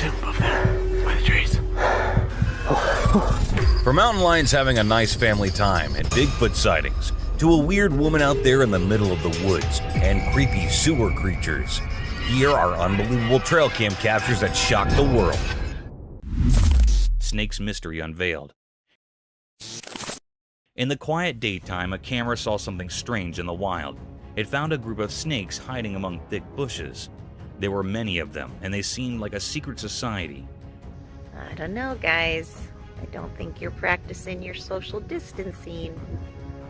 sit above there, by the trees. From mountain lions having a nice family time and Bigfoot sightings, to a weird woman out there in the middle of the woods and creepy sewer creatures, here are unbelievable trail cam captures that shock the world. Snake's mystery unveiled. In the quiet daytime, a camera saw something strange in the wild. It found a group of snakes hiding among thick bushes. There were many of them, and they seemed like a secret society. I don't know, guys. I don't think you're practicing your social distancing.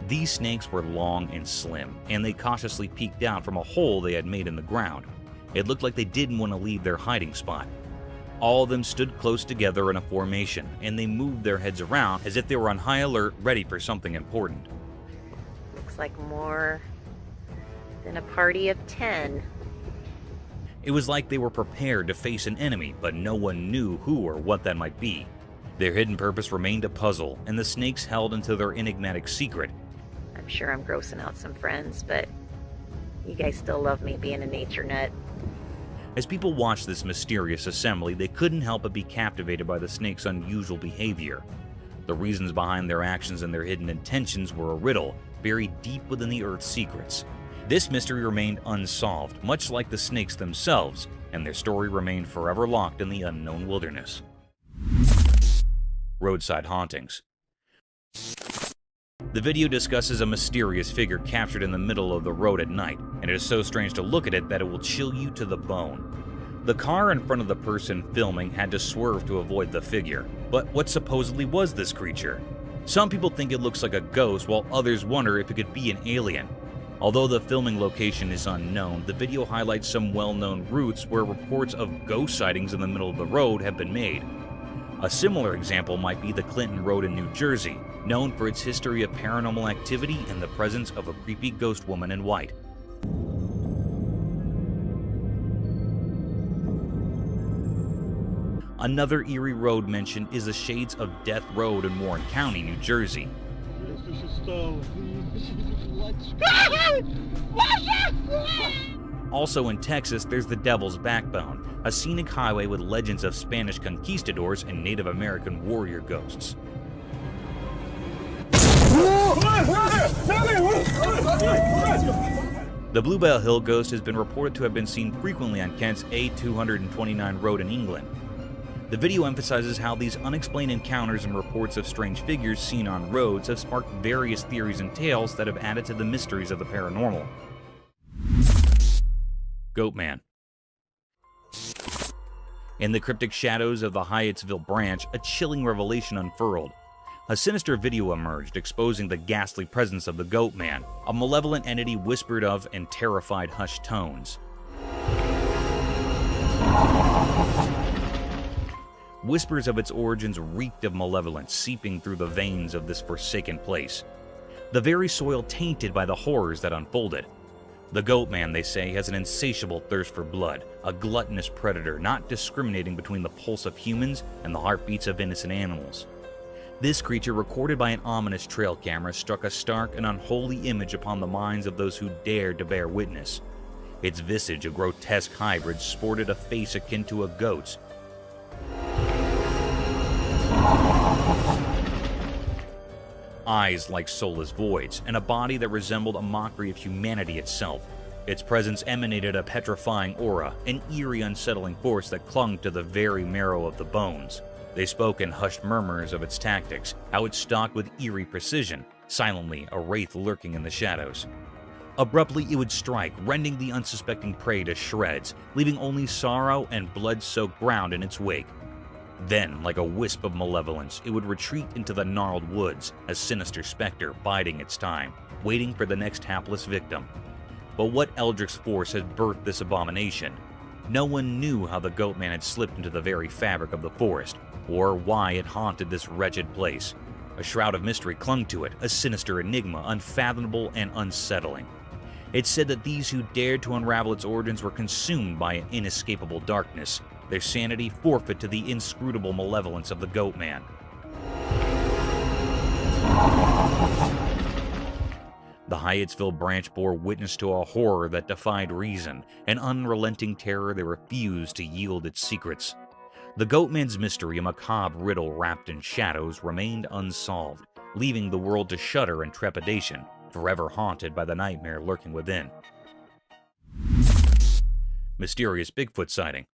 These snakes were long and slim, and they cautiously peeked out from a hole they had made in the ground. It looked like they didn't want to leave their hiding spot. All of them stood close together in a formation, and they moved their heads around as if they were on high alert, ready for something important. Looks like more than a party of 10. It was like they were prepared to face an enemy, but no one knew who or what that might be. Their hidden purpose remained a puzzle, and the snakes held into their enigmatic secret. I'm sure I'm grossing out some friends, but you guys still love me being a nature nut. As people watched this mysterious assembly, they couldn't help but be captivated by the snakes' unusual behavior. The reasons behind their actions and their hidden intentions were a riddle, buried deep within the Earth's secrets. This mystery remained unsolved, much like the snakes themselves, and their story remained forever locked in the unknown wilderness. Roadside hauntings. The video discusses a mysterious figure captured in the middle of the road at night, and it is so strange to look at it that it will chill you to the bone. The car in front of the person filming had to swerve to avoid the figure. But what supposedly was this creature? Some people think it looks like a ghost, while others wonder if it could be an alien. Although the filming location is unknown, the video highlights some well-known routes where reports of ghost sightings in the middle of the road have been made. A similar example might be the Clinton Road in New Jersey, known for its history of paranormal activity and the presence of a creepy ghost woman in white. Another eerie road mentioned is the Shades of Death Road in Warren County, New Jersey. Also in Texas, there's the Devil's Backbone, a scenic highway with legends of Spanish conquistadors and Native American warrior ghosts. The Bluebell Hill ghost has been reported to have been seen frequently on Kent's A229 road in England. The video emphasizes how these unexplained encounters and reports of strange figures seen on roads have sparked various theories and tales that have added to the mysteries of the paranormal. Goatman. In the cryptic shadows of the Hyattsville branch, a chilling revelation unfurled. A sinister video emerged, exposing the ghastly presence of the Goatman, a malevolent entity whispered of in terrified hushed tones. Whispers of its origins reeked of malevolence, seeping through the veins of this forsaken place. The very soil tainted by the horrors that unfolded. The Goatman, they say, has an insatiable thirst for blood, a gluttonous predator not discriminating between the pulse of humans and the heartbeats of innocent animals. This creature, recorded by an ominous trail camera, struck a stark and unholy image upon the minds of those who dared to bear witness. Its visage, a grotesque hybrid, sported a face akin to a goat's. Eyes like soulless voids, and a body that resembled a mockery of humanity itself. Its presence emanated a petrifying aura, an eerie, unsettling force that clung to the very marrow of the bones. They spoke in hushed murmurs of its tactics, how it stalked with eerie precision, silently a wraith lurking in the shadows. Abruptly it would strike, rending the unsuspecting prey to shreds, leaving only sorrow and blood-soaked ground in its wake. Then, like a wisp of malevolence, it would retreat into the gnarled woods, a sinister specter biding its time, waiting for the next hapless victim. But what eldritch force had birthed this abomination? No one knew how the Goatman had slipped into the very fabric of the forest, or why it haunted this wretched place. A shroud of mystery clung to it, a sinister enigma, unfathomable and unsettling. It said that these who dared to unravel its origins were consumed by an inescapable darkness, their sanity forfeit to the inscrutable malevolence of the Goatman. The Hyattsville branch bore witness to a horror that defied reason, an unrelenting terror that refused to yield its secrets. The Goatman's mystery, a macabre riddle wrapped in shadows, remained unsolved, leaving the world to shudder in trepidation, forever haunted by the nightmare lurking within. Mysterious Bigfoot sighting.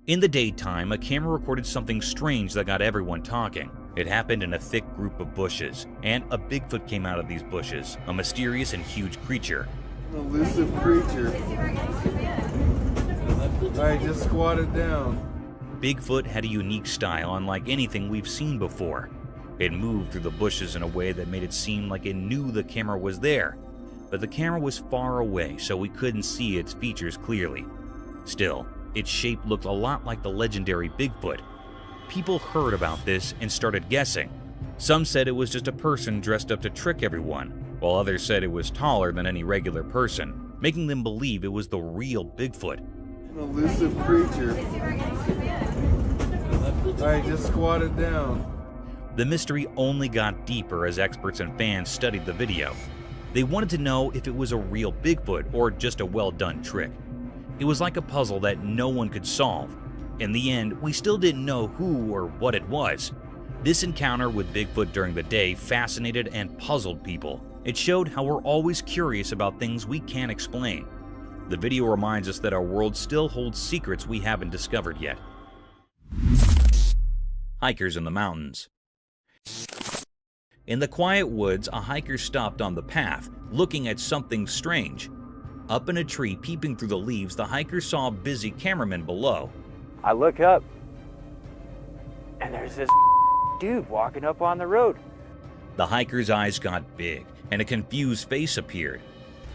In the daytime, a camera recorded something strange that got everyone talking. It happened in a thick group of bushes, and a Bigfoot came out of these bushes, a mysterious and huge creature. An elusive creature. Alright, just squat it down. Bigfoot had a unique style unlike anything we've seen before. It moved through the bushes in a way that made it seem like it knew the camera was there, but the camera was far away, so we couldn't see its features clearly. Still, its shape looked a lot like the legendary Bigfoot. People heard about this and started guessing. Some said it was just a person dressed up to trick everyone, while others said it was taller than any regular person, making them believe it was the real Bigfoot. An elusive creature. Alright, just squat it down. The mystery only got deeper as experts and fans studied the video. They wanted to know if it was a real Bigfoot or just a well-done trick. It was like a puzzle that no one could solve. In the end, we still didn't know who or what it was. This encounter with Bigfoot during the day fascinated and puzzled people. It showed how we're always curious about things we can't explain. The video reminds us that our world still holds secrets we haven't discovered yet. Hikers in the mountains. In the quiet woods, a hiker stopped on the path, looking at something strange. Up in a tree, peeping through the leaves, the hiker saw a busy cameraman below. I look up, and there's this dude walking up on the road. The hiker's eyes got big, and a confused face appeared.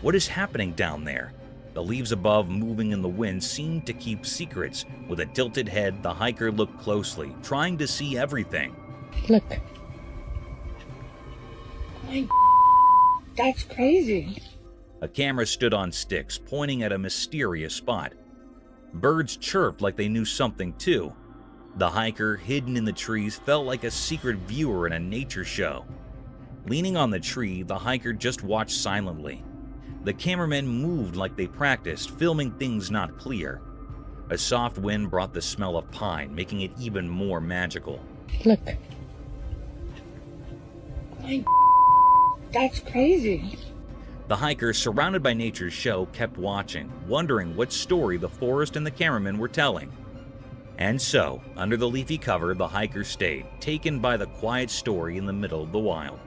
What is happening down there? The leaves above, moving in the wind, seemed to keep secrets. With a tilted head, the hiker looked closely, trying to see everything. Look. My that's crazy. A camera stood on sticks, pointing at a mysterious spot. Birds chirped like they knew something too. The hiker, hidden in the trees, felt like a secret viewer in a nature show. Leaning on the tree, the hiker just watched silently. The cameramen moved like they practiced, filming things not clear. A soft wind brought the smell of pine, making it even more magical. Look. My that's crazy. The hiker, surrounded by nature's show, kept watching, wondering what story the forest and the cameraman were telling. And so, under the leafy cover, the hiker stayed, taken by the quiet story in the middle of the wild.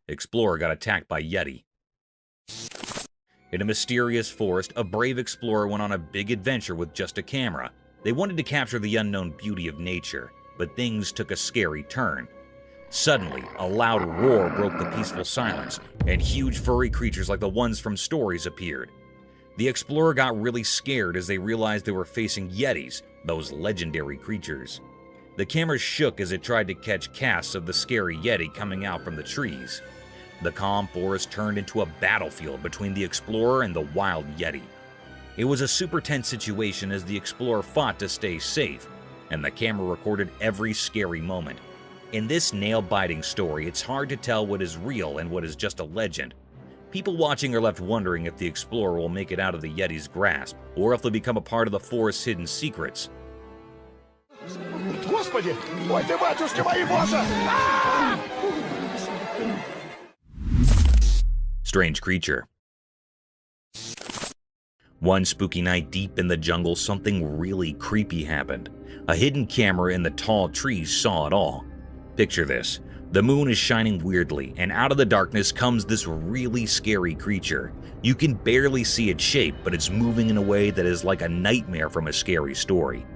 Explorer got attacked by Yeti. In a mysterious forest, a brave explorer went on a big adventure with just a camera. They wanted to capture the unknown beauty of nature, but things took a scary turn. Suddenly, a loud roar broke the peaceful silence, and huge furry creatures like the ones from stories appeared. The explorer got really scared as they realized they were facing Yetis, those legendary creatures. The camera shook as it tried to catch casts of the scary Yeti coming out from the trees. The calm forest turned into a battlefield between the explorer and the wild Yeti. It was a super tense situation as the explorer fought to stay safe, and the camera recorded every scary moment. In this nail-biting story, it's hard to tell what is real and what is just a legend. People watching are left wondering if the explorer will make it out of the Yeti's grasp, or if they'll become a part of the forest's hidden secrets. Господи! Ой ты, батюшки мои, боже! Strange creature. One spooky night deep in the jungle, something really creepy happened. A hidden camera in the tall trees saw it all. Picture this. The moon is shining weirdly, and out of the darkness comes this really scary creature. You can barely see its shape, but it's moving in a way that is like a nightmare from a scary story.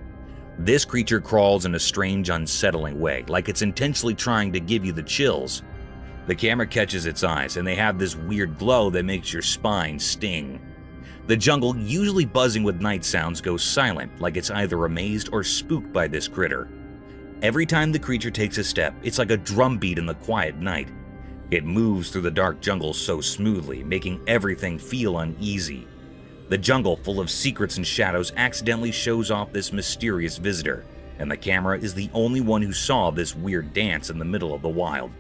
This creature crawls in a strange, unsettling way, like it's intentionally trying to give you the chills. The camera catches its eyes, and they have this weird glow that makes your spine sting. The jungle, usually buzzing with night sounds, goes silent, like it's either amazed or spooked by this critter. Every time the creature takes a step, it's like a drumbeat in the quiet night. It moves through the dark jungle so smoothly, making everything feel uneasy. The jungle, full of secrets and shadows, accidentally shows off this mysterious visitor, and the camera is the only one who saw this weird dance in the middle of the wild.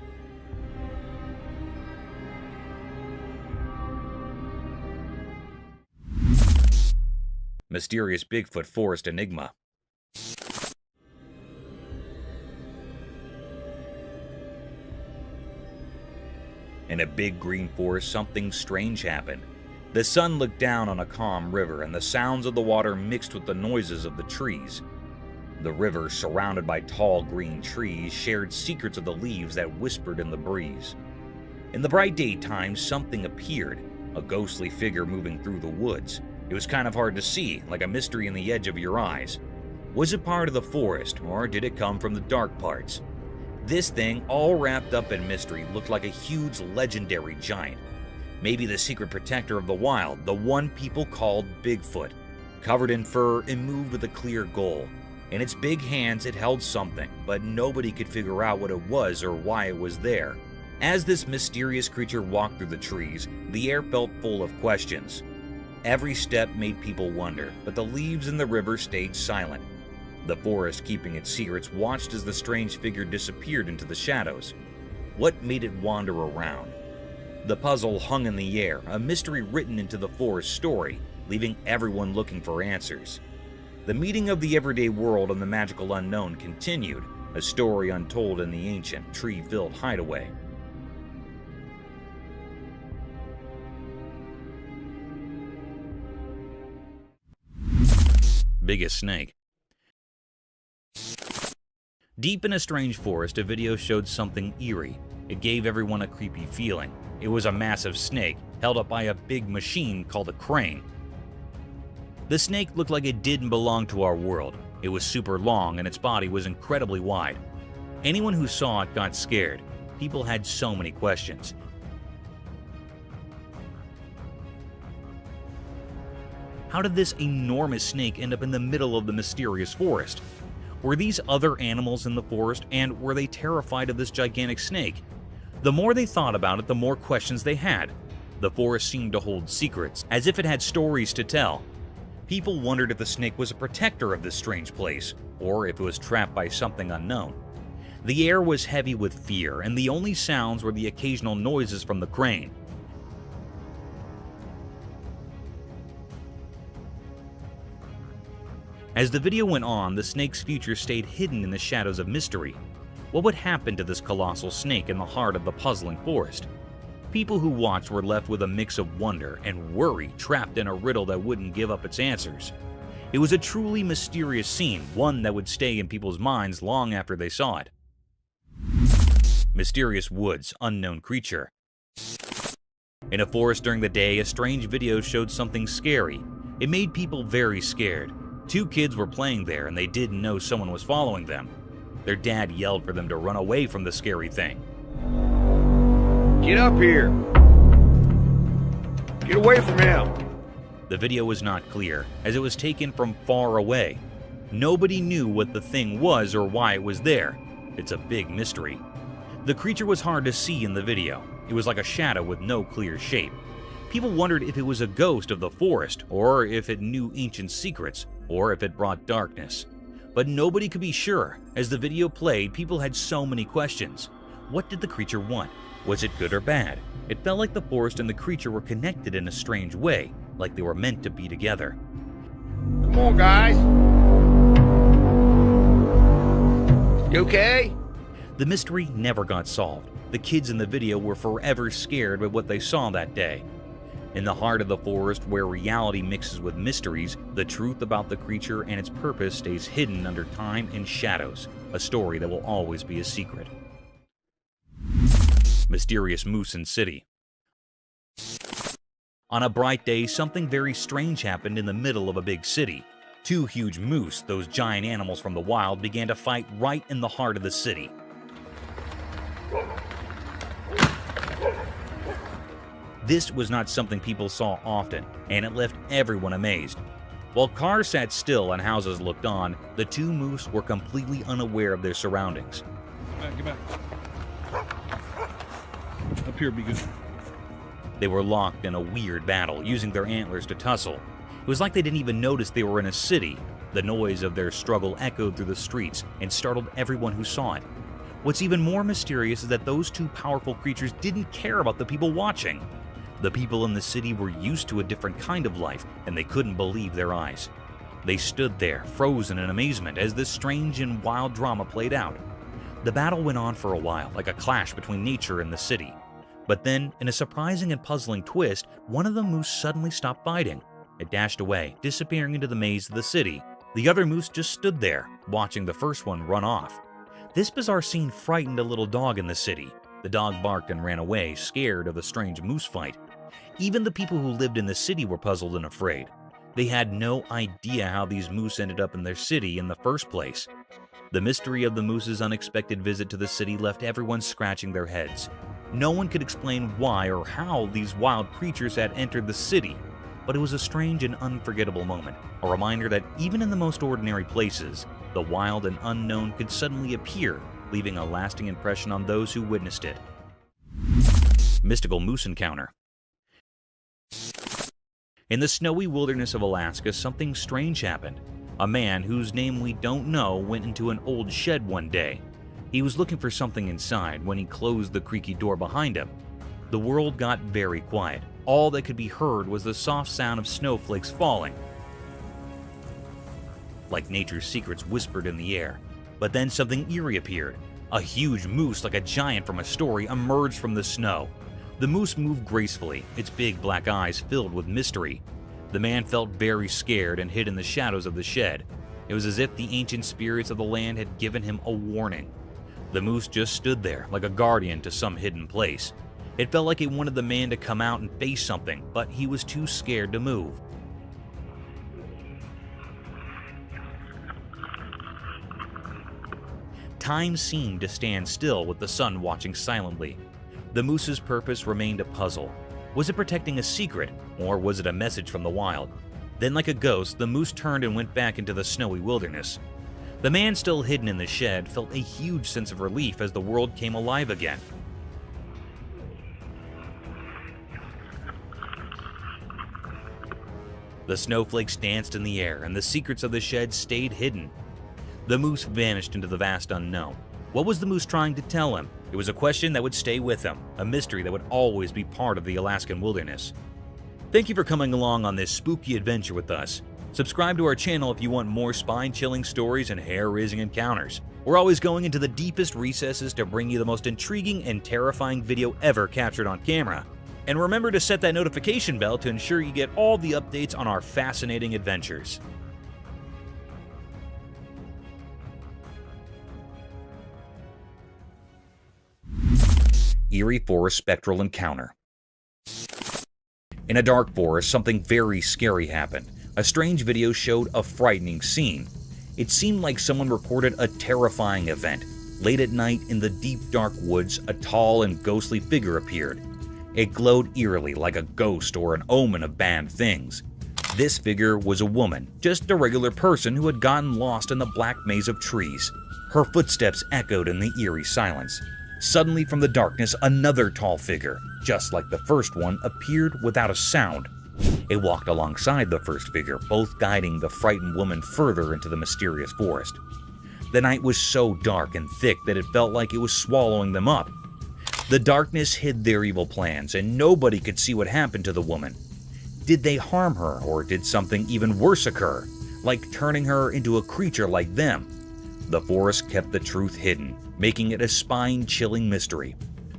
Mysterious Bigfoot Forest Enigma. In a big green forest, something strange happened. The sun looked down on a calm river, and the sounds of the water mixed with the noises of the trees. The river, surrounded by tall green trees, shared secrets of the leaves that whispered in the breeze. In the bright daytime, something appeared, a ghostly figure moving through the woods. It was kind of hard to see, like a mystery in the edge of your eyes. Was it part of the forest, or did it come from the dark parts? This thing, all wrapped up in mystery, looked like a huge legendary giant. Maybe the secret protector of the wild, the one people called Bigfoot. Covered in fur and moved with a clear goal. In its big hands it held something, but nobody could figure out what it was or why it was there. As this mysterious creature walked through the trees, the air felt full of questions. Every step made people wonder, but the leaves in the river stayed silent. The forest, keeping its secrets, watched as the strange figure disappeared into the shadows. What made it wander around? The puzzle hung in the air, a mystery written into the forest story, leaving everyone looking for answers. The meeting of the everyday world and the magical unknown continued, a story untold in the ancient, tree-filled hideaway. Biggest snake. Deep in a strange forest, a video showed something eerie. It gave everyone a creepy feeling. It was a massive snake, held up by a big machine called a crane. The snake looked like it didn't belong to our world. It was super long and its body was incredibly wide. Anyone who saw it got scared. People had so many questions. How did this enormous snake end up in the middle of the mysterious forest? Were these other animals in the forest, and were they terrified of this gigantic snake? The more they thought about it, the more questions they had. The forest seemed to hold secrets, as if it had stories to tell. People wondered if the snake was a protector of this strange place, or if it was trapped by something unknown. The air was heavy with fear, and the only sounds were the occasional noises from the crane. As the video went on, the snake's future stayed hidden in the shadows of mystery. What would happen to this colossal snake in the heart of the puzzling forest? People who watched were left with a mix of wonder and worry, trapped in a riddle that wouldn't give up its answers. It was a truly mysterious scene, one that would stay in people's minds long after they saw it. Mysterious woods, unknown creature. In a forest during the day, a strange video showed something scary. It made people very scared. 2 kids were playing there and they didn't know someone was following them. Their dad yelled for them to run away from the scary thing. Get up here! Get away from him! The video was not clear, as it was taken from far away. Nobody knew what the thing was or why it was there. It's a big mystery. The creature was hard to see in the video. It was like a shadow with no clear shape. People wondered if it was a ghost of the forest, or if it knew ancient secrets, or if it brought darkness. But nobody could be sure. As the video played, people had so many questions. What did the creature want? Was it good or bad? It felt like the forest and the creature were connected in a strange way, like they were meant to be together. Come on, guys! You okay? The mystery never got solved. The kids in the video were forever scared by what they saw that day. In the heart of the forest, where reality mixes with mysteries, the truth about the creature and its purpose stays hidden under time and shadows, a story that will always be a secret. Mysterious moose in city. On a bright day, something very strange happened in the middle of a big city. 2 huge moose, those giant animals from the wild, began to fight right in the heart of the city. This was not something people saw often, and it left everyone amazed. While cars sat still and houses looked on, the 2 moose were completely unaware of their surroundings. Get back. Up here, be good. They were locked in a weird battle, using their antlers to tussle. It was like they didn't even notice they were in a city. The noise of their struggle echoed through the streets and startled everyone who saw it. What's even more mysterious is that those 2 powerful creatures didn't care about the people watching. The people in the city were used to a different kind of life, and they couldn't believe their eyes. They stood there, frozen in amazement, as this strange and wild drama played out. The battle went on for a while, like a clash between nature and the city. But then, in a surprising and puzzling twist, one of the moose suddenly stopped biting. It dashed away, disappearing into the maze of the city. The other moose just stood there, watching the first one run off. This bizarre scene frightened a little dog in the city. The dog barked and ran away, scared of the strange moose fight. Even the people who lived in the city were puzzled and afraid. They had no idea how these moose ended up in their city in the first place. The mystery of the moose's unexpected visit to the city left everyone scratching their heads. No one could explain why or how these wild creatures had entered the city, but it was a strange and unforgettable moment, a reminder that even in the most ordinary places, the wild and unknown could suddenly appear, leaving a lasting impression on those who witnessed it. Mystical moose encounter. In the snowy wilderness of Alaska, something strange happened. A man whose name we don't know went into an old shed one day. He was looking for something inside when he closed the creaky door behind him. The world got very quiet. All that could be heard was the soft sound of snowflakes falling, like nature's secrets whispered in the air. But then something eerie appeared. A huge moose, like a giant from a story, emerged from the snow. The moose moved gracefully, its big black eyes filled with mystery. The man felt very scared and hid in the shadows of the shed. It was as if the ancient spirits of the land had given him a warning. The moose just stood there, like a guardian to some hidden place. It felt like it wanted the man to come out and face something, but he was too scared to move. Time seemed to stand still with the sun watching silently. The moose's purpose remained a puzzle. Was it protecting a secret, or was it a message from the wild? Then, like a ghost, the moose turned and went back into the snowy wilderness. The man, still hidden in the shed, felt a huge sense of relief as the world came alive again. The snowflakes danced in the air, and the secrets of the shed stayed hidden. The moose vanished into the vast unknown. What was the moose trying to tell him? It was a question that would stay with him, a mystery that would always be part of the Alaskan wilderness. Thank you for coming along on this spooky adventure with us. Subscribe to our channel if you want more spine-chilling stories and hair-raising encounters. We're always going into the deepest recesses to bring you the most intriguing and terrifying video ever captured on camera. And remember to set that notification bell to ensure you get all the updates on our fascinating adventures. Eerie Forest Spectral Encounter. In a dark forest, something very scary happened. A strange video showed a frightening scene. It seemed like someone recorded a terrifying event. Late at night, in the deep dark woods, a tall and ghostly figure appeared. It glowed eerily like a ghost or an omen of bad things. This figure was a woman, just a regular person who had gotten lost in the black maze of trees. Her footsteps echoed in the eerie silence. Suddenly, from the darkness, another tall figure, just like the first one, appeared without a sound. It walked alongside the first figure, both guiding the frightened woman further into the mysterious forest. The night was so dark and thick that it felt like it was swallowing them up. The darkness hid their evil plans, and nobody could see what happened to the woman. Did they harm her, or did something even worse occur, like turning her into a creature like them? The forest kept the truth hidden, making it a spine-chilling mystery.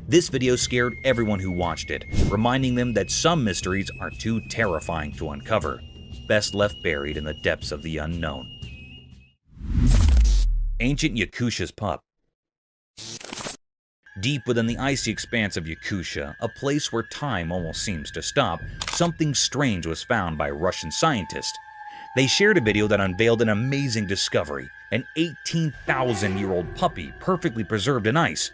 This video scared everyone who watched it, reminding them that some mysteries are too terrifying to uncover, best left buried in the depths of the unknown. Ancient Yakusha's Pup. Deep within the icy expanse of Yakusha, a place where time almost seems to stop, something strange was found by Russian scientists. They shared a video that unveiled an amazing discovery, an 18,000-year-old puppy perfectly preserved in ice.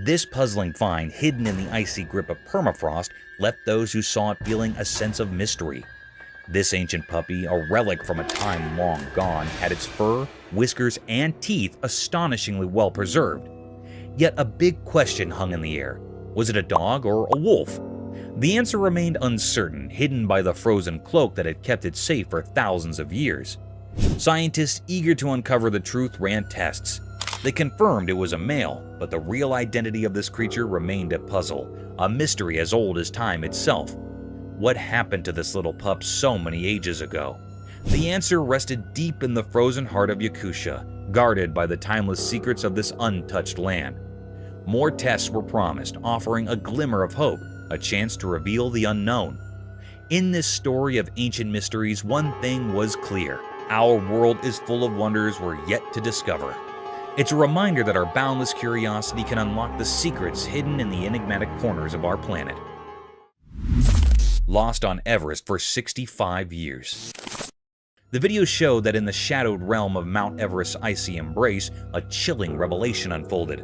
This puzzling find, hidden in the icy grip of permafrost, left those who saw it feeling a sense of mystery. This ancient puppy, a relic from a time long gone, had its fur, whiskers, and teeth astonishingly well preserved. Yet a big question hung in the air. Was it a dog or a wolf? The answer remained uncertain, hidden by the frozen cloak that had kept it safe for thousands of years. Scientists eager to uncover the truth ran tests. They confirmed it was a male, but the real identity of this creature remained a puzzle, a mystery as old as time itself. What happened to this little pup so many ages ago? The answer rested deep in the frozen heart of Yakusha, guarded by the timeless secrets of this untouched land. More tests were promised, offering a glimmer of hope, a chance to reveal the unknown. In this story of ancient mysteries, one thing was clear: our world is full of wonders we're yet to discover. It's a reminder that our boundless curiosity can unlock the secrets hidden in the enigmatic corners of our planet. Lost on Everest for 65 years. The video showed that in the shadowed realm of Mount Everest's icy embrace, a chilling revelation unfolded.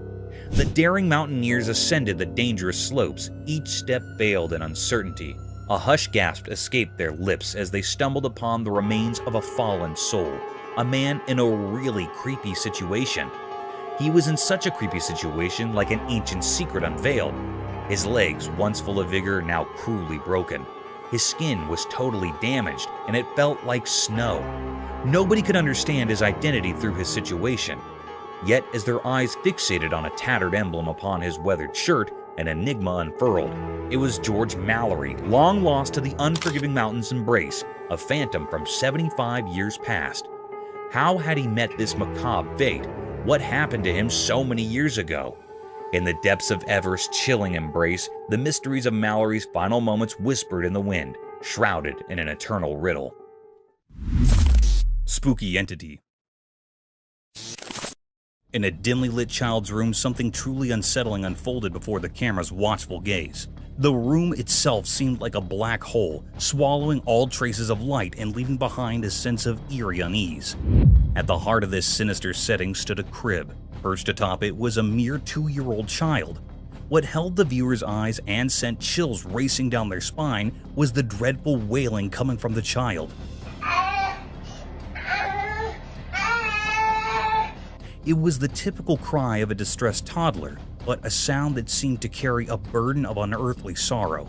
The daring mountaineers ascended the dangerous slopes, each step veiled in uncertainty. A hushed gasp escaped their lips as they stumbled upon the remains of a fallen soul, a man in a really creepy situation. He was in such a creepy situation, like an ancient secret unveiled. His legs, once full of vigor, now cruelly broken. His skin was totally damaged, and it felt like snow. Nobody could understand his identity through his situation. Yet, as their eyes fixated on a tattered emblem upon his weathered shirt, an enigma unfurled. It was George Mallory, long lost to the unforgiving mountain's embrace, a phantom from 75 years past. How had he met this macabre fate? What happened to him so many years ago? In the depths of Everest's chilling embrace, the mysteries of Mallory's final moments whispered in the wind, shrouded in an eternal riddle. Spooky entity. In a dimly lit child's room, something truly unsettling unfolded before the camera's watchful gaze. The room itself seemed like a black hole, swallowing all traces of light and leaving behind a sense of eerie unease. At the heart of this sinister setting stood a crib. Perched atop it was a mere 2-year-old child. What held the viewer's eyes and sent chills racing down their spine was the dreadful wailing coming from the child. It was the typical cry of a distressed toddler, but a sound that seemed to carry a burden of unearthly sorrow.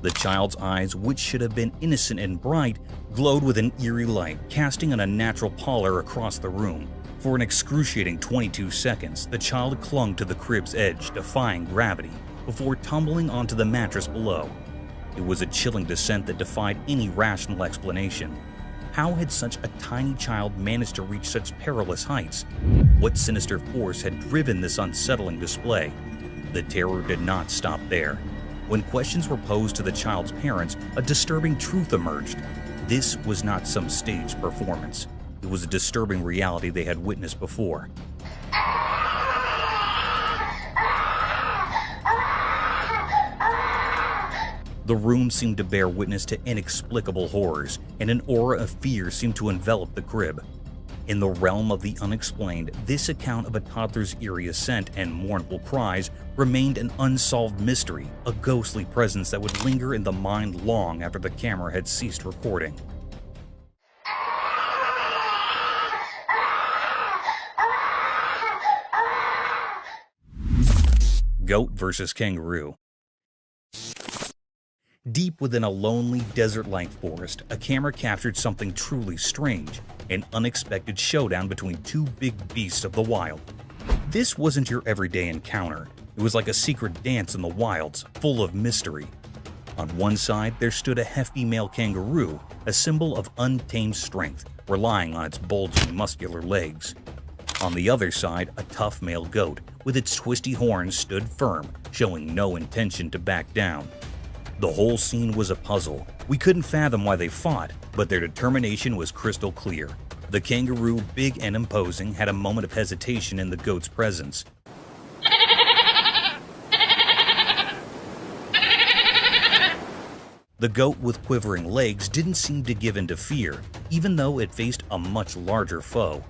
The child's eyes, which should have been innocent and bright, glowed with an eerie light, casting an unnatural pallor across the room. For an excruciating 22 seconds, the child clung to the crib's edge, defying gravity, before tumbling onto the mattress below. It was a chilling descent that defied any rational explanation. How had such a tiny child managed to reach such perilous heights? What sinister force had driven this unsettling display? The terror did not stop there. When questions were posed to the child's parents, a disturbing truth emerged. This was not some staged performance. It was a disturbing reality they had witnessed before. The room seemed to bear witness to inexplicable horrors, and an aura of fear seemed to envelop the crib. In the realm of the unexplained, this account of a toddler's eerie ascent and mournful cries remained an unsolved mystery, a ghostly presence that would linger in the mind long after the camera had ceased recording. Goat versus kangaroo. Deep within a lonely, desert-like forest, a camera captured something truly strange, an unexpected showdown between two big beasts of the wild. This wasn't your everyday encounter. It was like a secret dance in the wilds, full of mystery. On one side, there stood a hefty male kangaroo, a symbol of untamed strength, relying on its bulging, muscular legs. On the other side, a tough male goat, with its twisty horns, stood firm, showing no intention to back down. The whole scene was a puzzle. We couldn't fathom why they fought, but their determination was crystal clear. The kangaroo, big and imposing, had a moment of hesitation in the goat's presence. The goat with quivering legs didn't seem to give in to fear, even though it faced a much larger foe.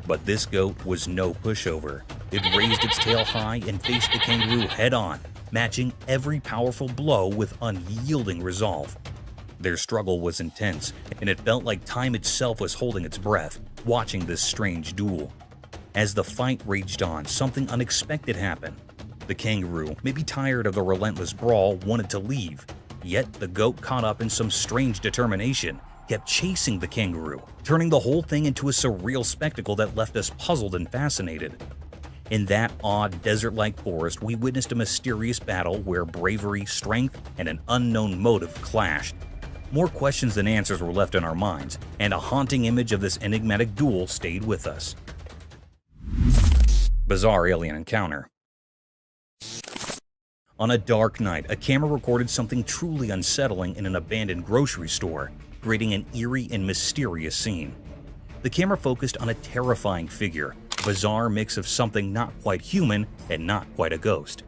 But this goat was no pushover. It raised its tail high and faced the kangaroo head-on, matching every powerful blow with unyielding resolve. Their struggle was intense, and it felt like time itself was holding its breath, watching this strange duel. As the fight raged on, something unexpected happened. The kangaroo, maybe tired of the relentless brawl, wanted to leave. Yet the goat, caught up in some strange determination, kept chasing the kangaroo, turning the whole thing into a surreal spectacle that left us puzzled and fascinated. In that odd desert-like forest, we witnessed a mysterious battle where bravery, strength, and an unknown motive clashed. More questions than answers were left in our minds, and a haunting image of this enigmatic duel stayed with us. Bizarre alien encounter. On a dark night, a camera recorded something truly unsettling in an abandoned grocery store, creating an eerie and mysterious scene. The camera focused on a terrifying figure, a bizarre mix of something not quite human and not quite a ghost.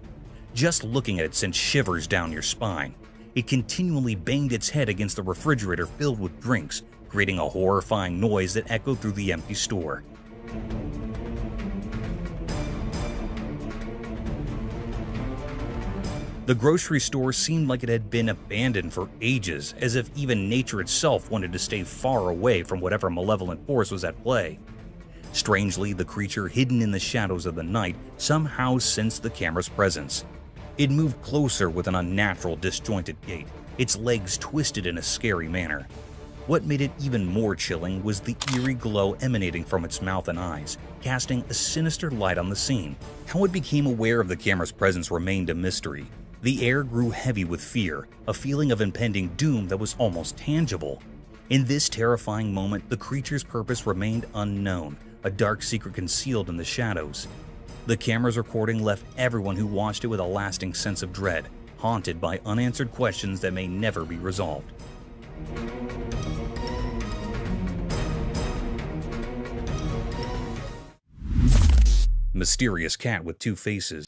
Just looking at it sent shivers down your spine. It continually banged its head against the refrigerator filled with drinks, creating a horrifying noise that echoed through the empty store. The grocery store seemed like it had been abandoned for ages, as if even nature itself wanted to stay far away from whatever malevolent force was at play. Strangely, the creature hidden in the shadows of the night somehow sensed the camera's presence. It moved closer with an unnatural, disjointed gait, its legs twisted in a scary manner. What made it even more chilling was the eerie glow emanating from its mouth and eyes, casting a sinister light on the scene. How it became aware of the camera's presence remained a mystery. The air grew heavy with fear, a feeling of impending doom that was almost tangible. In this terrifying moment, the creature's purpose remained unknown, a dark secret concealed in the shadows. The camera's recording left everyone who watched it with a lasting sense of dread, haunted by unanswered questions that may never be resolved. Mysterious cat with two faces.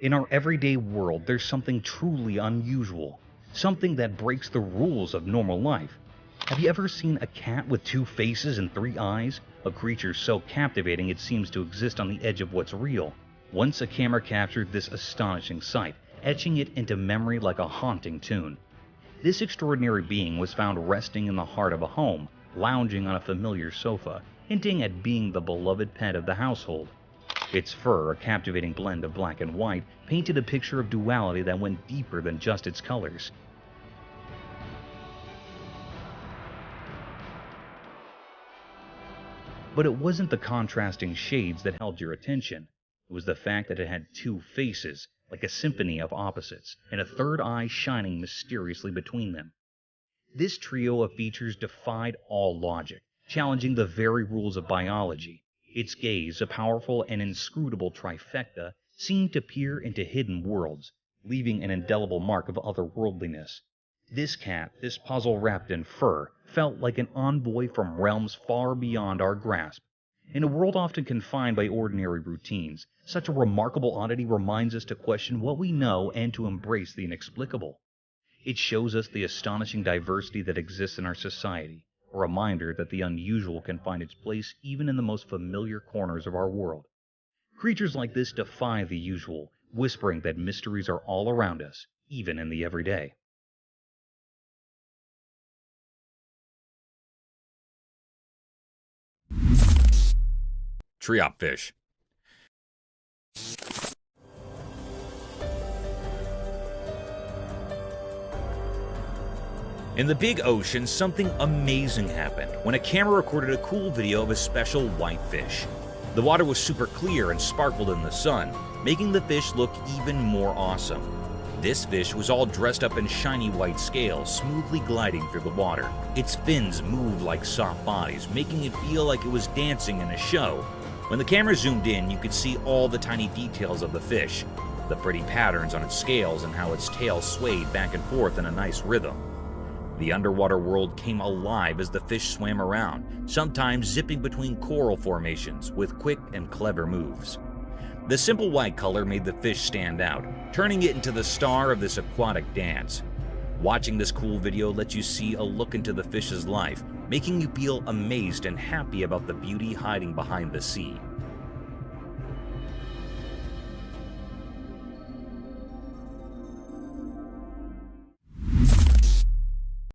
In our everyday world, there's something truly unusual, something that breaks the rules of normal life. Have you ever seen a cat with two faces and three eyes? A creature so captivating it seems to exist on the edge of what's real. Once a camera captured this astonishing sight, etching it into memory like a haunting tune. This extraordinary being was found resting in the heart of a home, lounging on a familiar sofa, hinting at being the beloved pet of the household. Its fur, a captivating blend of black and white, painted a picture of duality that went deeper than just its colors. But it wasn't the contrasting shades that held your attention. It was the fact that it had two faces, like a symphony of opposites, and a third eye shining mysteriously between them. This trio of features defied all logic, challenging the very rules of biology. Its gaze, a powerful and inscrutable trifecta, seemed to peer into hidden worlds, leaving an indelible mark of otherworldliness. This cat, this puzzle wrapped in fur, felt like an envoy from realms far beyond our grasp. In a world often confined by ordinary routines, such a remarkable oddity reminds us to question what we know and to embrace the inexplicable. It shows us the astonishing diversity that exists in our society, a reminder that the unusual can find its place even in the most familiar corners of our world. Creatures like this defy the usual, whispering that mysteries are all around us, even in the everyday. Triopfish. In the big ocean, something amazing happened when a camera recorded a cool video of a special white fish. The water was super clear and sparkled in the sun, making the fish look even more awesome. This fish was all dressed up in shiny white scales, smoothly gliding through the water. Its fins moved like soft bodies, making it feel like it was dancing in a show. When the camera zoomed in, you could see all the tiny details of the fish, the pretty patterns on its scales and how its tail swayed back and forth in a nice rhythm. The underwater world came alive as the fish swam around, sometimes zipping between coral formations with quick and clever moves. The simple white color made the fish stand out, turning it into the star of this aquatic dance. Watching this cool video lets you see a look into the fish's life, making you feel amazed and happy about the beauty hiding behind the sea.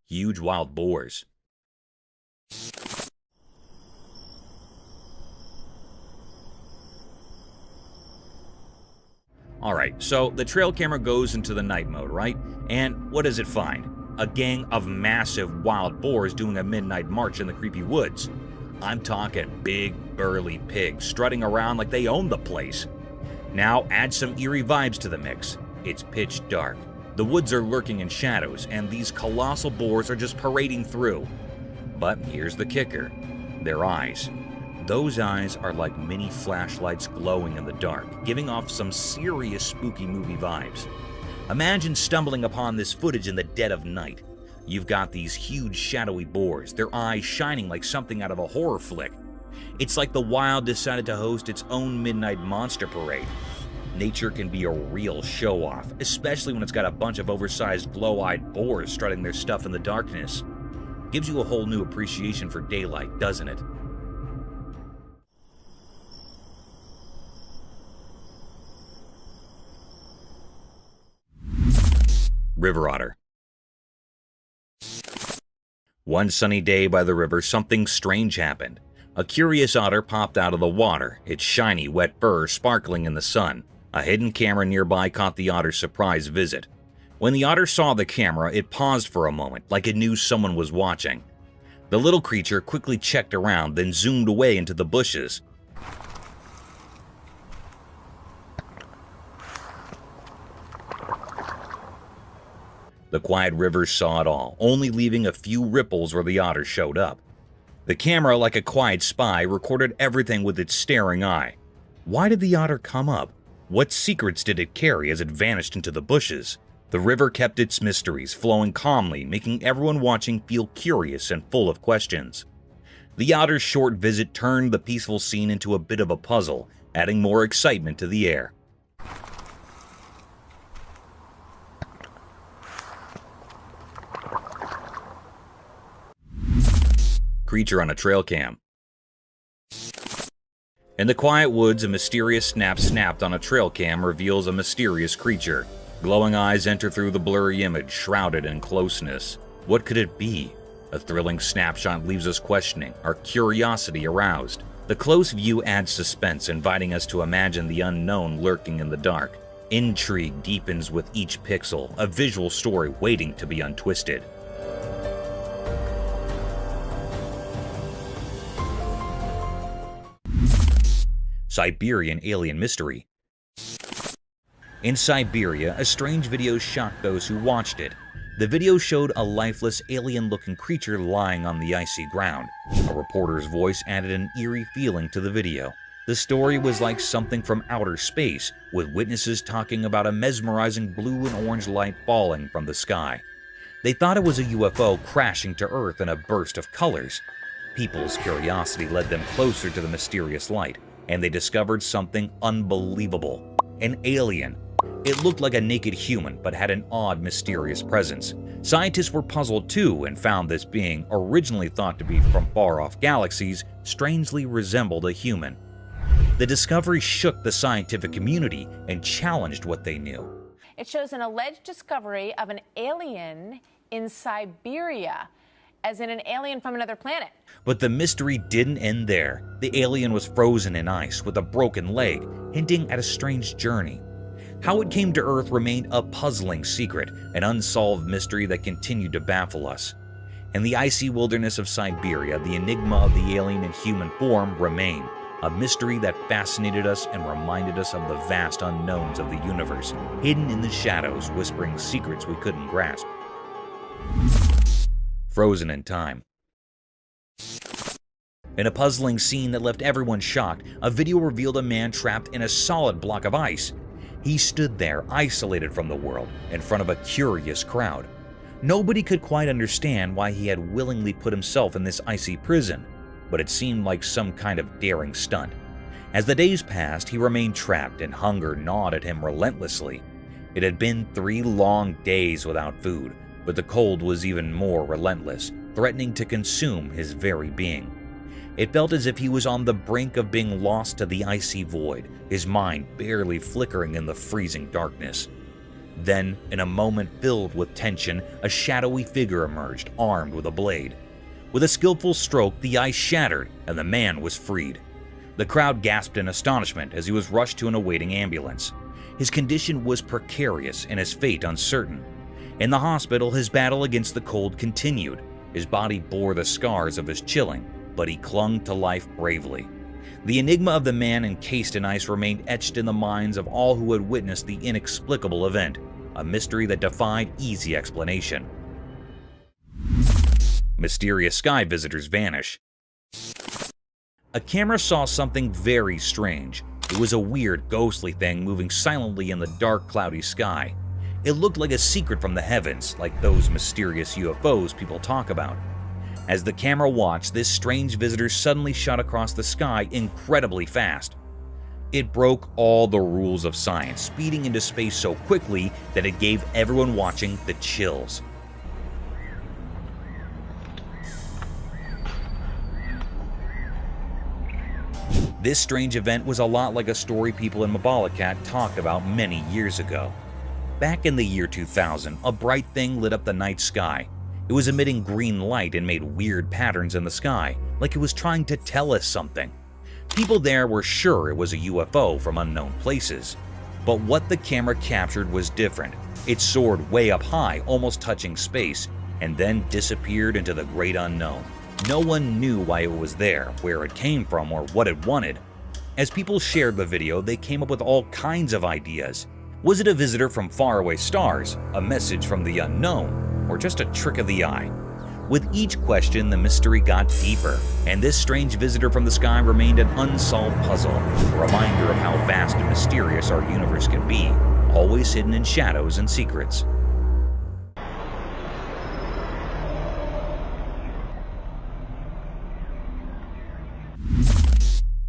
Huge wild boars. Alright, so the trail camera goes into the night mode, right? And what does it find? A gang of massive wild boars doing a midnight march in the creepy woods. I'm talking big, burly pigs strutting around like they own the place. Now add some eerie vibes to the mix. It's pitch dark. The woods are lurking in shadows, and these colossal boars are just parading through. But here's the kicker. Their eyes. Those eyes are like mini flashlights glowing in the dark, giving off some serious spooky movie vibes. Imagine stumbling upon this footage in the dead of night. You've got these huge shadowy boars, their eyes shining like something out of a horror flick. It's like the wild decided to host its own midnight monster parade. Nature can be a real show-off, especially when it's got a bunch of oversized glow-eyed boars strutting their stuff in the darkness. Gives you a whole new appreciation for daylight, doesn't it? River otter. One sunny day by the river, something strange happened. A curious otter popped out of the water, its shiny, wet fur sparkling in the sun. A hidden camera nearby caught the otter's surprise visit. When the otter saw the camera, it paused for a moment, like it knew someone was watching. The little creature quickly checked around, then zoomed away into the bushes. The quiet river saw it all, only leaving a few ripples where the otter showed up. The camera, like a quiet spy, recorded everything with its staring eye. Why did the otter come up? What secrets did it carry as it vanished into the bushes? The river kept its mysteries, flowing calmly, making everyone watching feel curious and full of questions. The otter's short visit turned the peaceful scene into a bit of a puzzle, adding more excitement to the air. Creature on a trail cam. In the quiet woods, a mysterious snap snapped on a trail cam reveals a mysterious creature. Glowing eyes enter through the blurry image, shrouded in closeness. What could it be? A thrilling snapshot leaves us questioning, our curiosity aroused. The close view adds suspense, inviting us to imagine the unknown lurking in the dark. Intrigue deepens with each pixel, a visual story waiting to be untwisted. Siberian alien mystery. In Siberia, a strange video shocked those who watched it. The video showed a lifeless, alien-looking creature lying on the icy ground. A reporter's voice added an eerie feeling to the video. The story was like something from outer space, with witnesses talking about a mesmerizing blue and orange light falling from the sky. They thought it was a UFO crashing to Earth in a burst of colors. People's curiosity led them closer to the mysterious light, and they discovered something unbelievable. An alien. It looked like a naked human, but had an odd, mysterious presence. Scientists were puzzled too and found this being, originally thought to be from far-off galaxies, strangely resembled a human. The discovery shook the scientific community and challenged what they knew. It shows an alleged discovery of an alien in Siberia, as in an alien from another planet. But the mystery didn't end there. The alien was frozen in ice with a broken leg, hinting at a strange journey. How it came to Earth remained a puzzling secret, an unsolved mystery that continued to baffle us. In the icy wilderness of Siberia, the enigma of the alien in human form remained, a mystery that fascinated us and reminded us of the vast unknowns of the universe, hidden in the shadows, whispering secrets we couldn't grasp. Frozen in time. In a puzzling scene that left everyone shocked, a video revealed a man trapped in a solid block of ice. He stood there, isolated from the world, in front of a curious crowd. Nobody could quite understand why he had willingly put himself in this icy prison, but it seemed like some kind of daring stunt. As the days passed, he remained trapped, and hunger gnawed at him relentlessly. It had been 3 long days without food, but the cold was even more relentless, threatening to consume his very being. It felt as if he was on the brink of being lost to the icy void, his mind barely flickering in the freezing darkness. Then, in a moment filled with tension, a shadowy figure emerged, armed with a blade. With a skillful stroke, the ice shattered, and the man was freed. The crowd gasped in astonishment as he was rushed to an awaiting ambulance. His condition was precarious and his fate uncertain. In the hospital, his battle against the cold continued. His body bore the scars of his chilling, but he clung to life bravely. The enigma of the man encased in ice remained etched in the minds of all who had witnessed the inexplicable event, a mystery that defied easy explanation. Mysterious sky visitors vanish. A camera saw something very strange. It was a weird, ghostly thing moving silently in the dark, cloudy sky. It looked like a secret from the heavens, like those mysterious UFOs people talk about. As the camera watched, this strange visitor suddenly shot across the sky incredibly fast. It broke all the rules of science, speeding into space so quickly that it gave everyone watching the chills. This strange event was a lot like a story people in Mabalacat talked about many years ago. Back in the year 2000, a bright thing lit up the night sky. It was emitting green light and made weird patterns in the sky, like it was trying to tell us something. People there were sure it was a UFO from unknown places. But what the camera captured was different. It soared way up high, almost touching space, and then disappeared into the great unknown. No one knew why it was there, where it came from, or what it wanted. As people shared the video, they came up with all kinds of ideas. Was it a visitor from faraway stars, a message from the unknown, or just a trick of the eye? With each question, the mystery got deeper, and this strange visitor from the sky remained an unsolved puzzle, a reminder of how vast and mysterious our universe can be, always hidden in shadows and secrets.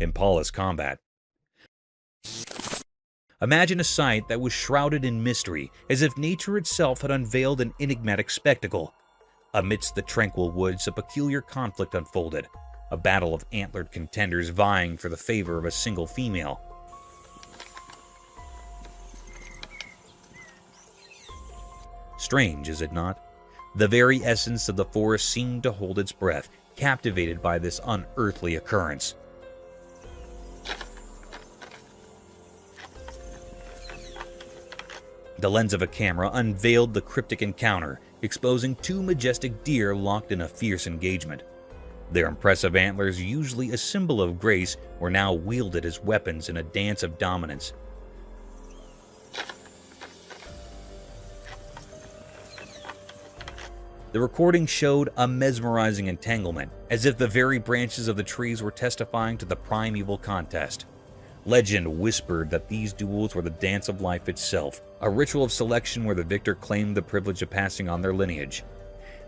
Impala's combat. Imagine a sight that was shrouded in mystery, as if nature itself had unveiled an enigmatic spectacle. Amidst the tranquil woods, a peculiar conflict unfolded, a battle of antlered contenders vying for the favor of a single female. Strange, is it not? The very essence of the forest seemed to hold its breath, captivated by this unearthly occurrence. The lens of a camera unveiled the cryptic encounter, exposing two majestic deer locked in a fierce engagement. Their impressive antlers, usually a symbol of grace, were now wielded as weapons in a dance of dominance. The recording showed a mesmerizing entanglement, as if the very branches of the trees were testifying to the primeval contest. Legend whispered that these duels were the dance of life itself, a ritual of selection where the victor claimed the privilege of passing on their lineage.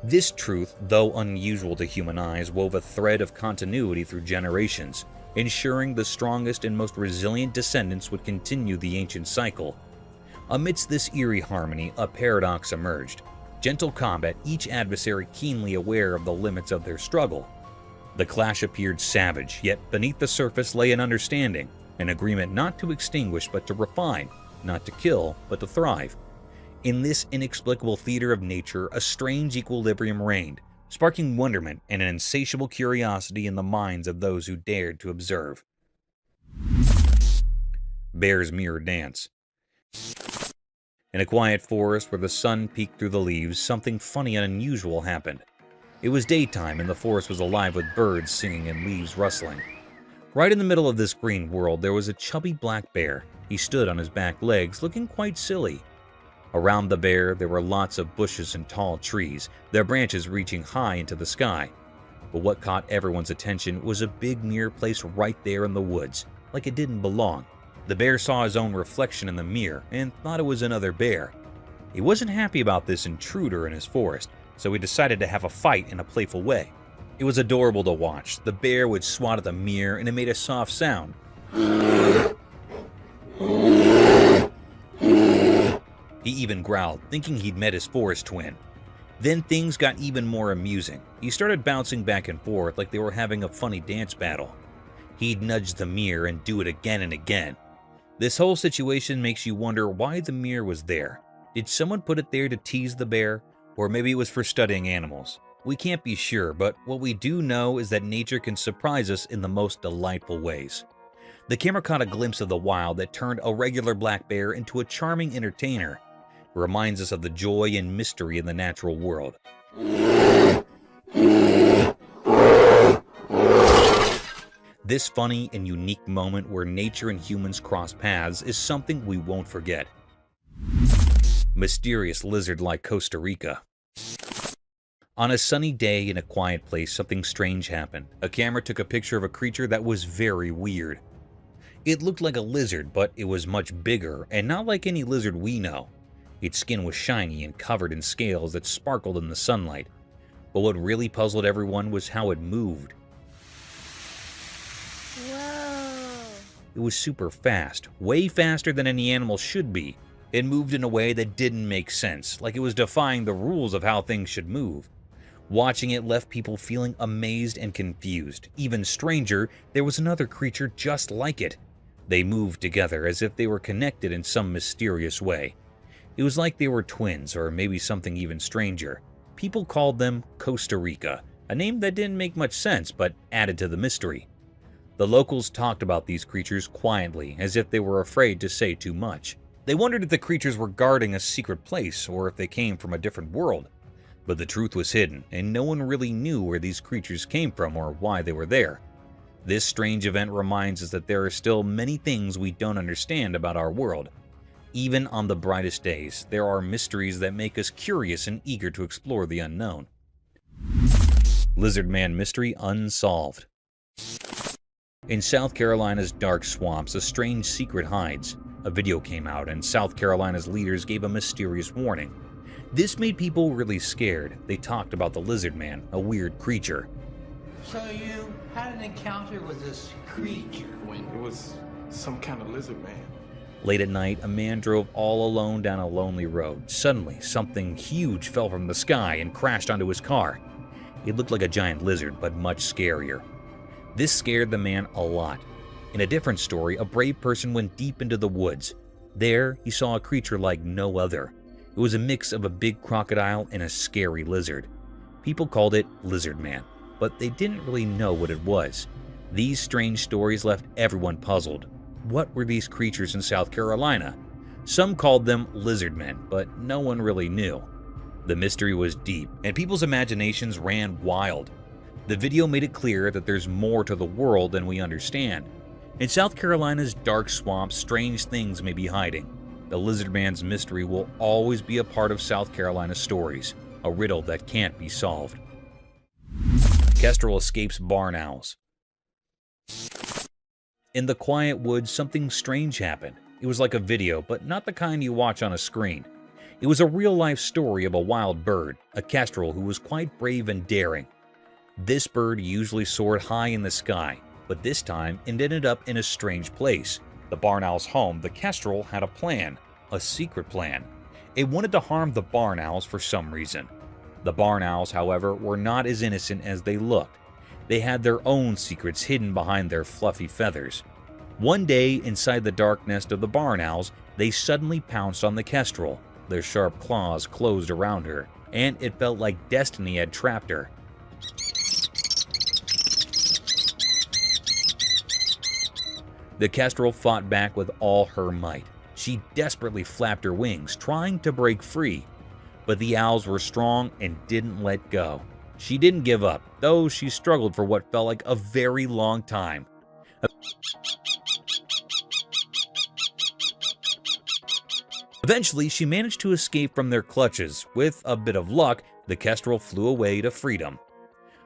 This truth, though unusual to human eyes, wove a thread of continuity through generations, ensuring the strongest and most resilient descendants would continue the ancient cycle. Amidst this eerie harmony, a paradox emerged. Gentle combat, each adversary keenly aware of the limits of their struggle. The clash appeared savage, yet beneath the surface lay an understanding. An agreement not to extinguish but to refine, not to kill but to thrive. In this inexplicable theater of nature, a strange equilibrium reigned, sparking wonderment and an insatiable curiosity in the minds of those who dared to observe. Bear's Mirror Dance. In a quiet forest where the sun peeked through the leaves, something funny and unusual happened. It was daytime and the forest was alive with birds singing and leaves rustling. Right in the middle of this green world, there was a chubby black bear. He stood on his back legs, looking quite silly. Around the bear, there were lots of bushes and tall trees, their branches reaching high into the sky. But what caught everyone's attention was a big mirror placed right there in the woods, like it didn't belong. The bear saw his own reflection in the mirror and thought it was another bear. He wasn't happy about this intruder in his forest, so he decided to have a fight in a playful way. It was adorable to watch. The bear would swat at the mirror and it made a soft sound. He even growled, thinking he'd met his forest twin. Then things got even more amusing. He started bouncing back and forth like they were having a funny dance battle. He'd nudge the mirror and do it again and again. This whole situation makes you wonder why the mirror was there. Did someone put it there to tease the bear? Or maybe it was for studying animals. We can't be sure, but what we do know is that nature can surprise us in the most delightful ways. The camera caught a glimpse of the wild that turned a regular black bear into a charming entertainer. It reminds us of the joy and mystery in the natural world. This funny and unique moment where nature and humans cross paths is something we won't forget. Mysterious lizard like Costa Rica. On a sunny day in a quiet place, something strange happened. A camera took a picture of a creature that was very weird. It looked like a lizard, but it was much bigger and not like any lizard we know. Its skin was shiny and covered in scales that sparkled in the sunlight. But what really puzzled everyone was how it moved. Whoa. It was super fast, way faster than any animal should be. It moved in a way that didn't make sense, like it was defying the rules of how things should move. Watching it left people feeling amazed and confused. Even stranger, there was another creature just like it. They moved together as if they were connected in some mysterious way. It was like they were twins, or maybe something even stranger. People called them Costa Rica, a name that didn't make much sense but added to the mystery. The locals talked about these creatures quietly, as if they were afraid to say too much. They wondered if the creatures were guarding a secret place or if they came from a different world. But the truth was hidden, and no one really knew where these creatures came from or why they were there. This strange event reminds us that there are still many things we don't understand about our world. Even on the brightest days, there are mysteries that make us curious and eager to explore the unknown. Lizard Man Mystery Unsolved. In South Carolina's dark swamps, a strange secret hides. A video came out, and South Carolina's leaders gave a mysterious warning. This made people really scared. They talked about the Lizard Man, a weird creature. So you had an encounter with this creature? It was some kind of lizard man. Late at night, a man drove all alone down a lonely road. Suddenly, something huge fell from the sky and crashed onto his car. It looked like a giant lizard, but much scarier. This scared the man a lot. In a different story, a brave person went deep into the woods. There, he saw a creature like no other. It was a mix of a big crocodile and a scary lizard. People called it Lizard Man, but they didn't really know what it was. These strange stories left everyone puzzled. What were these creatures in South Carolina? Some called them lizard men, but no one really knew. The mystery was deep, and people's imaginations ran wild. The video made it clear that there's more to the world than we understand. In South Carolina's dark swamps, strange things may be hiding. The Lizard Man's mystery will always be a part of South Carolina's stories, a riddle that can't be solved. Kestrel escapes barn owls. In the quiet woods, something strange happened. It was like a video, but not the kind you watch on a screen. It was a real-life story of a wild bird, a kestrel who was quite brave and daring. This bird usually soared high in the sky, but this time it ended up in a strange place. The barn owl's home, the kestrel had a plan, a secret plan. It wanted to harm the barn owls for some reason. The barn owls, however, were not as innocent as they looked. They had their own secrets hidden behind their fluffy feathers. One day, inside the dark nest of the barn owls, they suddenly pounced on the kestrel. Their sharp claws closed around her, and it felt like destiny had trapped her. The kestrel fought back with all her might. She desperately flapped her wings, trying to break free. But the owls were strong and didn't let go. She didn't give up, though she struggled for what felt like a very long time. Eventually, she managed to escape from their clutches. With a bit of luck, the kestrel flew away to freedom.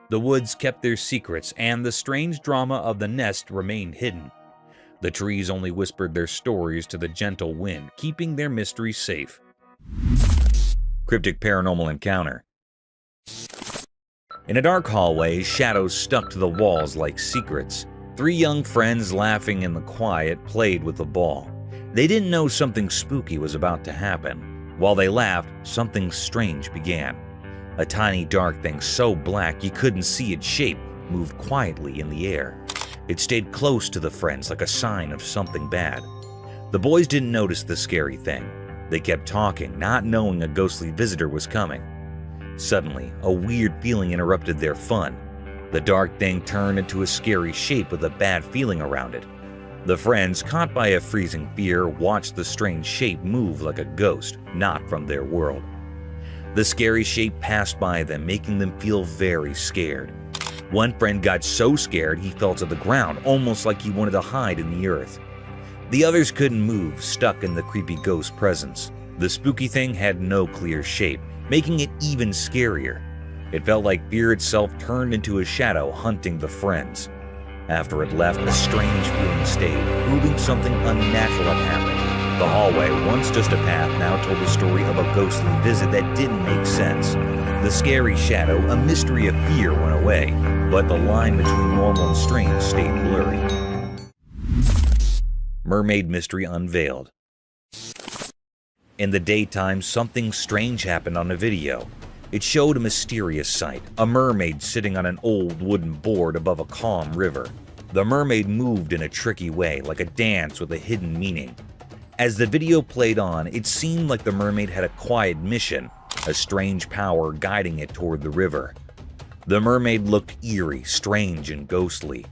The woods kept their secrets, and the strange drama of the nest remained hidden. The trees only whispered their stories to the gentle wind, keeping their mystery safe. Cryptic paranormal encounter. In a dark hallway, shadows stuck to the walls like secrets. Three young friends, laughing in the quiet, played with the ball. They didn't know something spooky was about to happen. While they laughed, something strange began. A tiny dark thing so black you couldn't see its shape moved quietly in the air. It stayed close to the friends like a sign of something bad. The boys didn't notice the scary thing. They kept talking, not knowing a ghostly visitor was coming. Suddenly, a weird feeling interrupted their fun. The dark thing turned into a scary shape with a bad feeling around it. The friends, caught by a freezing fear, watched the strange shape move like a ghost, not from their world. The scary shape passed by them, making them feel very scared. One friend got so scared he fell to the ground, almost like he wanted to hide in the earth. The others couldn't move, stuck in the creepy ghost presence. The spooky thing had no clear shape, making it even scarier. It felt like fear itself turned into a shadow hunting the friends. After it left, a strange feeling stayed, proving something unnatural had happened. The hallway, once just a path, now told the story of a ghostly visit that didn't make sense. The scary shadow, a mystery of fear, went away, but the line between normal and strange stayed blurry. Mermaid mystery unveiled. In the daytime, something strange happened on a video. It showed a mysterious sight, a mermaid sitting on an old wooden board above a calm river. The mermaid moved in a tricky way, like a dance with a hidden meaning. As the video played on, it seemed like the mermaid had a quiet mission, a strange power guiding it toward the river. The mermaid looked eerie, strange, and ghostly.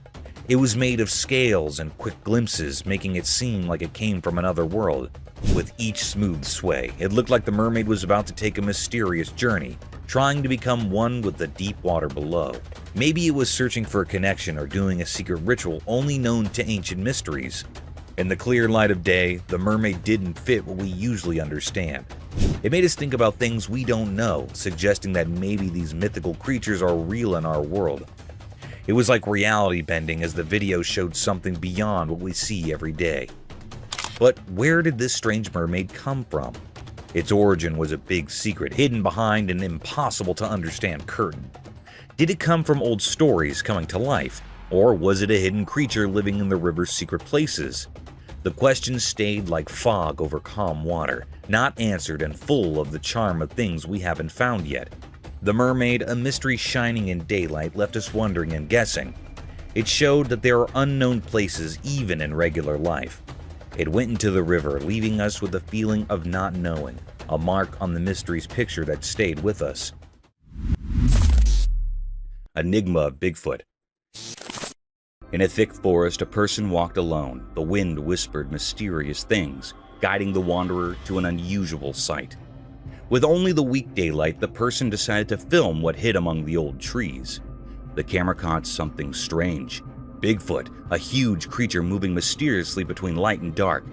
It was made of scales and quick glimpses, making it seem like it came from another world. With each smooth sway, it looked like the mermaid was about to take a mysterious journey, trying to become one with the deep water below. Maybe it was searching for a connection or doing a secret ritual only known to ancient mysteries. In the clear light of day, the mermaid didn't fit what we usually understand. It made us think about things we don't know, suggesting that maybe these mythical creatures are real in our world. It was like reality bending as the video showed something beyond what we see every day. But where did this strange mermaid come from? Its origin was a big secret, hidden behind an impossible-to-understand curtain. Did it come from old stories coming to life, or was it a hidden creature living in the river's secret places? The questions stayed like fog over calm water, not answered and full of the charm of things we haven't found yet. The mermaid, a mystery shining in daylight, left us wondering and guessing. It showed that there are unknown places even in regular life. It went into the river, leaving us with a feeling of not knowing, a mark on the mystery's picture that stayed with us. Enigma of Bigfoot. In a thick forest, a person walked alone. The wind whispered mysterious things, guiding the wanderer to an unusual sight. With only the weak daylight, the person decided to film what hid among the old trees. The camera caught something strange. Bigfoot, a huge creature moving mysteriously between light and dark.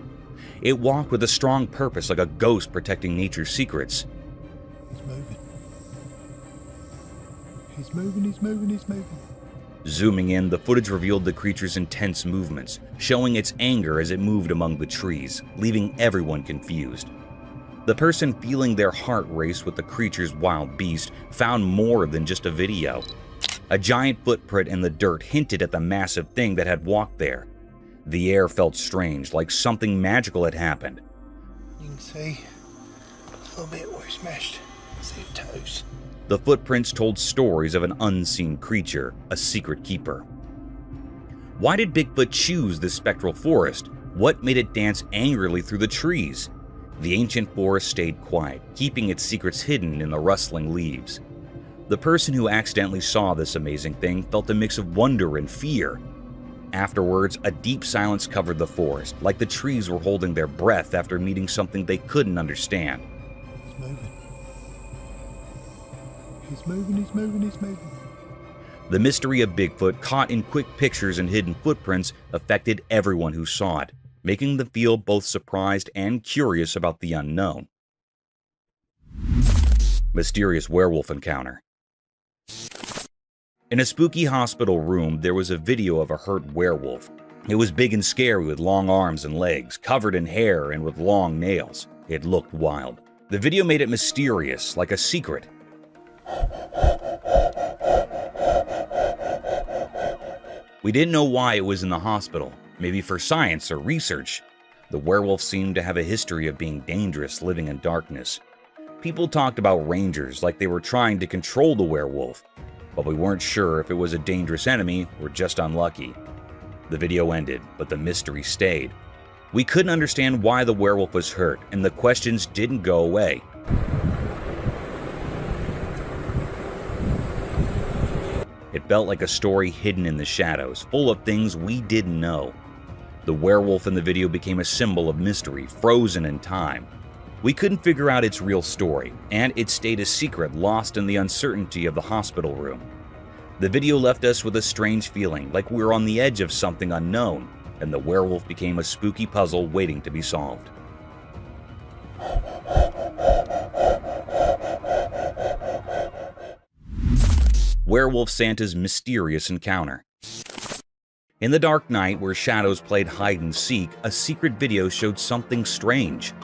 It walked with a strong purpose, like a ghost protecting nature's secrets. He's moving. He's moving, he's moving, he's moving. Zooming in, the footage revealed the creature's intense movements, showing its anger as it moved among the trees, leaving everyone confused. The person feeling their heart race with the creature's wild beast found more than just a video. A giant footprint in the dirt hinted at the massive thing that had walked there. The air felt strange, like something magical had happened. You can see a little bit where it's smashed. See the toes. The footprints told stories of an unseen creature, a secret keeper. Why did Bigfoot choose this spectral forest? What made it dance angrily through the trees? The ancient forest stayed quiet, keeping its secrets hidden in the rustling leaves. The person who accidentally saw this amazing thing felt a mix of wonder and fear. Afterwards, a deep silence covered the forest, like the trees were holding their breath after meeting something they couldn't understand. He's moving. He's moving, he's moving, he's moving. The mystery of Bigfoot, caught in quick pictures and hidden footprints, affected everyone who saw it, making them feel both surprised and curious about the unknown. Mysterious werewolf encounter. In a spooky hospital room, there was a video of a hurt werewolf. It was big and scary with long arms and legs, covered in hair and with long nails. It looked wild. The video made it mysterious, like a secret. We didn't know why it was in the hospital, maybe for science or research. The werewolf seemed to have a history of being dangerous, living in darkness. People talked about rangers like they were trying to control the werewolf, but we weren't sure if it was a dangerous enemy or just unlucky. The video ended, but the mystery stayed. We couldn't understand why the werewolf was hurt, and the questions didn't go away. It felt like a story hidden in the shadows, full of things we didn't know. The werewolf in the video became a symbol of mystery, frozen in time. We couldn't figure out its real story, and it stayed a secret lost in the uncertainty of the hospital room. The video left us with a strange feeling, like we were on the edge of something unknown, and the werewolf became a spooky puzzle waiting to be solved. Werewolf Santa's mysterious encounter. In the dark night where shadows played hide and seek, a secret video showed something strange.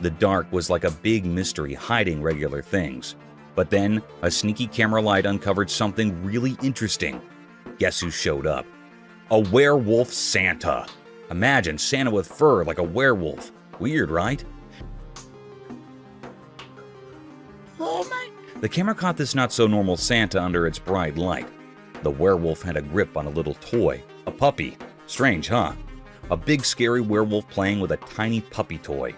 The dark was like a big mystery hiding regular things. But then, a sneaky camera light uncovered something really interesting. Guess who showed up? A werewolf Santa. Imagine Santa with fur like a werewolf. Weird, right? Oh my! The camera caught this not-so-normal Santa under its bright light. The werewolf had a grip on a little toy, a puppy. Strange, huh? A big scary werewolf playing with a tiny puppy toy.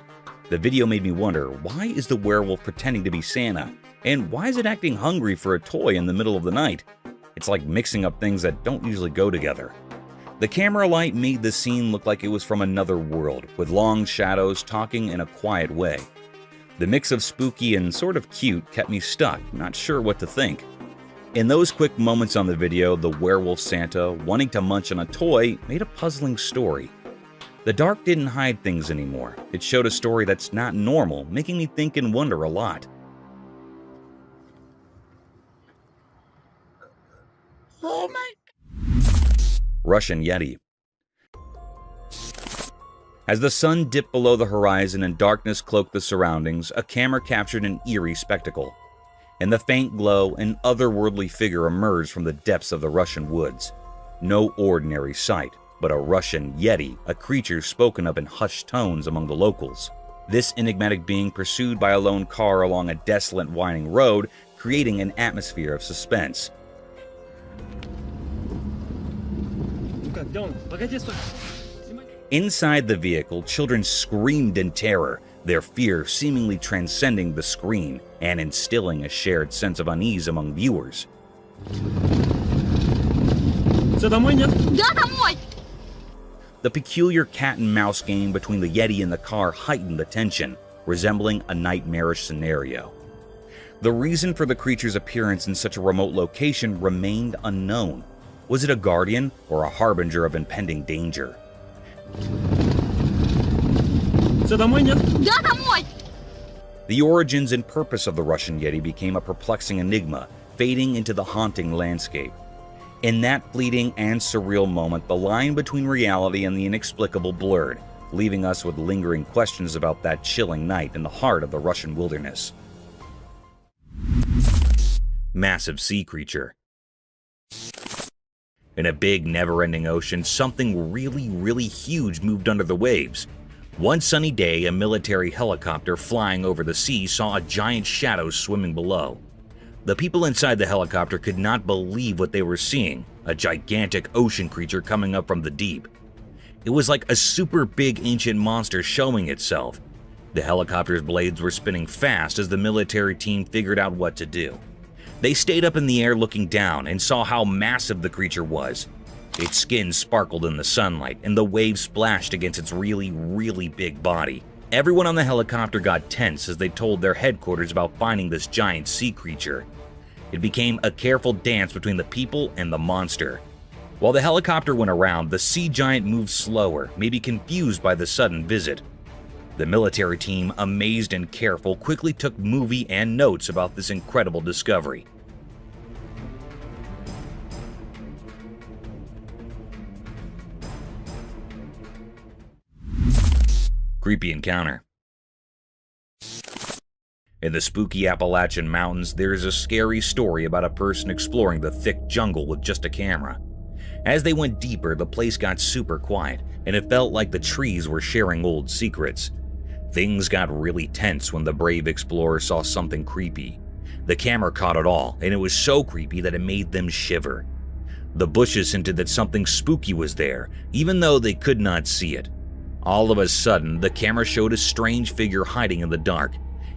The video made me wonder, why is the werewolf pretending to be Santa? And why is it acting hungry for a toy in the middle of the night? It's like mixing up things that don't usually go together. The camera light made the scene look like it was from another world, with long shadows talking in a quiet way. The mix of spooky and sort of cute kept me stuck, not sure what to think. In those quick moments on the video, the werewolf Santa, wanting to munch on a toy, made a puzzling story. The dark didn't hide things anymore. It showed a story that's not normal, making me think and wonder a lot. Oh my! Russian Yeti. As the sun dipped below the horizon and darkness cloaked the surroundings, a camera captured an eerie spectacle. In the faint glow, an otherworldly figure emerged from the depths of the Russian woods. No ordinary sight, but a Russian Yeti, a creature spoken of in hushed tones among the locals. This enigmatic being pursued by a lone car along a desolate winding road, creating an atmosphere of suspense. Inside the vehicle, children screamed in terror, their fear seemingly transcending the screen and instilling a shared sense of unease among viewers. The peculiar cat and mouse game between the Yeti and the car heightened the tension, resembling a nightmarish scenario. The reason for the creature's appearance in such a remote location remained unknown. Was it a guardian or a harbinger of impending danger? The origins and purpose of the Russian Yeti became a perplexing enigma, fading into the haunting landscape. In that fleeting and surreal moment, the line between reality and the inexplicable blurred, leaving us with lingering questions about that chilling night in the heart of the Russian wilderness. Massive sea creature. In a big, never-ending ocean, something really huge moved under the waves. One sunny day, a military helicopter flying over the sea saw a giant shadow swimming below. The people inside the helicopter could not believe what they were seeing, a gigantic ocean creature coming up from the deep. It was like a super big ancient monster showing itself. The helicopter's blades were spinning fast as the military team figured out what to do. They stayed up in the air looking down and saw how massive the creature was. Its skin sparkled in the sunlight, and the waves splashed against its really big body. Everyone on the helicopter got tense as they told their headquarters about finding this giant sea creature. It became a careful dance between the people and the monster. While the helicopter went around, the sea giant moved slower, maybe confused by the sudden visit. The military team, amazed and careful, quickly took movie and notes about this incredible discovery. Creepy encounter. In the spooky Appalachian Mountains, there is a scary story about a person exploring the thick jungle with just a camera. As they went deeper, the place got super quiet, and it felt like the trees were sharing old secrets. Things got really tense when the brave explorer saw something creepy. The camera caught it all, and it was so creepy that it made them shiver. The bushes hinted that something spooky was there, even though they could not see it. All of a sudden, the camera showed a strange figure hiding in the dark.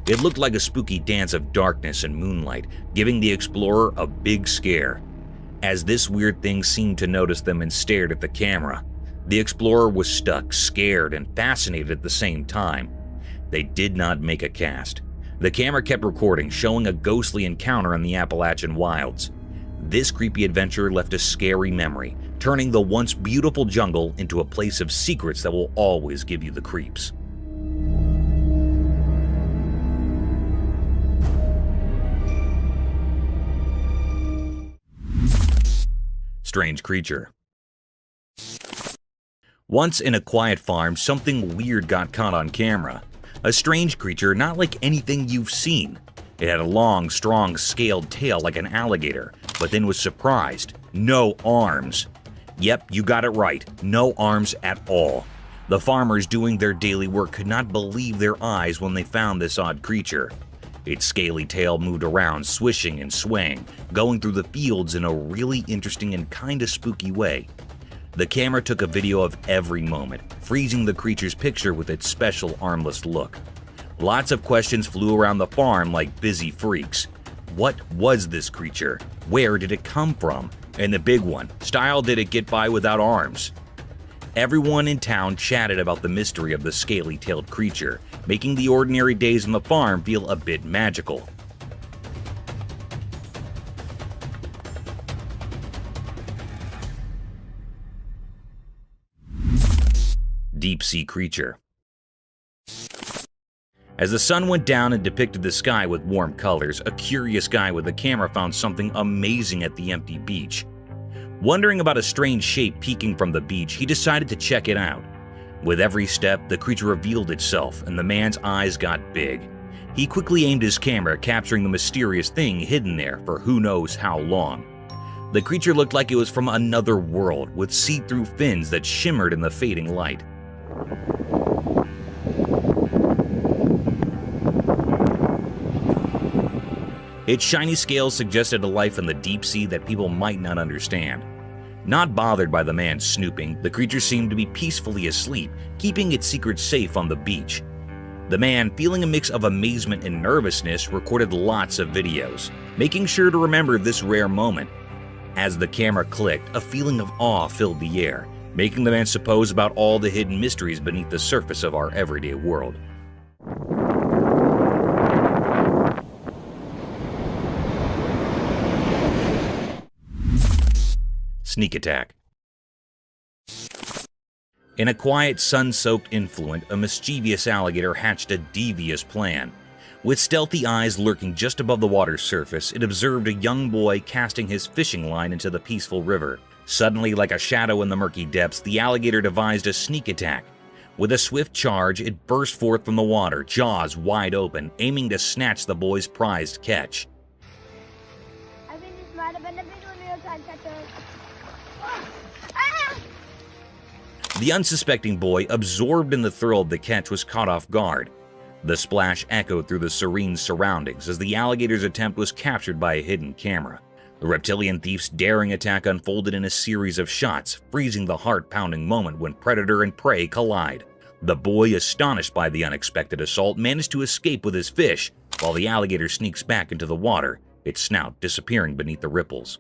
It looked like a spooky dance of darkness and moonlight, giving the explorer a big scare. As this weird thing seemed to notice them and stared at the camera, the explorer was stuck, scared, and fascinated at the same time. They did not make a cast. The camera kept recording, showing a ghostly encounter in the Appalachian wilds. This creepy adventure left a scary memory, turning the once beautiful jungle into a place of secrets that will always give you the creeps. Strange creature. Once in a quiet farm, something weird got caught on camera. A strange creature not like anything you've seen. It had a long, strong, scaled tail like an alligator, but then was surprised. No arms. Yep, you got it right. No arms at all. The farmers doing their daily work could not believe their eyes when they found this odd creature. Its scaly tail moved around, swishing and swaying, going through the fields in a really interesting and kinda spooky way. The camera took a video of every moment, freezing the creature's picture with its special armless look. Lots of questions flew around the farm like busy freaks. What was this creature? Where did it come from? And the big one, style did it get by without arms? Everyone in town chatted about the mystery of the scaly-tailed creature, making the ordinary days on the farm feel a bit magical. Deep-sea creature. As the sun went down and depicted the sky with warm colors, a curious guy with a camera found something amazing at the empty beach. Wondering about a strange shape peeking from the beach, he decided to check it out. With every step, the creature revealed itself, and the man's eyes got big. He quickly aimed his camera, capturing the mysterious thing hidden there for who knows how long. The creature looked like it was from another world, with see-through fins that shimmered in the fading light. Its shiny scales suggested a life in the deep sea that people might not understand. Not bothered by the man snooping, the creature seemed to be peacefully asleep, keeping its secrets safe on the beach. The man, feeling a mix of amazement and nervousness, recorded lots of videos, making sure to remember this rare moment. As the camera clicked, a feeling of awe filled the air, making the man suppose about all the hidden mysteries beneath the surface of our everyday world. Sneak attack. In a quiet, sun-soaked influent, a mischievous alligator hatched a devious plan. With stealthy eyes lurking just above the water's surface, it observed a young boy casting his fishing line into the peaceful river. Suddenly, like a shadow in the murky depths, the alligator devised a sneak attack. With a swift charge, it burst forth from the water, jaws wide open, aiming to snatch the boy's prized catch. I think this might have been a video time catcher. The unsuspecting boy, absorbed in the thrill of the catch, was caught off guard. The splash echoed through the serene surroundings as the alligator's attempt was captured by a hidden camera. The reptilian thief's daring attack unfolded in a series of shots, freezing the heart-pounding moment when predator and prey collide. The boy, astonished by the unexpected assault, managed to escape with his fish, while the alligator sneaks back into the water, its snout disappearing beneath the ripples.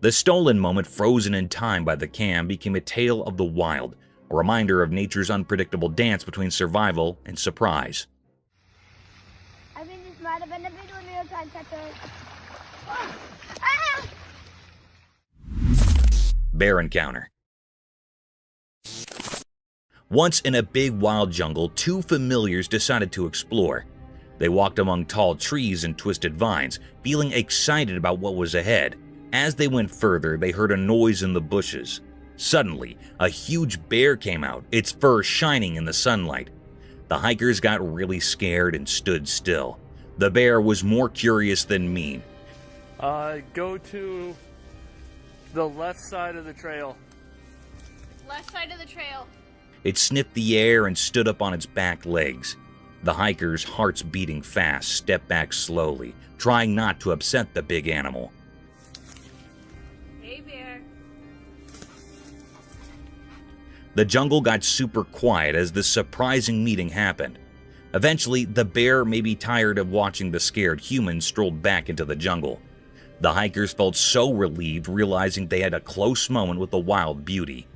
The stolen moment, frozen in time by the cam, became a tale of the wild, a reminder of nature's unpredictable dance between survival and surprise. I think this might have been a video time catcher. Bear encounter. Once in a big wild jungle, two familiars decided to explore. They walked among tall trees and twisted vines, feeling excited about what was ahead. As they went further, they heard a noise in the bushes. Suddenly, a huge bear came out, its fur shining in the sunlight. The hikers got really scared and stood still. The bear was more curious than mean. Go to the left side of the trail. Left side of the trail. It sniffed the air and stood up on its back legs. The hikers, hearts beating fast, stepped back slowly, trying not to upset the big animal. Hey, bear. The jungle got super quiet as this surprising meeting happened. Eventually, the bear, maybe tired of watching the scared humans, strolled back into the jungle. The hikers felt so relieved, realizing they had a close moment with the wild beauty.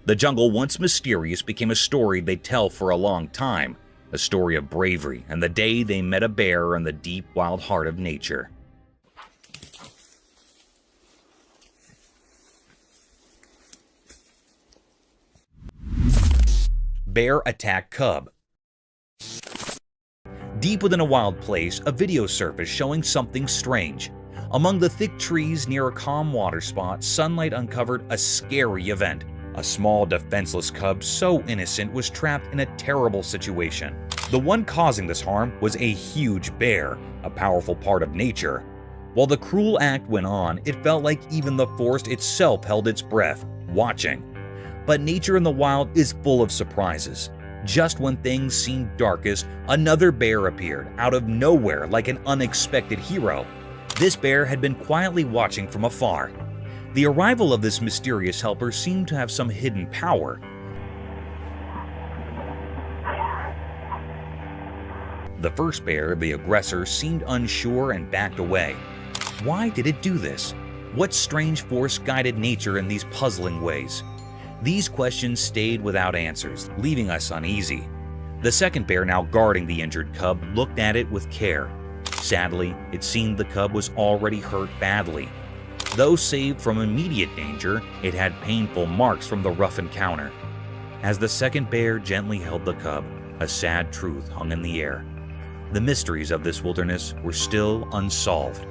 The jungle, once mysterious, became a story they'd tell for a long time, a story of bravery and the day they met a bear in the deep, wild heart of nature. Bear attack cub. Deep within a wild place, a video surfaced showing something strange. Among the thick trees near a calm water spot, sunlight uncovered a scary event. A small, defenseless cub so innocent was trapped in a terrible situation. The one causing this harm was a huge bear, a powerful part of nature. While the cruel act went on, it felt like even the forest itself held its breath, watching. But nature in the wild is full of surprises. Just when things seemed darkest, another bear appeared out of nowhere like an unexpected hero. This bear had been quietly watching from afar. The arrival of this mysterious helper seemed to have some hidden power. The first bear, the aggressor, seemed unsure and backed away. Why did it do this? What strange force guided nature in these puzzling ways? These questions stayed without answers, leaving us uneasy. The second bear, now guarding the injured cub, looked at it with care. Sadly, it seemed the cub was already hurt badly. Though saved from immediate danger, it had painful marks from the rough encounter. As the second bear gently held the cub, a sad truth hung in the air. The mysteries of this wilderness were still unsolved.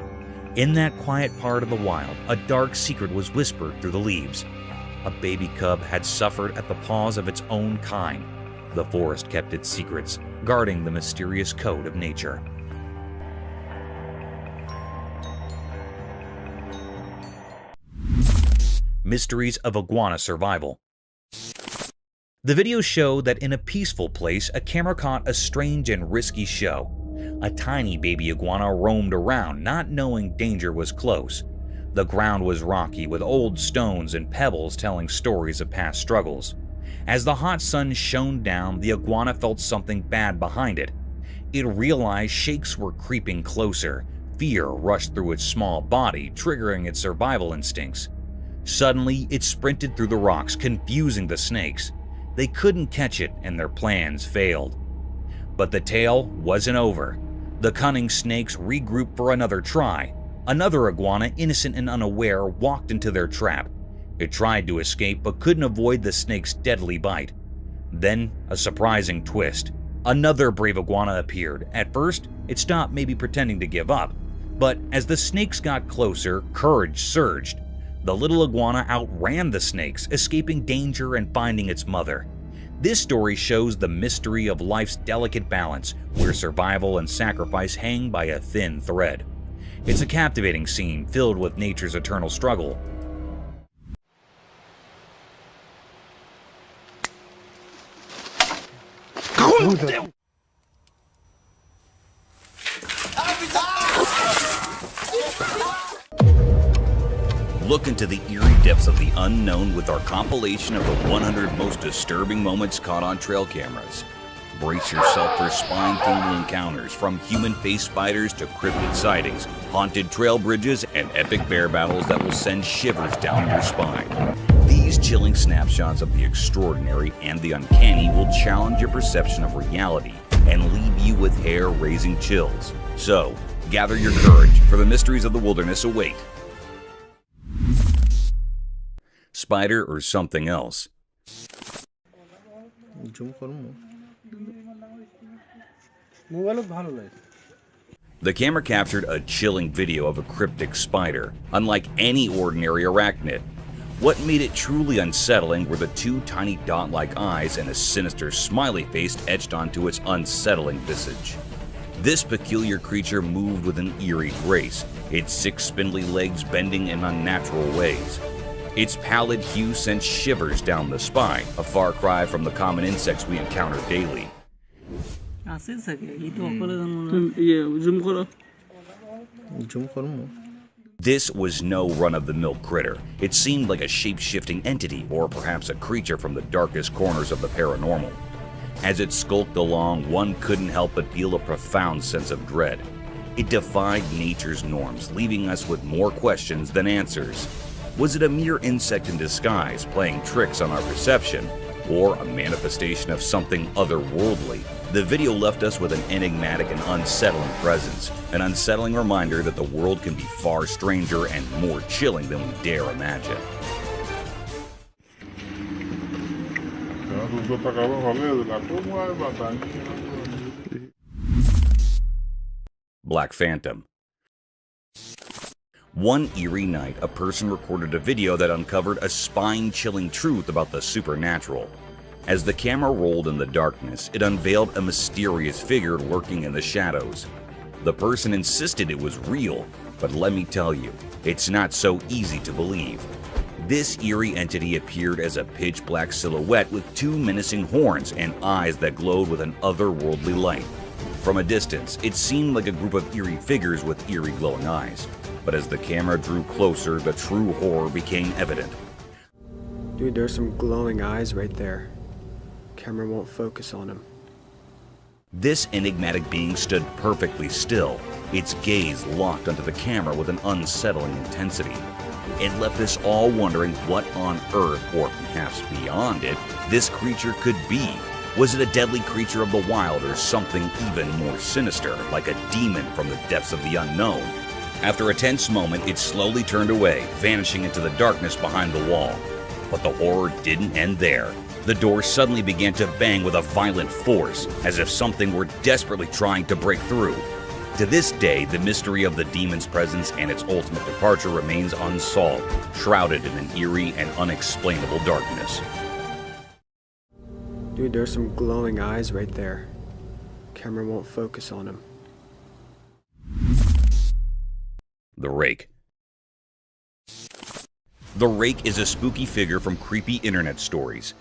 In that quiet part of the wild, a dark secret was whispered through the leaves. A baby cub had suffered at the paws of its own kind. The forest kept its secrets, guarding the mysterious code of nature. Mysteries of iguana survival. The video showed that in a peaceful place, a camera caught a strange and risky show. A tiny baby iguana roamed around, not knowing danger was close. The ground was rocky, with old stones and pebbles telling stories of past struggles. As the hot sun shone down, the iguana felt something bad behind it. It realized shakes were creeping closer. Fear rushed through its small body, triggering its survival instincts. Suddenly, it sprinted through the rocks, confusing the snakes. They couldn't catch it, and their plans failed. But the tale wasn't over. The cunning snakes regrouped for another try. Another iguana, innocent and unaware, walked into their trap. It tried to escape but couldn't avoid the snake's deadly bite. Then, a surprising twist. Another brave iguana appeared. At first, it stopped, maybe pretending to give up. But as the snakes got closer, courage surged. The little iguana outran the snakes, escaping danger and finding its mother. This story shows the mystery of life's delicate balance, where survival and sacrifice hang by a thin thread. It's a captivating scene filled with nature's eternal struggle. Look into the eerie depths of the unknown with our compilation of the 100 most disturbing moments caught on trail cameras. Brace yourself for spine-tingling encounters, from human-faced spiders to cryptid sightings, haunted trail bridges, and epic bear battles that will send shivers down your spine. These chilling snapshots of the extraordinary and the uncanny will challenge your perception of reality and leave you with hair-raising chills. So, gather your courage, for the mysteries of the wilderness await. Spider or something else? The camera captured a chilling video of a cryptic spider, unlike any ordinary arachnid. What made it truly unsettling were the two tiny dot-like eyes and a sinister smiley face etched onto its unsettling visage. This peculiar creature moved with an eerie grace, its 6 spindly legs bending in unnatural ways. Its pallid hue sent shivers down the spine, a far cry from the common insects we encounter daily. This was no run-of-the-mill critter. It seemed like a shape-shifting entity, or perhaps a creature from the darkest corners of the paranormal. As it skulked along, one couldn't help but feel a profound sense of dread. It defied nature's norms, leaving us with more questions than answers. Was it a mere insect in disguise, playing tricks on our perception, or a manifestation of something otherworldly? The video left us with an enigmatic and unsettling presence, an unsettling reminder that the world can be far stranger and more chilling than we dare imagine. Black Phantom. One eerie night, a person recorded a video that uncovered a spine-chilling truth about the supernatural. As the camera rolled in the darkness, it unveiled a mysterious figure lurking in the shadows. The person insisted it was real, but let me tell you, it's not so easy to believe. This eerie entity appeared as a pitch-black silhouette with two menacing horns and eyes that glowed with an otherworldly light. From a distance, it seemed like a group of eerie figures with eerie glowing eyes. But as the camera drew closer, the true horror became evident. Dude, there's some glowing eyes right there. Camera won't focus on them. This enigmatic being stood perfectly still, its gaze locked onto the camera with an unsettling intensity. It left us all wondering what on earth, or perhaps beyond it, this creature could be. Was it a deadly creature of the wild or something even more sinister, like a demon from the depths of the unknown? After a tense moment, it slowly turned away, vanishing into the darkness behind the wall. But the horror didn't end there. The door suddenly began to bang with a violent force, as if something were desperately trying to break through. To this day, the mystery of the demon's presence and its ultimate departure remains unsolved, shrouded in an eerie and unexplainable darkness. Dude, there's some glowing eyes right there. Camera won't focus on them. The Rake. The Rake is a spooky figure from creepy internet stories.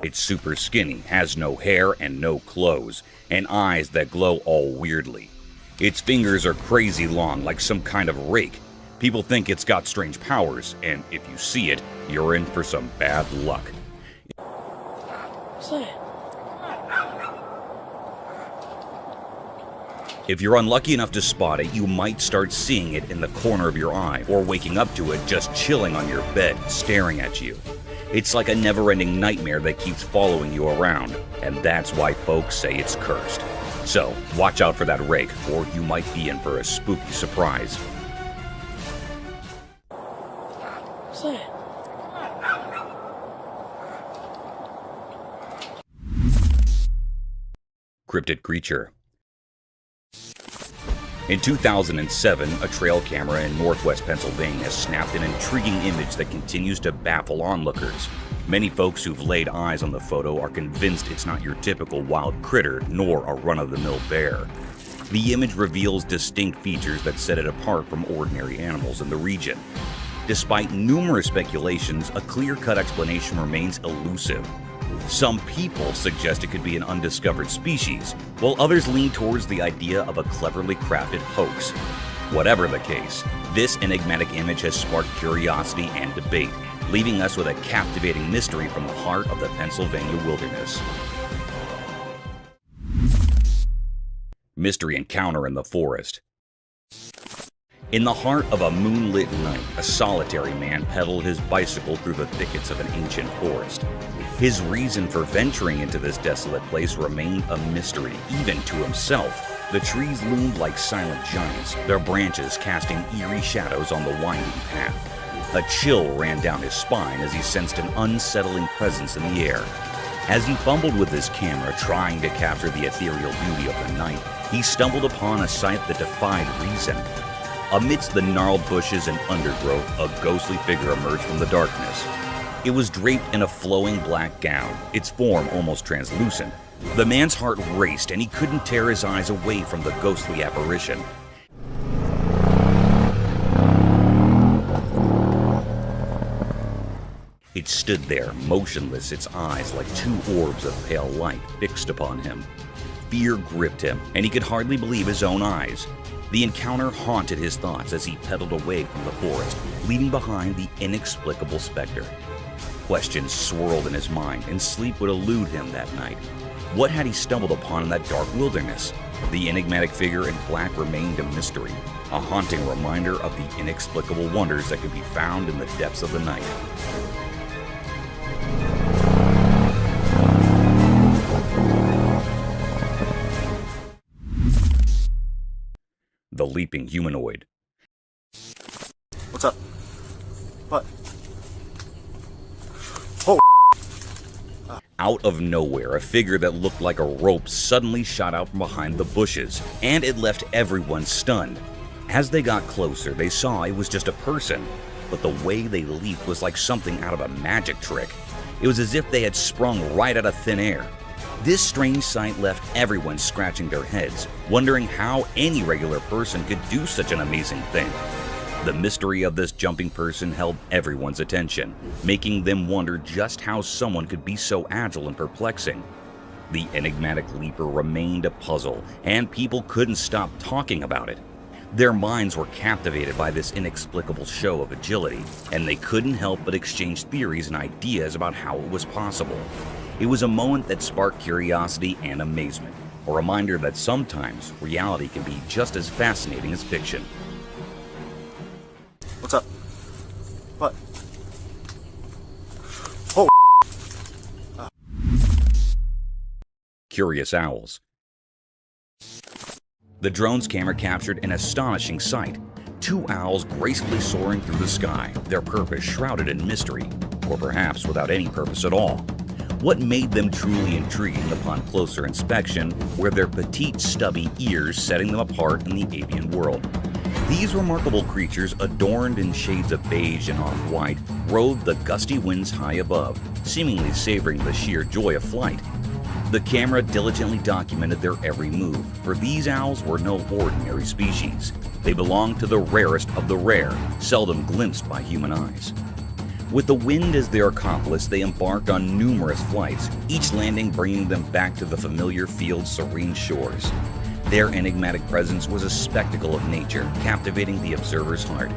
It's super skinny, has no hair and no clothes, and eyes that glow all weirdly. Its fingers are crazy long, like some kind of rake. People think it's got strange powers, and if you see it, you're in for some bad luck. If you're unlucky enough to spot it, you might start seeing it in the corner of your eye, or waking up to it just chilling on your bed, staring at you. It's like a never-ending nightmare that keeps following you around, and that's why folks say it's cursed. So, watch out for that rake, or you might be in for a spooky surprise. Cryptid creature. In 2007, a trail camera in northwest Pennsylvania snapped an intriguing image that continues to baffle onlookers. Many folks who've laid eyes on the photo are convinced it's not your typical wild critter, nor a run-of-the-mill bear. The image reveals distinct features that set it apart from ordinary animals in the region. Despite numerous speculations, a clear-cut explanation remains elusive. Some people suggest it could be an undiscovered species, while others lean towards the idea of a cleverly crafted hoax. Whatever the case, this enigmatic image has sparked curiosity and debate, leaving us with a captivating mystery from the heart of the Pennsylvania wilderness. Mystery encounter in the forest. In the heart of a moonlit night, a solitary man pedaled his bicycle through the thickets of an ancient forest. His reason for venturing into this desolate place remained a mystery, even to himself. The trees loomed like silent giants, their branches casting eerie shadows on the winding path. A chill ran down his spine as he sensed an unsettling presence in the air. As he fumbled with his camera, trying to capture the ethereal beauty of the night, he stumbled upon a sight that defied reason. Amidst the gnarled bushes and undergrowth, a ghostly figure emerged from the darkness. It was draped in a flowing black gown, its form almost translucent. The man's heart raced, and he couldn't tear his eyes away from the ghostly apparition. It stood there, motionless, its eyes like two orbs of pale light fixed upon him. Fear gripped him, and he could hardly believe his own eyes. The encounter haunted his thoughts as he pedaled away from the forest, leaving behind the inexplicable specter. Questions swirled in his mind, and sleep would elude him that night. What had he stumbled upon in that dark wilderness? The enigmatic figure in black remained a mystery, a haunting reminder of the inexplicable wonders that could be found in the depths of the night. The leaping humanoid. What's up? What? Oh! Out of nowhere, a figure that looked like a rope suddenly shot out from behind the bushes, and it left everyone stunned. As they got closer, they saw it was just a person, but the way they leaped was like something out of a magic trick. It was as if they had sprung right out of thin air. This strange sight left everyone scratching their heads, wondering how any regular person could do such an amazing thing. The mystery of this jumping person held everyone's attention, making them wonder just how someone could be so agile and perplexing. The enigmatic leaper remained a puzzle, and people couldn't stop talking about it. Their minds were captivated by this inexplicable show of agility, and they couldn't help but exchange theories and ideas about how it was possible. It was a moment that sparked curiosity and amazement, a reminder that sometimes reality can be just as fascinating as fiction. What's up? What? Oh! Curious owls. The drone's camera captured an astonishing sight. 2 owls gracefully soaring through the sky, their purpose shrouded in mystery, or perhaps without any purpose at all. What made them truly intriguing upon closer inspection were their petite, stubby ears, setting them apart in the avian world. These remarkable creatures, adorned in shades of beige and off-white, rode the gusty winds high above, seemingly savoring the sheer joy of flight. The camera diligently documented their every move, for these owls were no ordinary species. They belonged to the rarest of the rare, seldom glimpsed by human eyes. With the wind as their accomplice, they embarked on numerous flights, each landing bringing them back to the familiar field's serene shores. Their enigmatic presence was a spectacle of nature, captivating the observer's heart.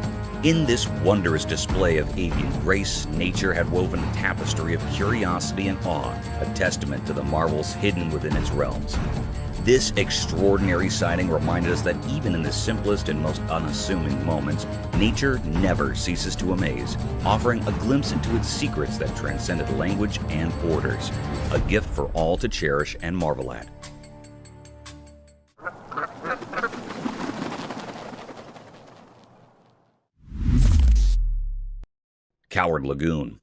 In this wondrous display of avian grace, nature had woven a tapestry of curiosity and awe, a testament to the marvels hidden within its realms. This extraordinary sighting reminded us that even in the simplest and most unassuming moments, nature never ceases to amaze, offering a glimpse into its secrets that transcended language and borders, a gift for all to cherish and marvel at. Coward Lagoon.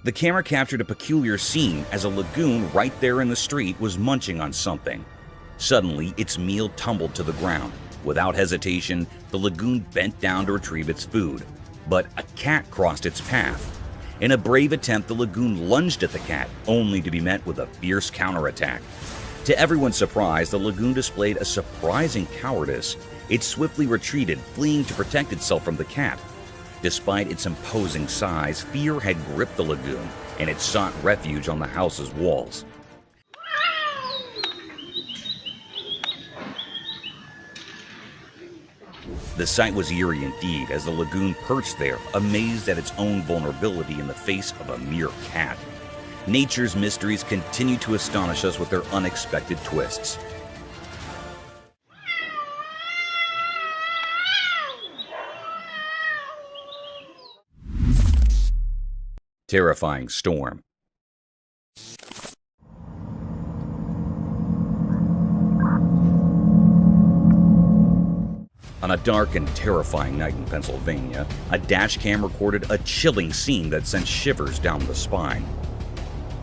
The camera captured a peculiar scene as a lagoon right there in the street was munching on something. Suddenly, its meal tumbled to the ground. Without hesitation, the lagoon bent down to retrieve its food. But a cat crossed its path. In a brave attempt, the lagoon lunged at the cat, only to be met with a fierce counterattack. To everyone's surprise, the lagoon displayed a surprising cowardice. It swiftly retreated, fleeing to protect itself from the cat. Despite its imposing size, fear had gripped the lagoon, and it sought refuge on the house's walls. The sight was eerie indeed, as the lagoon perched there, amazed at its own vulnerability in the face of a mere cat. Nature's mysteries continue to astonish us with their unexpected twists. Terrifying storm. On a dark and terrifying night in Pennsylvania, a dash cam recorded a chilling scene that sent shivers down the spine.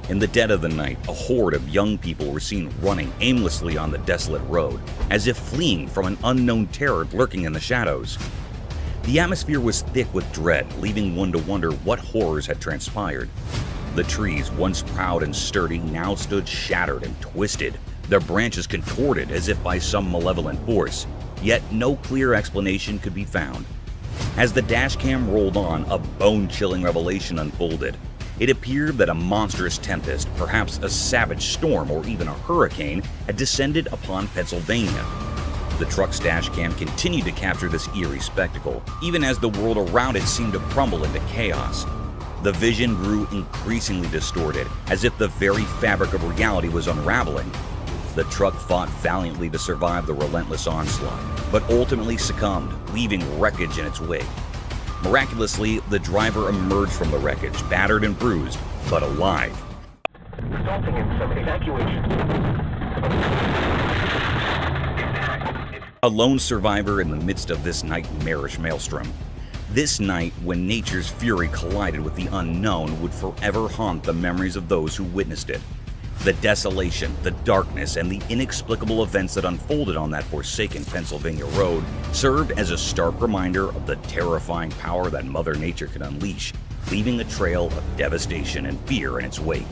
In the dead of the night, a horde of young people were seen running aimlessly on the desolate road, as if fleeing from an unknown terror lurking in the shadows. The atmosphere was thick with dread, leaving one to wonder what horrors had transpired. The trees, once proud and sturdy, now stood shattered and twisted, their branches contorted as if by some malevolent force, yet no clear explanation could be found. As the dashcam rolled on, a bone-chilling revelation unfolded. It appeared that a monstrous tempest, perhaps a savage storm or even a hurricane, had descended upon Pennsylvania. The truck's dashcam continued to capture this eerie spectacle, even as the world around it seemed to crumble into chaos. The vision grew increasingly distorted, as if the very fabric of reality was unraveling. The truck fought valiantly to survive the relentless onslaught, but ultimately succumbed, leaving wreckage in its wake. Miraculously, the driver emerged from the wreckage, battered and bruised, but alive. Resulting in some evacuation. a lone survivor in the midst of this nightmarish maelstrom. This night, when nature's fury collided with the unknown, would forever haunt the memories of those who witnessed it. The desolation, the darkness, and the inexplicable events that unfolded on that forsaken Pennsylvania road served as a stark reminder of the terrifying power that Mother Nature can unleash, leaving a trail of devastation and fear in its wake.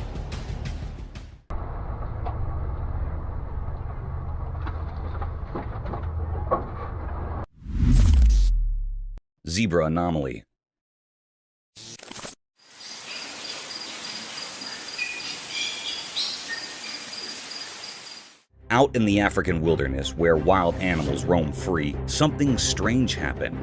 Zebra anomaly. Out in the African wilderness, where wild animals roam free, something strange happened.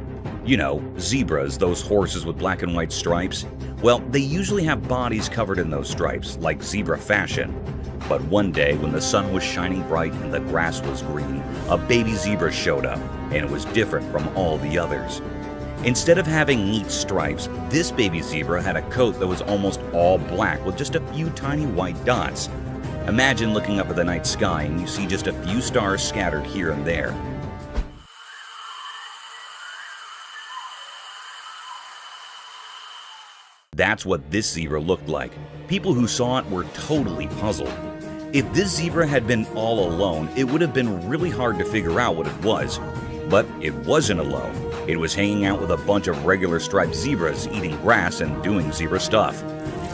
You know, zebras, those horses with black and white stripes. Well, they usually have bodies covered in those stripes, like zebra fashion. But one day, when the sun was shining bright and the grass was green, a baby zebra showed up, and it was different from all the others. Instead of having neat stripes, this baby zebra had a coat that was almost all black with just a few tiny white dots. Imagine looking up at the night sky and you see just a few stars scattered here and there. That's what this zebra looked like. People who saw it were totally puzzled. If this zebra had been all alone, it would have been really hard to figure out what it was. But it wasn't alone. It was hanging out with a bunch of regular striped zebras, eating grass and doing zebra stuff.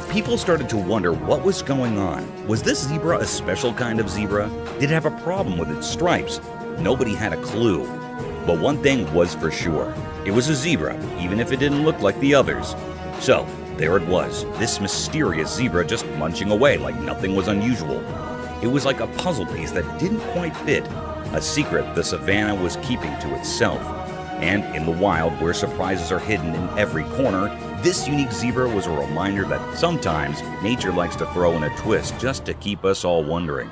People started to wonder what was going on. Was this zebra a special kind of zebra? Did it have a problem with its stripes? Nobody had a clue. But one thing was for sure. It was a zebra, even if it didn't look like the others. So, there it was, this mysterious zebra just munching away like nothing was unusual. It was like a puzzle piece that didn't quite fit, a secret the savannah was keeping to itself. And in the wild, where surprises are hidden in every corner, this unique zebra was a reminder that sometimes nature likes to throw in a twist just to keep us all wondering.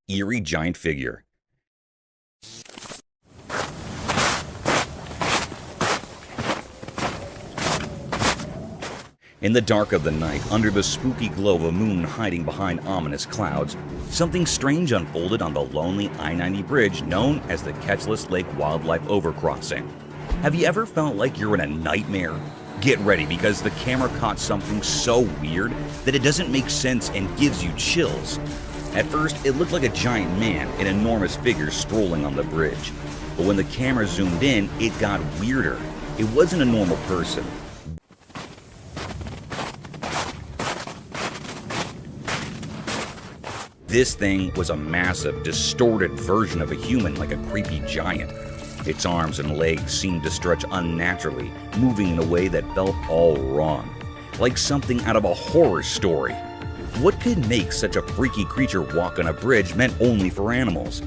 Eerie giant figure. In the dark of the night, under the spooky glow of a moon hiding behind ominous clouds, something strange unfolded on the lonely I-90 bridge known as the Ketchless Lake Wildlife Overcrossing. Have you ever felt like you're in a nightmare? Get ready, because the camera caught something so weird that it doesn't make sense and gives you chills. At first, it looked like a giant man, an enormous figure strolling on the bridge. But when the camera zoomed in, it got weirder. It wasn't a normal person. This thing was a massive, distorted version of a human, like a creepy giant. Its arms and legs seemed to stretch unnaturally, moving in a way that felt all wrong, like something out of a horror story. What could make such a freaky creature walk on a bridge meant only for animals?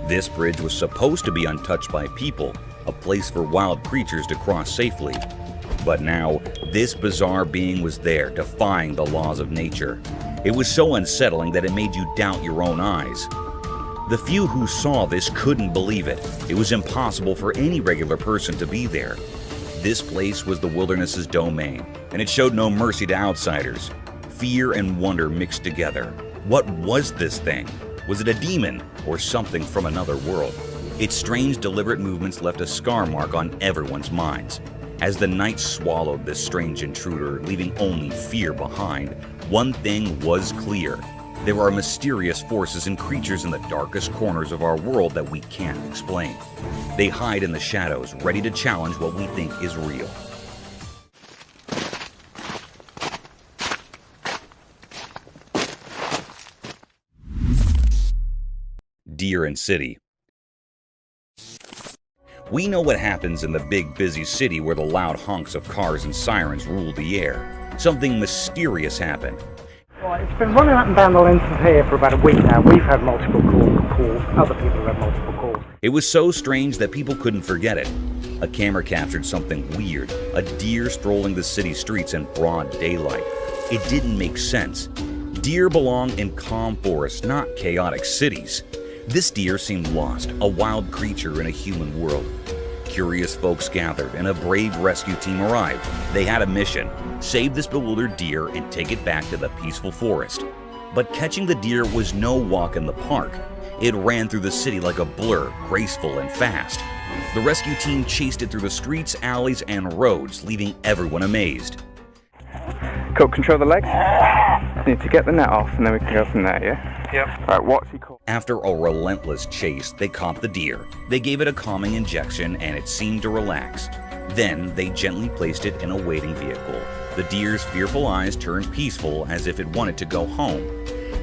This bridge was supposed to be untouched by people, a place for wild creatures to cross safely. But now, this bizarre being was there, defying the laws of nature. It was so unsettling that it made you doubt your own eyes. The few who saw this couldn't believe it. It was impossible for any regular person to be there. This place was the wilderness's domain, and it showed no mercy to outsiders. Fear and wonder mixed together. What was this thing? Was it a demon or something from another world? Its strange, deliberate movements left a scar mark on everyone's minds. As the night swallowed this strange intruder, leaving only fear behind, one thing was clear. There are mysterious forces and creatures in the darkest corners of our world that we can't explain. They hide in the shadows, ready to challenge what we think is real. Deer in city. We know what happens in the big, busy city where the loud honks of cars and sirens rule the air. Something mysterious happened. Well, it's been running up and down the length of here for about a week now. We've had multiple calls. Other people have had multiple calls. It was so strange that people couldn't forget it. A camera captured something weird, a deer strolling the city streets in broad daylight. It didn't make sense. Deer belong in calm forests, not chaotic cities. This deer seemed lost, a wild creature in a human world. curious folks gathered and a brave rescue team arrived. They had a mission: save this bewildered deer and take it back to the peaceful forest. But catching the deer was no walk in the park. It ran through the city like a blur, graceful and fast. The rescue team chased it through the streets, alleys, and roads, leaving everyone amazed. Cool, control the legs. Need to get the net off and then we can go from there, yeah? Yep. Right, what's he called? After a relentless chase, they caught the deer. They gave it a calming injection and it seemed to relax. Then they gently placed it in a waiting vehicle. The deer's fearful eyes turned peaceful as if it wanted to go home.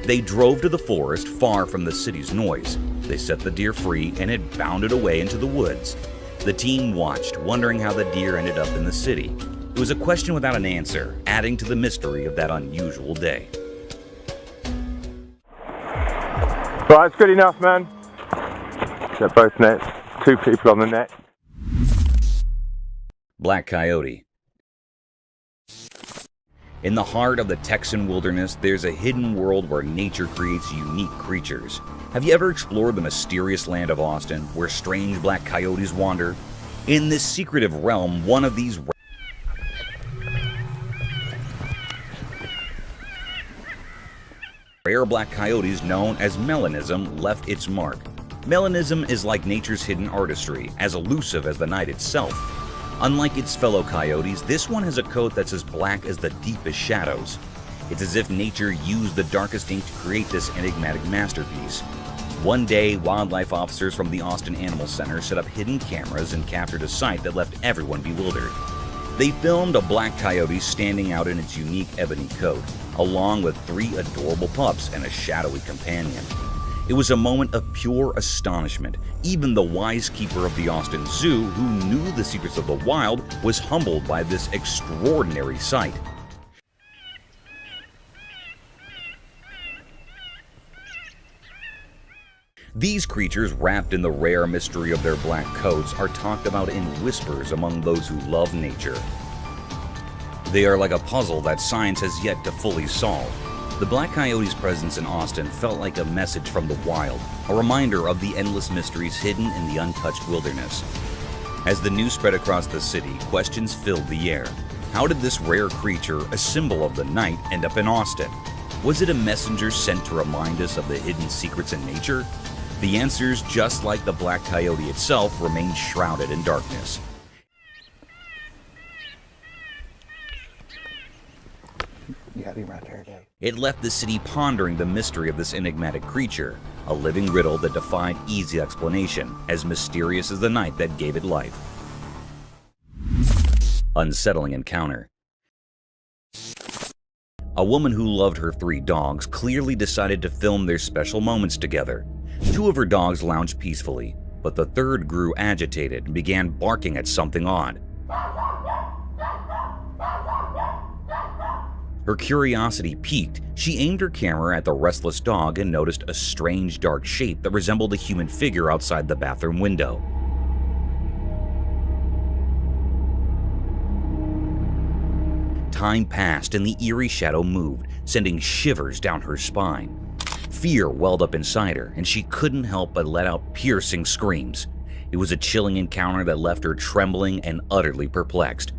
They drove to the forest far from the city's noise. They set the deer free and it bounded away into the woods. The team watched, wondering how the deer ended up in the city. It was a question without an answer, adding to the mystery of that unusual day. Right, it's good enough, man. Set both nets. 2 people on the net. Black coyote. In the heart of the Texan wilderness, there's a hidden world where nature creates unique creatures. Have you ever explored the mysterious land of Austin, where strange black coyotes wander? In this secretive realm, one of these rare black coyotes known as melanism left its mark. Melanism is like nature's hidden artistry, as elusive as the night itself. Unlike its fellow coyotes, this one has a coat that's as black as the deepest shadows. It's as if nature used the darkest ink to create this enigmatic masterpiece. One day, wildlife officers from the Austin Animal Center set up hidden cameras and captured a sight that left everyone bewildered. They filmed a black coyote standing out in its unique ebony coat, along with 3 adorable pups and a shadowy companion. It was a moment of pure astonishment. Even the wise keeper of the Austin Zoo, who knew the secrets of the wild, was humbled by this extraordinary sight. These creatures, wrapped in the rare mystery of their black coats, are talked about in whispers among those who love nature. They are like a puzzle that science has yet to fully solve. The black coyote's presence in Austin felt like a message from the wild, a reminder of the endless mysteries hidden in the untouched wilderness. As the news spread across the city, questions filled the air. How did this rare creature, a symbol of the night, end up in Austin? Was it a messenger sent to remind us of the hidden secrets in nature? The answers, just like the black coyote itself, remain shrouded in darkness. You gotta be right there, Dave. It left the city pondering the mystery of this enigmatic creature, a living riddle that defied easy explanation, as mysterious as the night that gave it life. Unsettling encounter. A woman who loved her 3 dogs clearly decided to film their special moments together. 2 of her dogs lounged peacefully, but the 3rd grew agitated and began barking at something odd. Her curiosity piqued. She aimed her camera at the restless dog and noticed a strange dark shape that resembled a human figure outside the bathroom window. Time passed and the eerie shadow moved, sending shivers down her spine. Fear welled up inside her, and she couldn't help but let out piercing screams. It was a chilling encounter that left her trembling and utterly perplexed.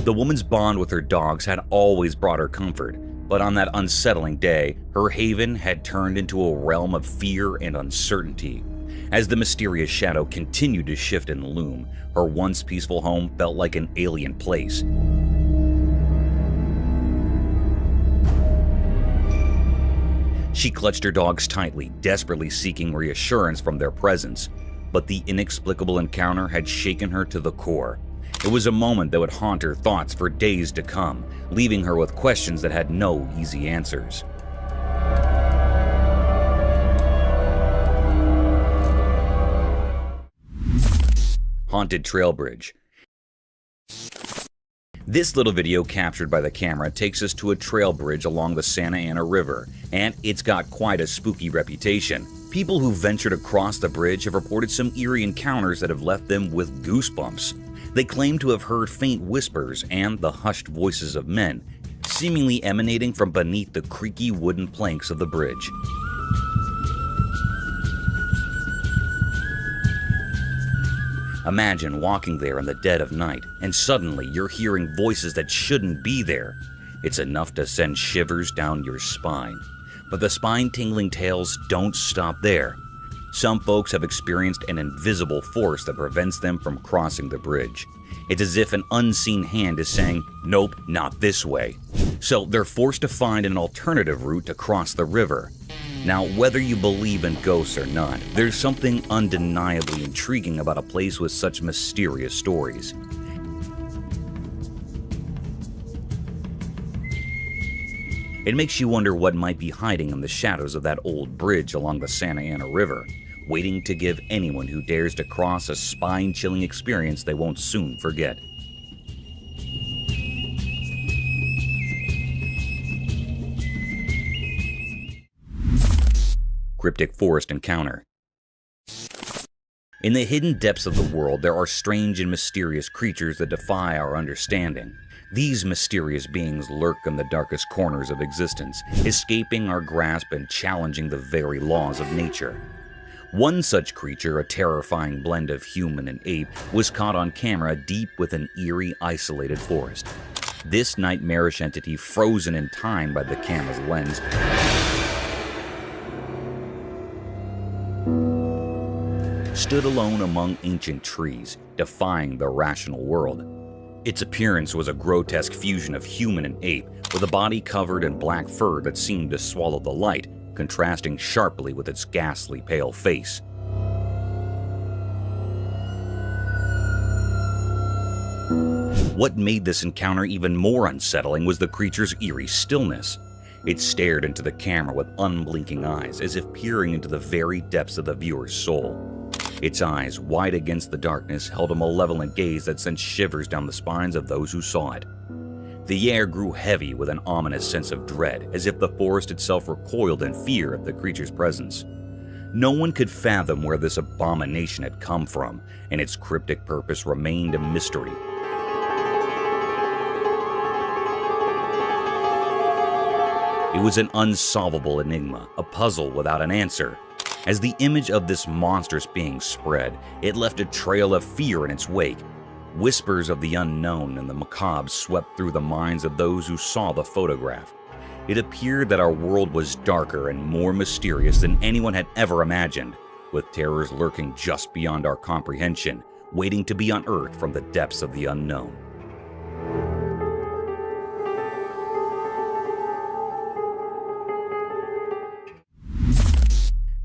The woman's bond with her dogs had always brought her comfort, but on that unsettling day, her haven had turned into a realm of fear and uncertainty. As the mysterious shadow continued to shift and loom, her once peaceful home felt like an alien place. She clutched her dogs tightly, desperately seeking reassurance from their presence. But the inexplicable encounter had shaken her to the core. It was a moment that would haunt her thoughts for days to come, leaving her with questions that had no easy answers. Haunted Trail Bridge. This little video captured by the camera takes us to a trail bridge along the Santa Ana River, and it's got quite a spooky reputation. People who ventured across the bridge have reported some eerie encounters that have left them with goosebumps. They claim to have heard faint whispers and the hushed voices of men, seemingly emanating from beneath the creaky wooden planks of the bridge. Imagine walking there in the dead of night, and suddenly you're hearing voices that shouldn't be there. It's enough to send shivers down your spine. But the spine-tingling tales don't stop there. Some folks have experienced an invisible force that prevents them from crossing the bridge. It's as if an unseen hand is saying, "Nope, not this way." So they're forced to find an alternative route to cross the river. Now, whether you believe in ghosts or not, there's something undeniably intriguing about a place with such mysterious stories. It makes you wonder what might be hiding in the shadows of that old bridge along the Santa Ana River, waiting to give anyone who dares to cross a spine-chilling experience they won't soon forget. Cryptic forest encounter. In the hidden depths of the world, there are strange and mysterious creatures that defy our understanding. These mysterious beings lurk in the darkest corners of existence, escaping our grasp and challenging the very laws of nature. One such creature, a terrifying blend of human and ape, was caught on camera deep within eerie, isolated forest. This nightmarish entity, frozen in time by the camera's lens, stood alone among ancient trees, defying the rational world. Its appearance was a grotesque fusion of human and ape, with a body covered in black fur that seemed to swallow the light, contrasting sharply with its ghastly pale face. What made this encounter even more unsettling was the creature's eerie stillness. It stared into the camera with unblinking eyes, as if peering into the very depths of the viewer's soul. Its eyes, wide against the darkness, held a malevolent gaze that sent shivers down the spines of those who saw it. The air grew heavy with an ominous sense of dread, as if the forest itself recoiled in fear of the creature's presence. No one could fathom where this abomination had come from, and its cryptic purpose remained a mystery. It was an unsolvable enigma, a puzzle without an answer. As the image of this monstrous being spread, it left a trail of fear in its wake. Whispers of the unknown and the macabre swept through the minds of those who saw the photograph. It appeared that our world was darker and more mysterious than anyone had ever imagined, with terrors lurking just beyond our comprehension, waiting to be unearthed from the depths of the unknown.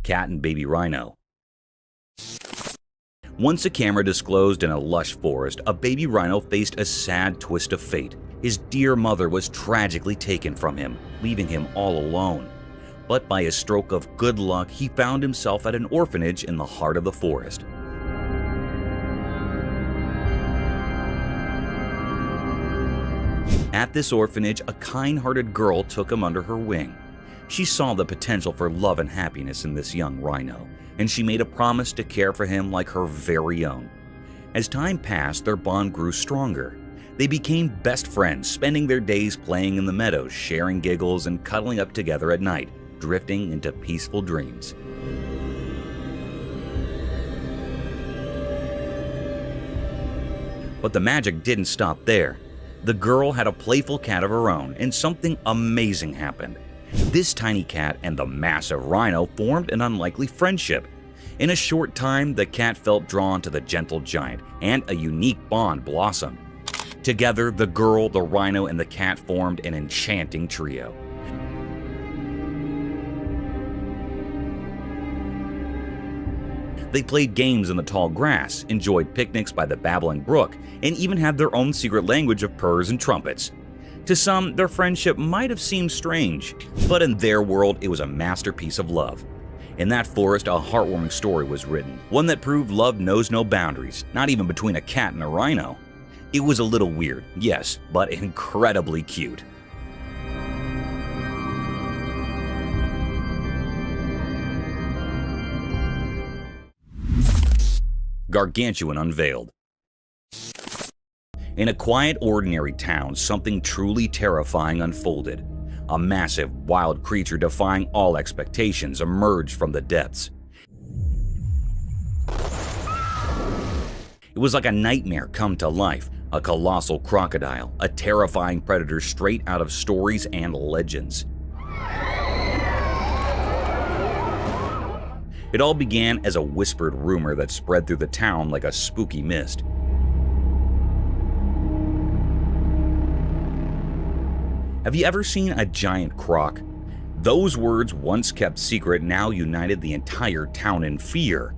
Cat and baby rhino. Once a camera disclosed in a lush forest, a baby rhino faced a sad twist of fate. His dear mother was tragically taken from him, leaving him all alone. But by a stroke of good luck, he found himself at an orphanage in the heart of the forest. At this orphanage, a kind-hearted girl took him under her wing. She saw the potential for love and happiness in this young rhino, and she made a promise to care for him like her very own. As time passed, their bond grew stronger. They became best friends, spending their days playing in the meadows, sharing giggles, and cuddling up together at night, drifting into peaceful dreams. But the magic didn't stop there. The girl had a playful cat of her own, and something amazing happened. This tiny cat and the massive rhino formed an unlikely friendship. In a short time, the cat felt drawn to the gentle giant, and a unique bond blossomed. Together, the girl, the rhino, and the cat formed an enchanting trio. They played games in the tall grass, enjoyed picnics by the babbling brook, and even had their own secret language of purrs and trumpets. To some, their friendship might have seemed strange, but in their world, it was a masterpiece of love. In that forest, a heartwarming story was written, one that proved love knows no boundaries, not even between a cat and a rhino. It was a little weird, yes, but incredibly cute. Gargantuan unveiled. In a quiet, ordinary town, something truly terrifying unfolded. A massive, wild creature defying all expectations emerged from the depths. It was like a nightmare come to life, a colossal crocodile, a terrifying predator straight out of stories and legends. It all began as a whispered rumor that spread through the town like a spooky mist. Have you ever seen a giant croc? Those words, once kept secret, now united the entire town in fear.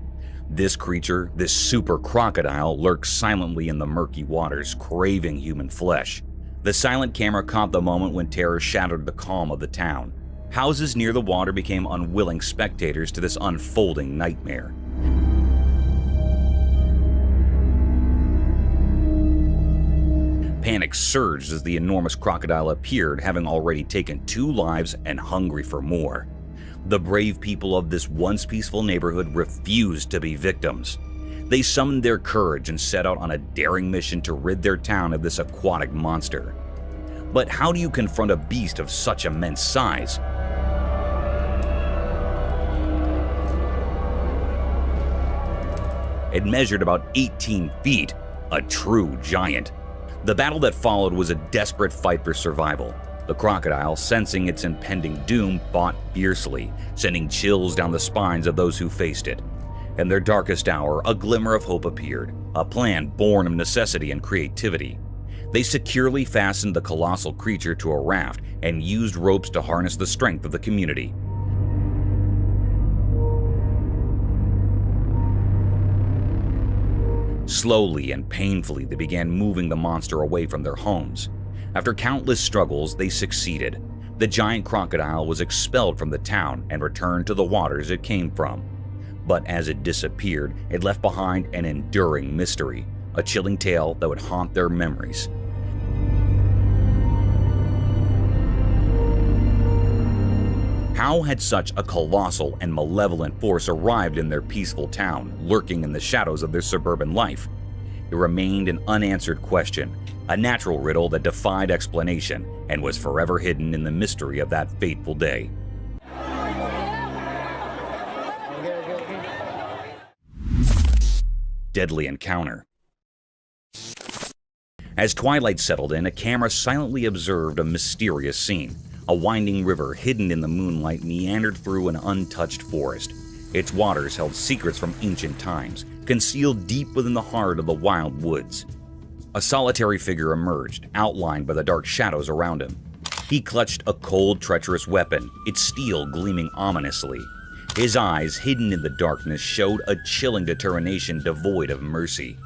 This creature, this super crocodile, lurks silently in the murky waters, craving human flesh. The silent camera caught the moment when terror shattered the calm of the town. Houses near the water became unwilling spectators to this unfolding nightmare. Panic surged as the enormous crocodile appeared, having already taken 2 lives and hungry for more. The brave people of this once peaceful neighborhood refused to be victims. They summoned their courage and set out on a daring mission to rid their town of this aquatic monster. But how do you confront a beast of such immense size? It measured about 18 feet, a true giant. The battle that followed was a desperate fight for survival. The crocodile, sensing its impending doom, fought fiercely, sending chills down the spines of those who faced it. In their darkest hour, a glimmer of hope appeared, a plan born of necessity and creativity. They securely fastened the colossal creature to a raft and used ropes to harness the strength of the community. Slowly and painfully, they began moving the monster away from their homes. After countless struggles, they succeeded. The giant crocodile was expelled from the town and returned to the waters it came from. But as it disappeared, it left behind an enduring mystery, a chilling tale that would haunt their memories. How had such a colossal and malevolent force arrived in their peaceful town, lurking in the shadows of their suburban life? It remained an unanswered question, a natural riddle that defied explanation and was forever hidden in the mystery of that fateful day. Deadly encounter. As twilight settled in, a camera silently observed a mysterious scene. A winding river hidden in the moonlight meandered through an untouched forest. Its waters held secrets from ancient times, concealed deep within the heart of the wild woods. A solitary figure emerged, outlined by the dark shadows around him. He clutched a cold, treacherous weapon, its steel gleaming ominously. His eyes, hidden in the darkness, showed a chilling determination devoid of mercy.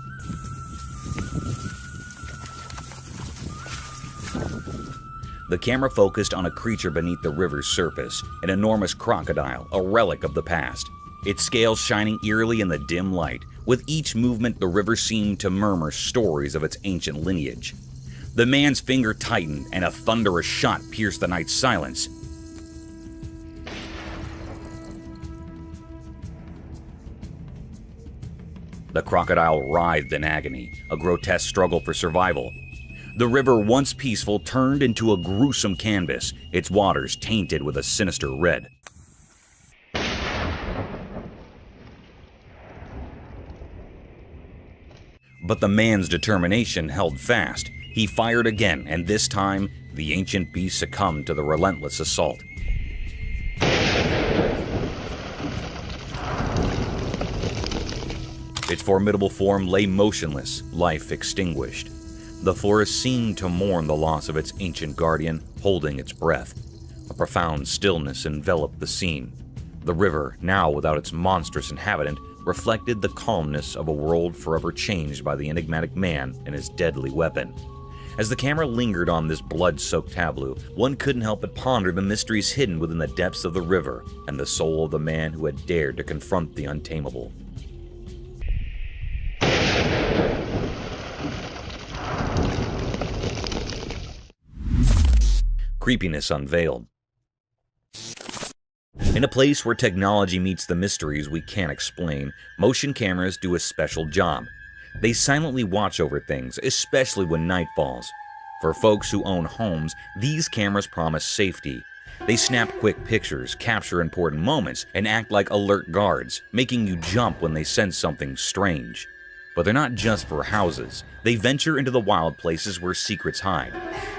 The camera focused on a creature beneath the river's surface, an enormous crocodile, a relic of the past. Its scales shining eerily in the dim light. With each movement, the river seemed to murmur stories of its ancient lineage. The man's finger tightened, and a thunderous shot pierced the night's silence. The crocodile writhed in agony, a grotesque struggle for survival. The river, once peaceful, turned into a gruesome canvas, its waters tainted with a sinister red. But the man's determination held fast. He fired again, and this time, the ancient beast succumbed to the relentless assault. Its formidable form lay motionless, life extinguished. The forest seemed to mourn the loss of its ancient guardian, holding its breath. A profound stillness enveloped the scene. The river, now without its monstrous inhabitant, reflected the calmness of a world forever changed by the enigmatic man and his deadly weapon. As the camera lingered on this blood-soaked tableau, one couldn't help but ponder the mysteries hidden within the depths of the river and the soul of the man who had dared to confront the untamable. Creepiness unveiled. In a place where technology meets the mysteries we can't explain, motion cameras do a special job. They silently watch over things, especially when night falls. For folks who own homes, these cameras promise safety. They snap quick pictures, capture important moments, and act like alert guards, making you jump when they sense something strange. But they're not just for houses. They venture into the wild places where secrets hide.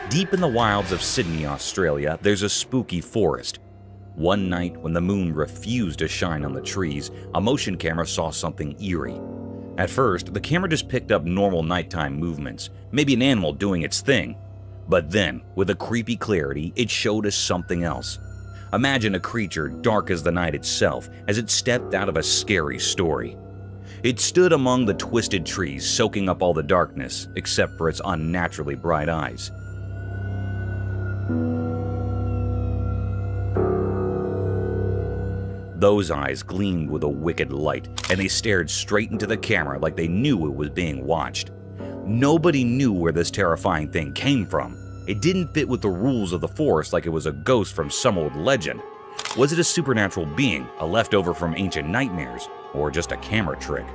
Deep in the wilds of Sydney, Australia, there's a spooky forest. One night, when the moon refused to shine on the trees, a motion camera saw something eerie. At first, the camera just picked up normal nighttime movements, maybe an animal doing its thing. But then, with a creepy clarity, it showed us something else. Imagine a creature dark as the night itself as it stepped out of a scary story. It stood among the twisted trees, soaking up all the darkness, except for its unnaturally bright eyes. Those eyes gleamed with a wicked light, and they stared straight into the camera like they knew it was being watched. Nobody knew where this terrifying thing came from. It didn't fit with the rules of the forest like it was a ghost from some old legend. Was it a supernatural being, a leftover from ancient nightmares, or just a camera trick?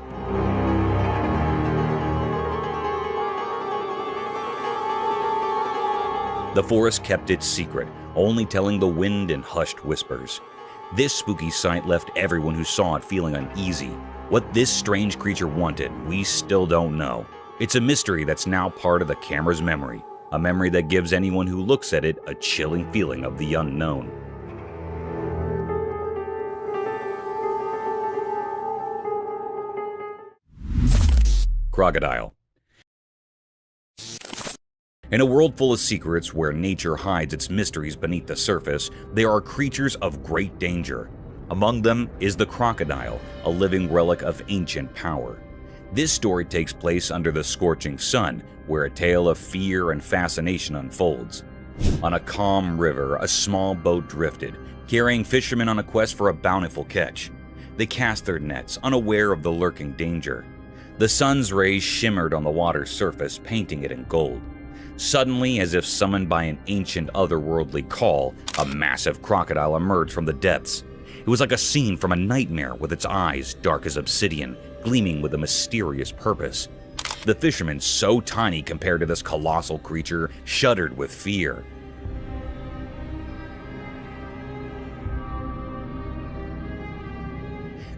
The forest kept its secret, only telling the wind in hushed whispers. This spooky sight left everyone who saw it feeling uneasy. What this strange creature wanted, we still don't know. It's a mystery that's now part of the camera's memory, a memory that gives anyone who looks at it a chilling feeling of the unknown. Crocodile. In a world full of secrets where nature hides its mysteries beneath the surface, there are creatures of great danger. Among them is the crocodile, a living relic of ancient power. This story takes place under the scorching sun, where a tale of fear and fascination unfolds. On a calm river, a small boat drifted, carrying fishermen on a quest for a bountiful catch. They cast their nets, unaware of the lurking danger. The sun's rays shimmered on the water's surface, painting it in gold. Suddenly, as if summoned by an ancient otherworldly call, a massive crocodile emerged from the depths. It was like a scene from a nightmare, with its eyes dark as obsidian, gleaming with a mysterious purpose. The fishermen, so tiny compared to this colossal creature, shuddered with fear.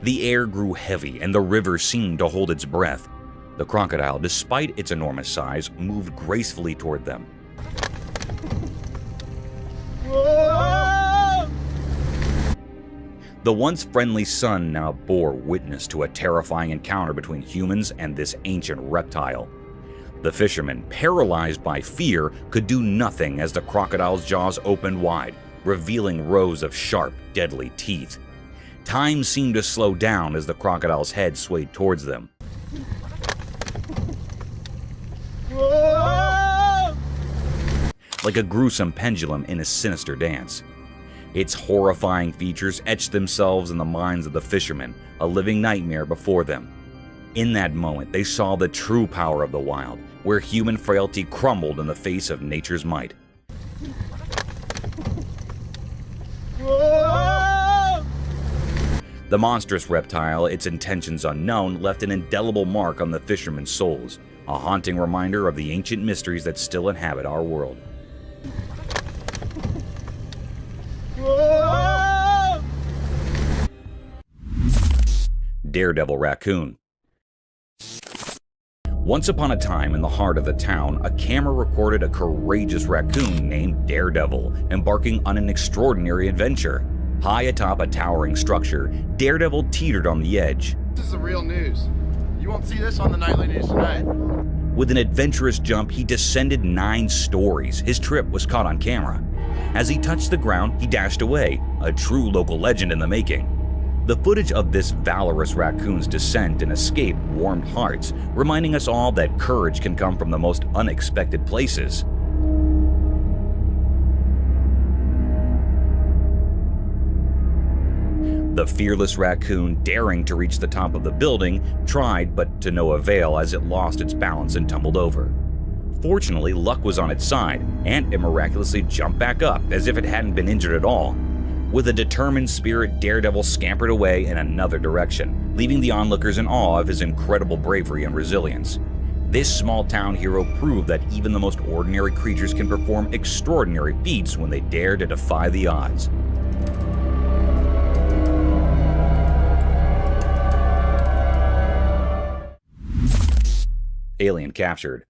The air grew heavy, and the river seemed to hold its breath. The crocodile, despite its enormous size, moved gracefully toward them. The once friendly sun now bore witness to a terrifying encounter between humans and this ancient reptile. The fishermen, paralyzed by fear, could do nothing as the crocodile's jaws opened wide, revealing rows of sharp, deadly teeth. Time seemed to slow down as the crocodile's head swayed towards them. Like a gruesome pendulum in a sinister dance. Its horrifying features etched themselves in the minds of the fishermen, a living nightmare before them. In that moment, they saw the true power of the wild, where human frailty crumbled in the face of nature's might. The monstrous reptile, its intentions unknown, left an indelible mark on the fishermen's souls, a haunting reminder of the ancient mysteries that still inhabit our world. Daredevil raccoon. Once upon a time in the heart of the town, a camera recorded a courageous raccoon named Daredevil embarking on an extraordinary adventure. High atop a towering structure, Daredevil teetered on the edge. This is the real news. You won't see this on the nightly news tonight. With an adventurous jump, he descended 9 stories. His trip was caught on camera. As he touched the ground, he dashed away, a true local legend in the making. The footage of this valorous raccoon's descent and escape warmed hearts, reminding us all that courage can come from the most unexpected places. The fearless raccoon, daring to reach the top of the building, tried but to no avail as it lost its balance and tumbled over. Fortunately, luck was on its side, and it miraculously jumped back up as if it hadn't been injured at all. With a determined spirit, Daredevil scampered away in another direction, leaving the onlookers in awe of his incredible bravery and resilience. This small-town hero proved that even the most ordinary creatures can perform extraordinary feats when they dare to defy the odds. Alien captured.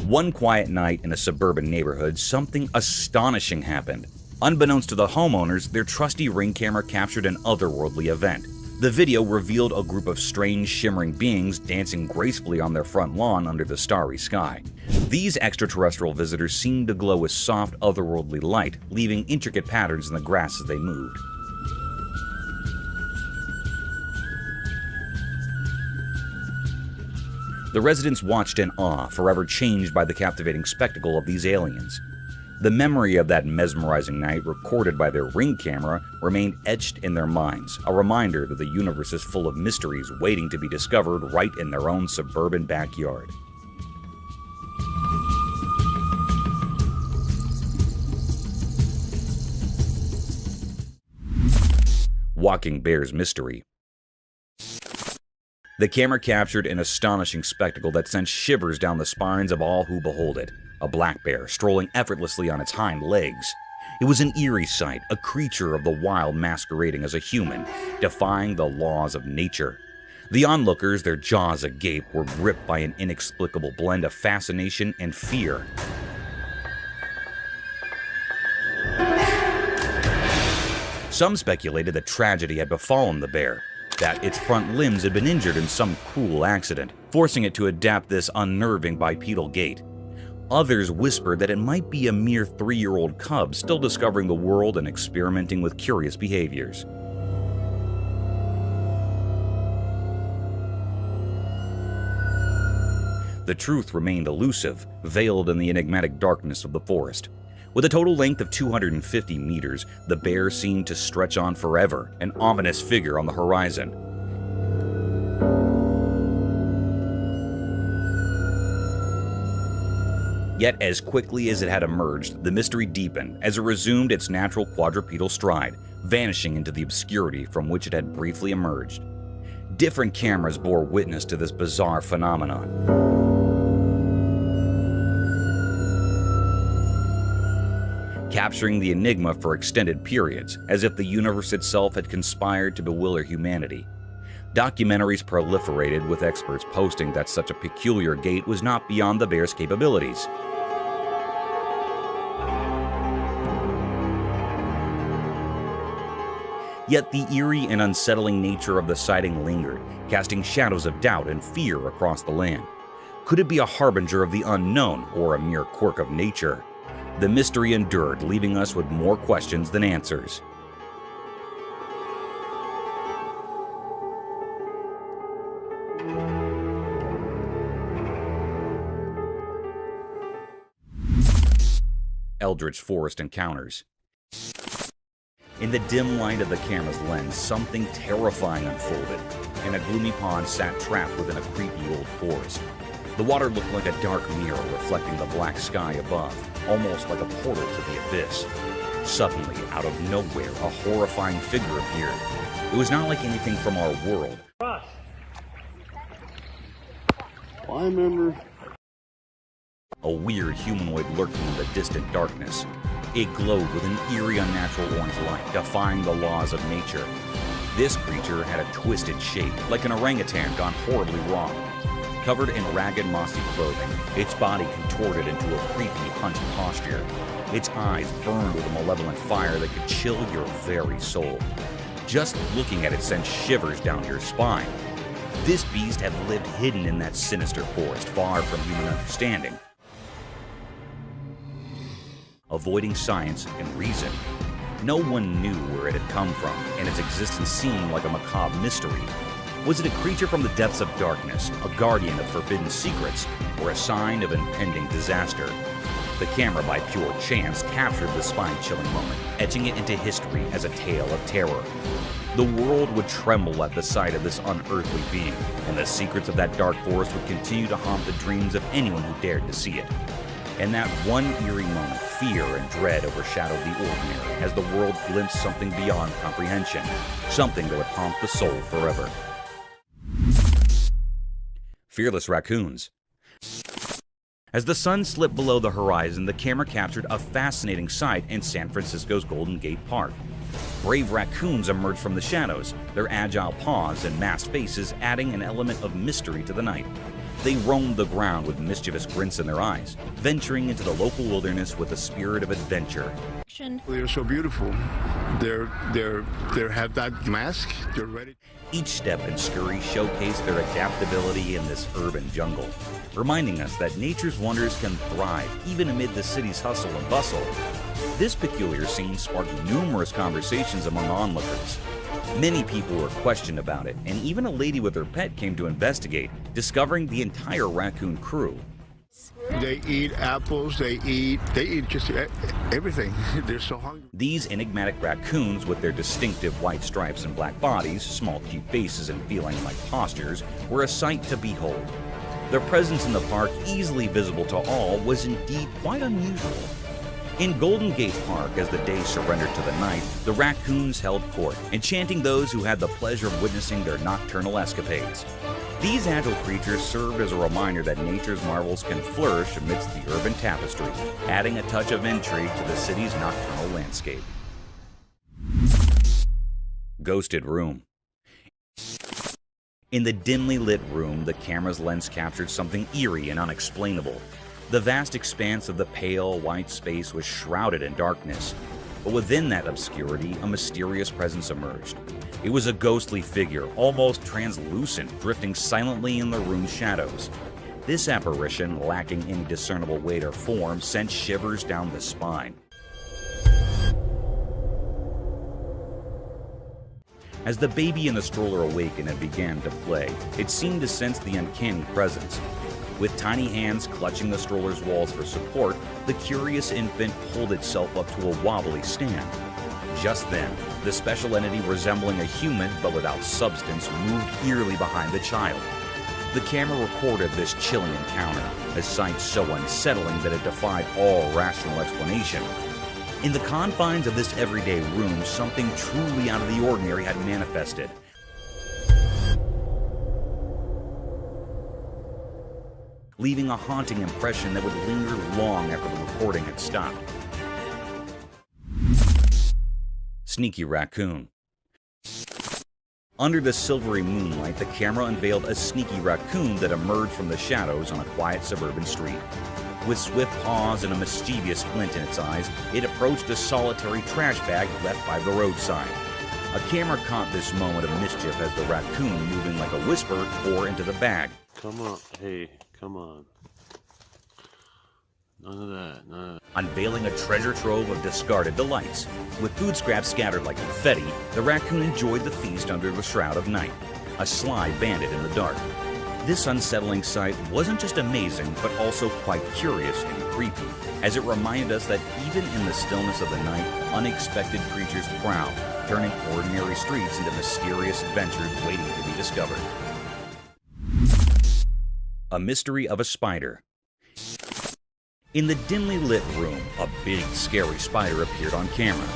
One quiet night in a suburban neighborhood, something astonishing happened. Unbeknownst to the homeowners, their trusty Ring camera captured an otherworldly event. The video revealed a group of strange, shimmering beings dancing gracefully on their front lawn under the starry sky. These extraterrestrial visitors seemed to glow with soft, otherworldly light, leaving intricate patterns in the grass as they moved. The residents watched in awe, forever changed by the captivating spectacle of these aliens. The memory of that mesmerizing night, recorded by their Ring camera, remained etched in their minds, a reminder that the universe is full of mysteries waiting to be discovered right in their own suburban backyard. Walking Bear's Mystery. The camera captured an astonishing spectacle that sent shivers down the spines of all who behold it. A black bear strolling effortlessly on its hind legs. It was an eerie sight, a creature of the wild masquerading as a human, defying the laws of nature. The onlookers, their jaws agape, were gripped by an inexplicable blend of fascination and fear. Some speculated that tragedy had befallen the bear, that its front limbs had been injured in some cruel accident, forcing it to adapt this unnerving bipedal gait. Others whispered that it might be a mere 3-year-old cub still discovering the world and experimenting with curious behaviors. The truth remained elusive, veiled in the enigmatic darkness of the forest. With a total length of 250 meters, the bear seemed to stretch on forever, an ominous figure on the horizon. Yet as quickly as it had emerged, the mystery deepened as it resumed its natural quadrupedal stride, vanishing into the obscurity from which it had briefly emerged. Different cameras bore witness to this bizarre phenomenon. Capturing the enigma for extended periods, as if the universe itself had conspired to bewilder humanity. Documentaries proliferated, with experts posting that such a peculiar gait was not beyond the bear's capabilities. Yet the eerie and unsettling nature of the sighting lingered, casting shadows of doubt and fear across the land. Could it be a harbinger of the unknown, or a mere quirk of nature? The mystery endured, leaving us with more questions than answers. Eldritch Forest Encounters. In the dim light of the camera's lens, something terrifying unfolded. In a gloomy pond sat trapped within a creepy old forest. The water looked like a dark mirror reflecting the black sky above, almost like a portal to the abyss. Suddenly, out of nowhere, a horrifying figure appeared. It was not like anything from our world. Ross. I remember. A weird humanoid lurking in the distant darkness. It glowed with an eerie, unnatural orange light, defying the laws of nature. This creature had a twisted shape, like an orangutan gone horribly wrong. Covered in ragged, mossy clothing, its body contorted into a creepy, hunched posture. Its eyes burned with a malevolent fire that could chill your very soul. Just looking at it sent shivers down your spine. This beast had lived hidden in that sinister forest, far from human understanding. Avoiding science and reason, no one knew where it had come from, and its existence seemed like a macabre mystery. Was it a creature from the depths of darkness, a guardian of forbidden secrets, or a sign of impending disaster? The camera, by pure chance, captured the spine-chilling moment, etching it into history as a tale of terror. The world would tremble at the sight of this unearthly being, and the secrets of that dark forest would continue to haunt the dreams of anyone who dared to see it. In that one eerie moment, fear and dread overshadowed the ordinary as the world glimpsed something beyond comprehension, something that would haunt the soul forever. Fearless raccoons. As the sun slipped below the horizon, the camera captured a fascinating sight in San Francisco's Golden Gate Park. Brave raccoons emerge from the shadows, their agile paws and masked faces adding an element of mystery to the night. They roam the ground with mischievous grins in their eyes, venturing into the local wilderness with a spirit of adventure. They're so beautiful. They have that mask. They're ready. Each step and scurry showcase their adaptability in this urban jungle, reminding us that nature's wonders can thrive even amid the city's hustle and bustle. This peculiar scene sparked numerous conversations among onlookers. Many people were questioned about it, and even a lady with her pet came to investigate, discovering the entire raccoon crew. They eat apples, they eat just everything. They're so hungry. These enigmatic raccoons, with their distinctive white stripes and black bodies, small cute faces and feline-like postures, were a sight to behold. Their presence in the park, easily visible to all, was indeed quite unusual. In Golden Gate Park, as the day surrendered to the night, the raccoons held court, enchanting those who had the pleasure of witnessing their nocturnal escapades. These agile creatures served as a reminder that nature's marvels can flourish amidst the urban tapestry, adding a touch of intrigue to the city's nocturnal landscape. Ghosted Room. In the dimly lit room, the camera's lens captured something eerie and unexplainable. The vast expanse of the pale, white space was shrouded in darkness. But within that obscurity, a mysterious presence emerged. It was a ghostly figure, almost translucent, drifting silently in the room's shadows. This apparition, lacking any discernible weight or form, sent shivers down the spine. As the baby in the stroller awakened and began to play, it seemed to sense the uncanny presence. With tiny hands clutching the stroller's walls for support, the curious infant pulled itself up to a wobbly stand. Just then, the special entity resembling a human but without substance moved eerily behind the child. The camera recorded this chilling encounter, a sight so unsettling that it defied all rational explanation. In the confines of this everyday room, something truly out of the ordinary had manifested. Leaving a haunting impression that would linger long after the recording had stopped. Sneaky Raccoon. Under the silvery moonlight, the camera unveiled a sneaky raccoon that emerged from the shadows on a quiet suburban street. With swift paws and a mischievous glint in its eyes, it approached a solitary trash bag left by the roadside. A camera caught this moment of mischief as the raccoon, moving like a whisper, tore into the bag. Come on, hey, come on. None of that, none of that. Unveiling a treasure trove of discarded delights. With food scraps scattered like confetti, the raccoon enjoyed the feast under the shroud of night, a sly bandit in the dark. This unsettling sight wasn't just amazing, but also quite curious and creepy, as it reminded us that even in the stillness of the night, unexpected creatures prowl, turning ordinary streets into mysterious adventures waiting to be discovered. A mystery of a spider. In the dimly lit room, a big, scary spider appeared on camera.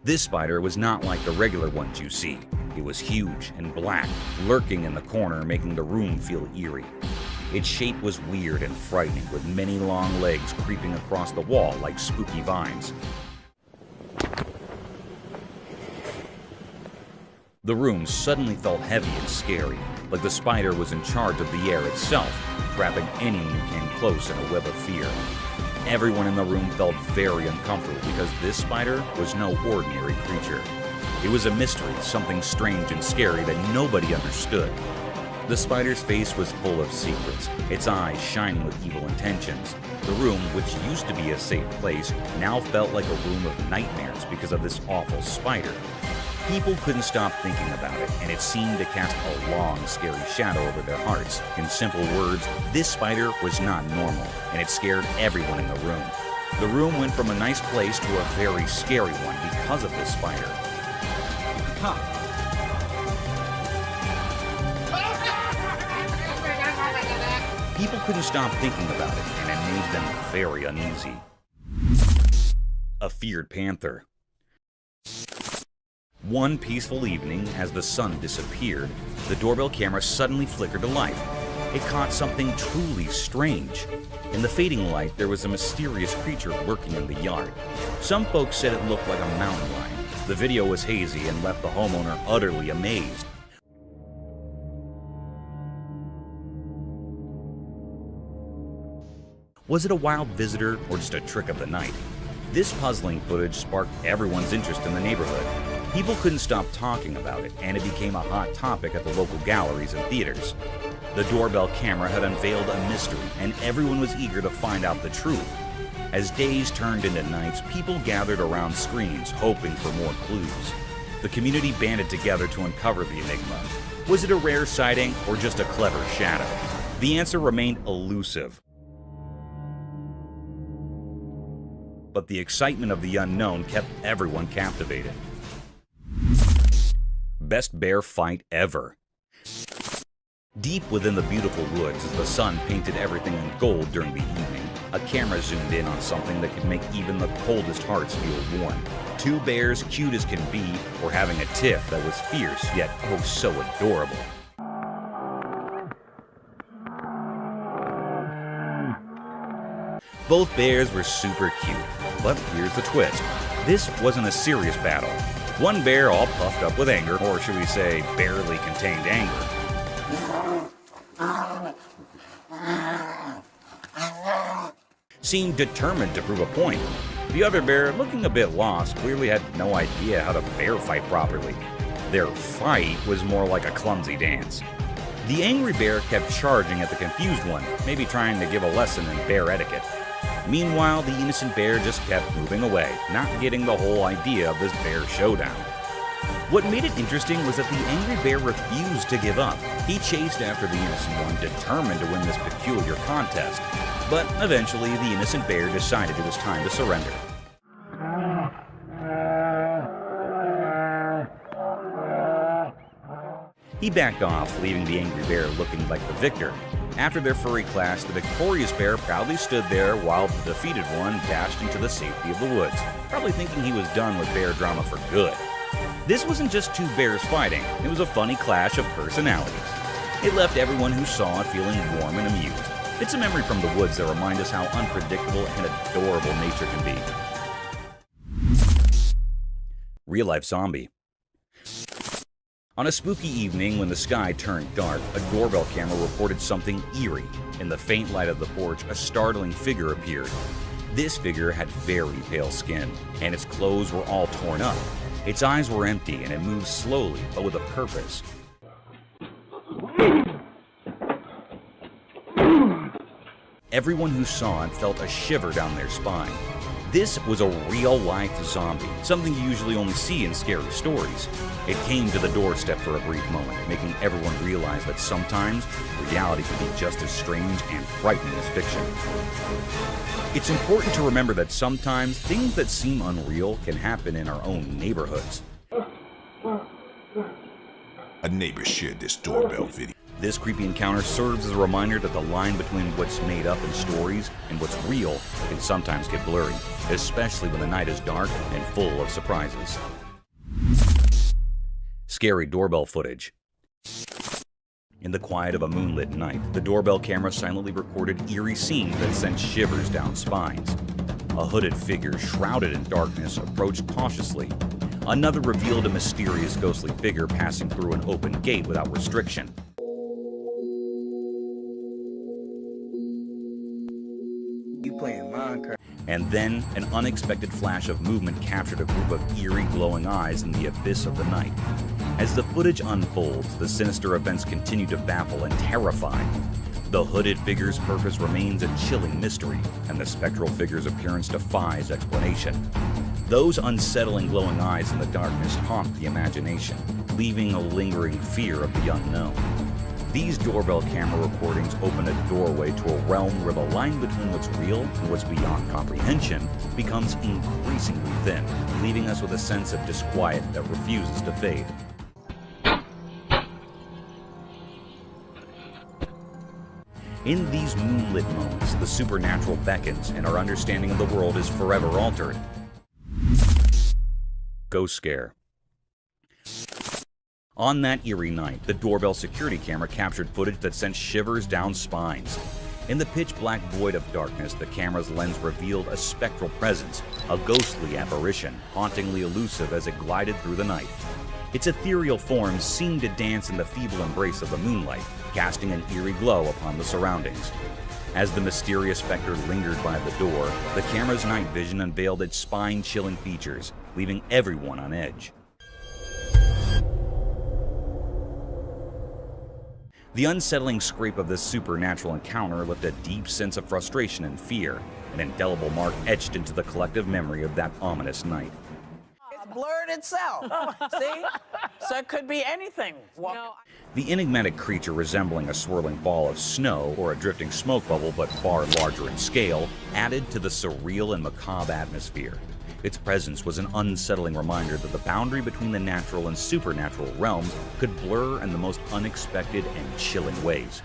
This spider was not like the regular ones you see. It was huge and black, lurking in the corner, making the room feel eerie. Its shape was weird and frightening, with many long legs creeping across the wall like spooky vines. The room suddenly felt heavy and scary, like the spider was in charge of the air itself, trapping anyone who came close in a web of fear. Everyone in the room felt very uncomfortable because this spider was no ordinary creature. It was a mystery, something strange and scary that nobody understood. The spider's face was full of secrets, its eyes shining with evil intentions. The room, which used to be a safe place, now felt like a room of nightmares because of this awful spider. People couldn't stop thinking about it, and it seemed to cast a long, scary shadow over their hearts. In simple words, this spider was not normal, and it scared everyone in the room. The room went from a nice place to a very scary one because of this spider. People couldn't stop thinking about it, and it made them very uneasy. A feared panther. One peaceful evening, as the sun disappeared, the doorbell camera suddenly flickered to life. it caught something truly strange. In the fading light, there was a mysterious creature lurking in the yard. Some folks said it looked like a mountain lion. The video was hazy and left the homeowner utterly amazed. Was it a wild visitor or just a trick of the night? This puzzling footage sparked everyone's interest in the neighborhood. People couldn't stop talking about it, and it became a hot topic at the local galleries and theaters. The doorbell camera had unveiled a mystery, and everyone was eager to find out the truth. As days turned into nights, people gathered around screens, hoping for more clues. The community banded together to uncover the enigma. Was it a rare sighting or just a clever shadow? The answer remained elusive. But the excitement of the unknown kept everyone captivated. Best bear fight ever. Deep within the beautiful woods, as the sun painted everything in gold during the evening, a camera zoomed in on something that could make even the coldest hearts feel warm. Two bears, cute as can be, were having a tiff that was fierce yet oh so adorable. Both bears were super cute, but here's the twist. This wasn't a serious battle. One bear, all puffed up with anger, or should we say, barely contained anger, seemed determined to prove a point. The other bear, looking a bit lost, clearly had no idea how to bear fight properly. Their fight was more like a clumsy dance. The angry bear kept charging at the confused one, maybe trying to give a lesson in bear etiquette. Meanwhile, the innocent bear just kept moving away, not getting the whole idea of this bear showdown. What made it interesting was that the angry bear refused to give up. He chased after the innocent one, determined to win this peculiar contest. But eventually, the innocent bear decided it was time to surrender. He backed off, leaving the angry bear looking like the victor. After their furry clash, the victorious bear proudly stood there while the defeated one dashed into the safety of the woods, probably thinking he was done with bear drama for good. This wasn't just two bears fighting, it was a funny clash of personalities. It left everyone who saw it feeling warm and amused. It's a memory from the woods that reminds us how unpredictable and adorable nature can be. Real-life zombie. On a spooky evening when the sky turned dark, a doorbell camera reported something eerie. In the faint light of the porch, a startling figure appeared. This figure had very pale skin, and its clothes were all torn up. Its eyes were empty, and it moved slowly, but with a purpose. Everyone who saw it felt a shiver down their spine. This was a real-life zombie, something you usually only see in scary stories. It came to the doorstep for a brief moment, making everyone realize that sometimes reality can be just as strange and frightening as fiction. It's important to remember that sometimes things that seem unreal can happen in our own neighborhoods. A neighbor shared this doorbell video. This creepy encounter serves as a reminder that the line between what's made up in stories and what's real can sometimes get blurry, especially when the night is dark and full of surprises. Scary doorbell footage. In the quiet of a moonlit night, the doorbell camera silently recorded eerie scenes that sent shivers down spines. A hooded figure, shrouded in darkness, approached cautiously. Another revealed a mysterious ghostly figure passing through an open gate without restriction. And then, an unexpected flash of movement captured a group of eerie glowing eyes in the abyss of the night. As the footage unfolds, the sinister events continue to baffle and terrify. The hooded figure's purpose remains a chilling mystery, and the spectral figure's appearance defies explanation. Those unsettling glowing eyes in the darkness haunt the imagination, leaving a lingering fear of the unknown. These doorbell camera recordings open a doorway to a realm where the line between what's real and what's beyond comprehension becomes increasingly thin, leaving us with a sense of disquiet that refuses to fade. In these moonlit moments, the supernatural beckons and our understanding of the world is forever altered. Ghost scare. On that eerie night, the doorbell security camera captured footage that sent shivers down spines. In the pitch-black void of darkness, the camera's lens revealed a spectral presence, a ghostly apparition, hauntingly elusive as it glided through the night. Its ethereal form seemed to dance in the feeble embrace of the moonlight, casting an eerie glow upon the surroundings. As the mysterious specter lingered by the door, the camera's night vision unveiled its spine-chilling features, leaving everyone on edge. The unsettling scrape of this supernatural encounter left a deep sense of frustration and fear, an indelible mark etched into the collective memory of that ominous night. It's blurred itself. See? So it could be anything. The enigmatic creature, resembling a swirling ball of snow or a drifting smoke bubble but far larger in scale, added to the surreal and macabre atmosphere. Its presence was an unsettling reminder that the boundary between the natural and supernatural realms could blur in the most unexpected and chilling ways.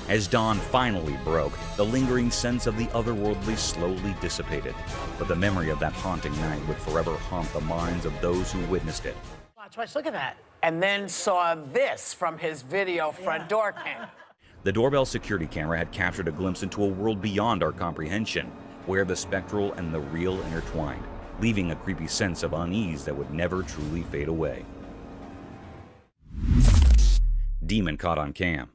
As dawn finally broke, the lingering sense of the otherworldly slowly dissipated, but the memory of that haunting night would forever haunt the minds of those who witnessed it. Watch, look at that. And then saw this from his video front door cam. The doorbell security camera had captured a glimpse into a world beyond our comprehension, where the spectral and the real intertwined, leaving a creepy sense of unease that would never truly fade away. Demon caught on cam.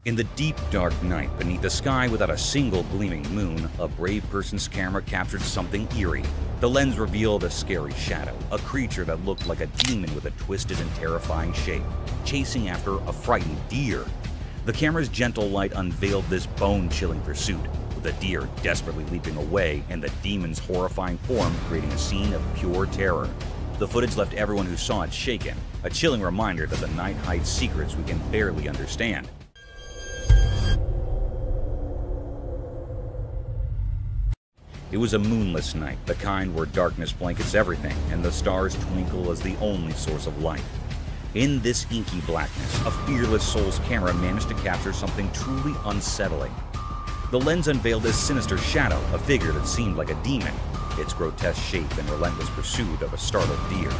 In the deep, dark night, beneath a sky without a single gleaming moon, a brave person's camera captured something eerie. The lens revealed a scary shadow, a creature that looked like a demon with a twisted and terrifying shape, chasing after a frightened deer. The camera's gentle light unveiled this bone-chilling pursuit, with the deer desperately leaping away and the demon's horrifying form creating a scene of pure terror. The footage left everyone who saw it shaken, a chilling reminder that the night hides secrets we can barely understand. It was a moonless night, the kind where darkness blankets everything and the stars twinkle as the only source of light. In this inky blackness, a fearless soul's camera managed to capture something truly unsettling. The lens unveiled this sinister shadow, a figure that seemed like a demon, its grotesque shape and relentless pursuit of a startled deer.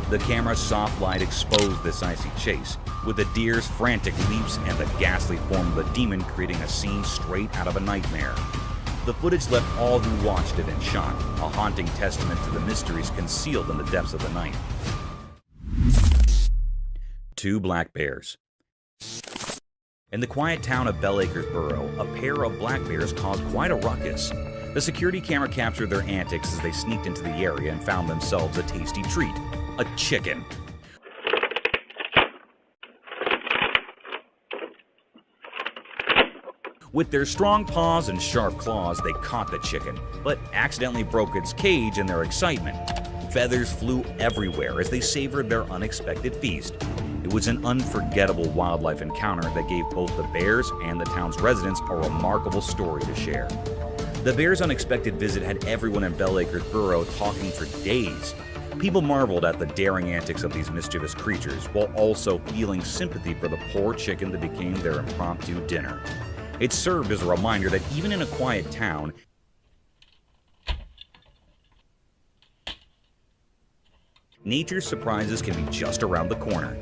The camera's soft light exposed this icy chase, with the deer's frantic leaps and the ghastly form of the demon creating a scene straight out of a nightmare. The footage left all who watched it in shock, a haunting testament to the mysteries concealed in the depths of the night. 2 black bears. In the quiet town of Bell Acres Borough, a pair of black bears caused quite a ruckus. The security camera captured their antics as they sneaked into the area and found themselves a tasty treat: a chicken. With their strong paws and sharp claws, they caught the chicken, but accidentally broke its cage in their excitement. Feathers flew everywhere as they savored their unexpected feast. It was an unforgettable wildlife encounter that gave both the bears and the town's residents a remarkable story to share. The bears' unexpected visit had everyone in Bell Acres Borough talking for days. People marveled at the daring antics of these mischievous creatures, while also feeling sympathy for the poor chicken that became their impromptu dinner. It served as a reminder that even in a quiet town, nature's surprises can be just around the corner.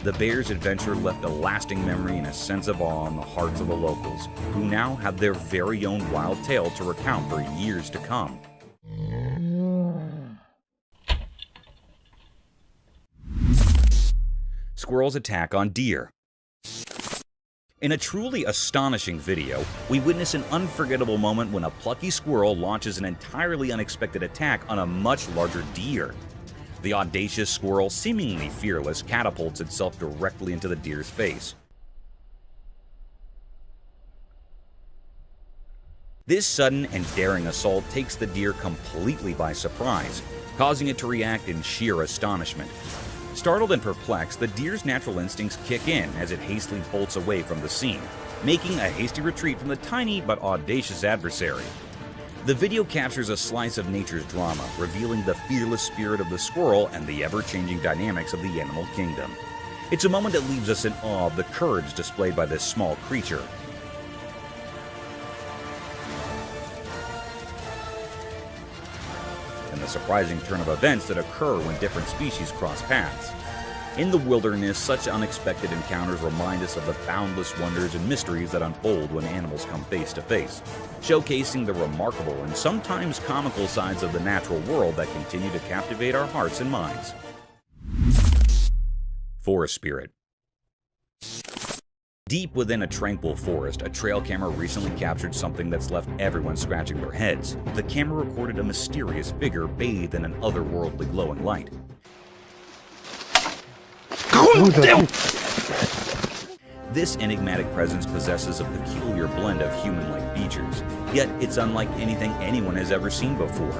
The bears' adventure left a lasting memory and a sense of awe in the hearts of the locals, who now have their very own wild tale to recount for years to come. Squirrels attack on deer. In a truly astonishing video, we witness an unforgettable moment when a plucky squirrel launches an entirely unexpected attack on a much larger deer. The audacious squirrel, seemingly fearless, catapults itself directly into the deer's face. This sudden and daring assault takes the deer completely by surprise, causing it to react in sheer astonishment. Startled and perplexed, the deer's natural instincts kick in as it hastily bolts away from the scene, making a hasty retreat from the tiny but audacious adversary. The video captures a slice of nature's drama, revealing the fearless spirit of the squirrel and the ever-changing dynamics of the animal kingdom. It's a moment that leaves us in awe of the courage displayed by this small creature. And the surprising turn of events that occur when different species cross paths. In the wilderness, such unexpected encounters remind us of the boundless wonders and mysteries that unfold when animals come face to face, showcasing the remarkable and sometimes comical sides of the natural world that continue to captivate our hearts and minds. Forest Spirit. Deep within a tranquil forest, a trail camera recently captured something that's left everyone scratching their heads. The camera recorded a mysterious figure bathed in an otherworldly glowing light. This enigmatic presence possesses a peculiar blend of human-like features, yet it's unlike anything anyone has ever seen before.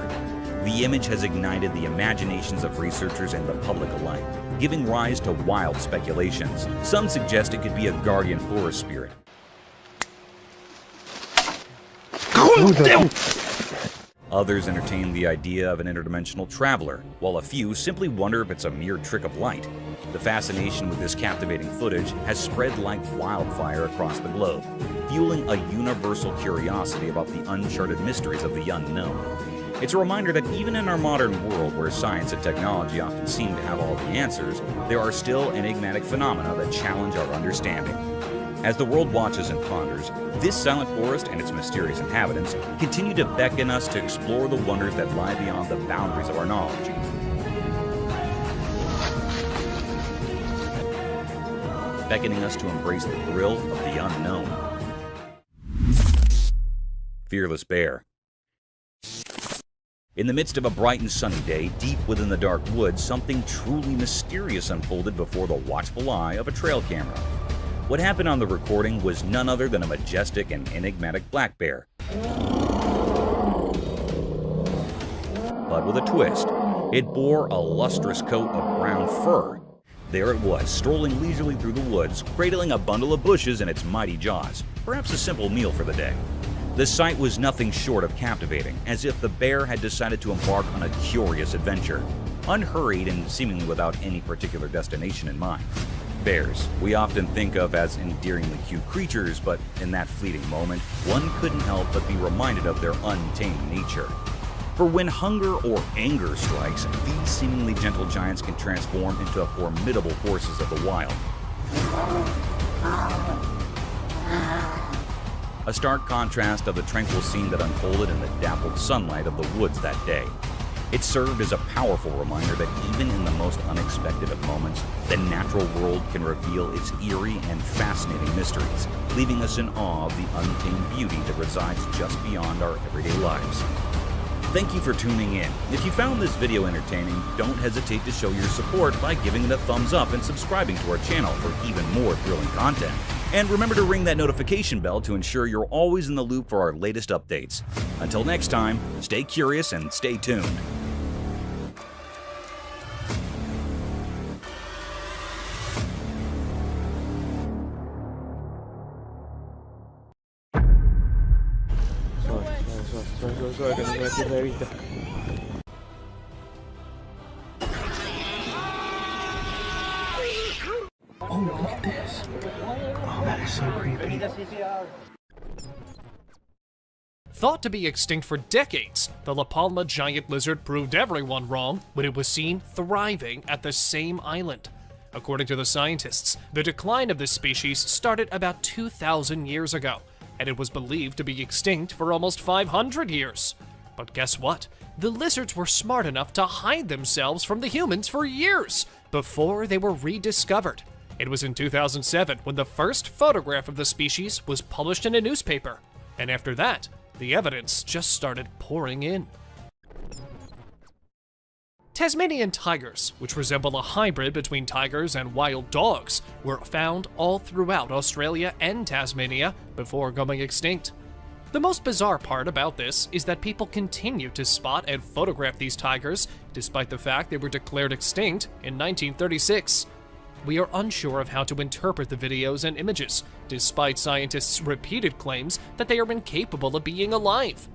The image has ignited the imaginations of researchers and the public alike, giving rise to wild speculations. Some suggest it could be a guardian forest spirit. Others entertain the idea of an interdimensional traveler, while a few simply wonder if it's a mere trick of light. The fascination with this captivating footage has spread like wildfire across the globe, fueling a universal curiosity about the uncharted mysteries of the unknown. It's a reminder that even in our modern world, where science and technology often seem to have all the answers, there are still enigmatic phenomena that challenge our understanding. As the world watches and ponders, this silent forest and its mysterious inhabitants continue to beckon us to explore the wonders that lie beyond the boundaries of our knowledge. Beckoning us to embrace the thrill of the unknown. Fearless Bear. In the midst of a bright and sunny day, deep within the dark woods, something truly mysterious unfolded before the watchful eye of a trail camera. What happened on the recording was none other than a majestic and enigmatic black bear. But with a twist, it bore a lustrous coat of brown fur. There it was, strolling leisurely through the woods, cradling a bundle of bushes in its mighty jaws, perhaps a simple meal for the day. The sight was nothing short of captivating, as if the bear had decided to embark on a curious adventure, unhurried and seemingly without any particular destination in mind. Bears, we often think of as endearingly cute creatures, but in that fleeting moment, one couldn't help but be reminded of their untamed nature. For when hunger or anger strikes, these seemingly gentle giants can transform into formidable forces of the wild. A stark contrast of the tranquil scene that unfolded in the dappled sunlight of the woods that day. It served as a powerful reminder that even in the most unexpected of moments, the natural world can reveal its eerie and fascinating mysteries, leaving us in awe of the untamed beauty that resides just beyond our everyday lives. Thank you for tuning in. If you found this video entertaining, don't hesitate to show your support by giving it a thumbs up and subscribing to our channel for even more thrilling content. And remember to ring that notification bell to ensure you're always in the loop for our latest updates. Until next time, stay curious and stay tuned. Suave, que no se me pierda de vista. Oh, look at this. Oh, that is so creepy. Thought to be extinct for decades, the La Palma giant lizard proved everyone wrong when it was seen thriving at the same island. According to the scientists, the decline of this species started about 2,000 years ago, and it was believed to be extinct for almost 500 years. But guess what? The lizards were smart enough to hide themselves from the humans for years before they were rediscovered. It was in 2007 when the first photograph of the species was published in a newspaper, and after that, the evidence just started pouring in. Tasmanian tigers, which resemble a hybrid between tigers and wild dogs, were found all throughout Australia and Tasmania before going extinct. The most bizarre part about this is that people continue to spot and photograph these tigers, despite the fact they were declared extinct in 1936. We are unsure of how to interpret the videos and images, despite scientists' repeated claims that they are incapable of being alive.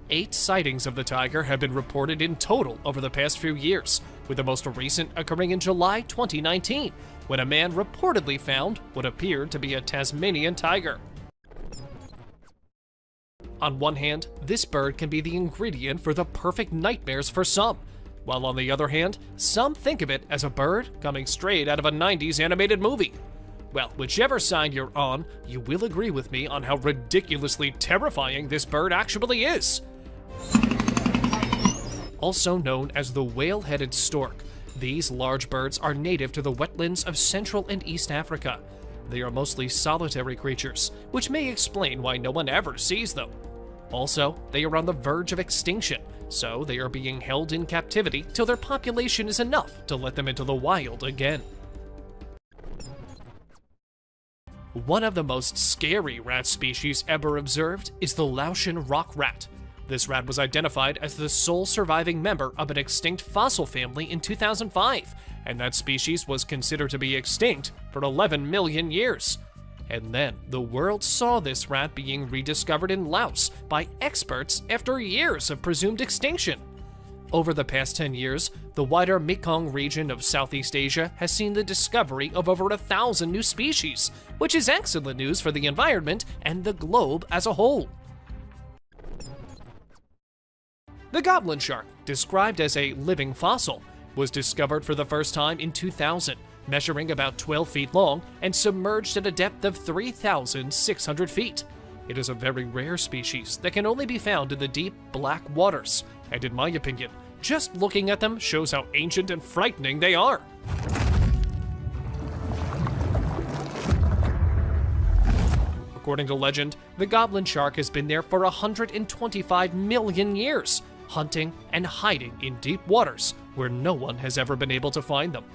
8 sightings of the tiger have been reported in total over the past few years, with the most recent occurring in July 2019, when a man reportedly found what appeared to be a Tasmanian tiger. On one hand, this bird can be the ingredient for the perfect nightmares for some. while on the other hand, some think of it as a bird coming straight out of a 90s animated movie. Well, whichever side you're on, you will agree with me on how ridiculously terrifying this bird actually is. Also known as the whale-headed stork, these large birds are native to the wetlands of Central and East Africa. They are mostly solitary creatures, which may explain why no one ever sees them. Also, they are on the verge of extinction, so they are being held in captivity till their population is enough to let them into the wild again. One of the most scary rat species ever observed is the Laotian rock rat. This rat was identified as the sole surviving member of an extinct fossil family in 2005, and that species was considered to be extinct for 11 million years. And then the world saw this rat being rediscovered in Laos by experts after years of presumed extinction. Over the past 10 years, the wider Mekong region of Southeast Asia has seen the discovery of over 1,000 new species, which is excellent news for the environment and the globe as a whole. The goblin shark, described as a living fossil, was discovered for the first time in 2000, measuring about 12 feet long and submerged at a depth of 3,600 feet. It is a very rare species that can only be found in the deep, black waters, and in my opinion, just looking at them shows how ancient and frightening they are. According to legend, the goblin shark has been there for 125 million years, hunting and hiding in deep waters where no one has ever been able to find them.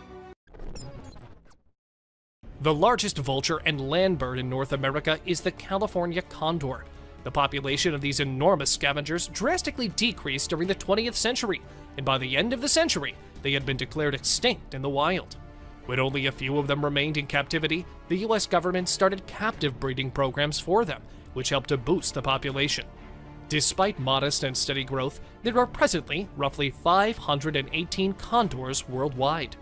The largest vulture and land bird in North America is the California condor. The population of these enormous scavengers drastically decreased during the 20th century, and by the end of the century, they had been declared extinct in the wild. When only a few of them remained in captivity, the US government started captive breeding programs for them, which helped to boost the population. Despite modest and steady growth, there are presently roughly 518 condors worldwide.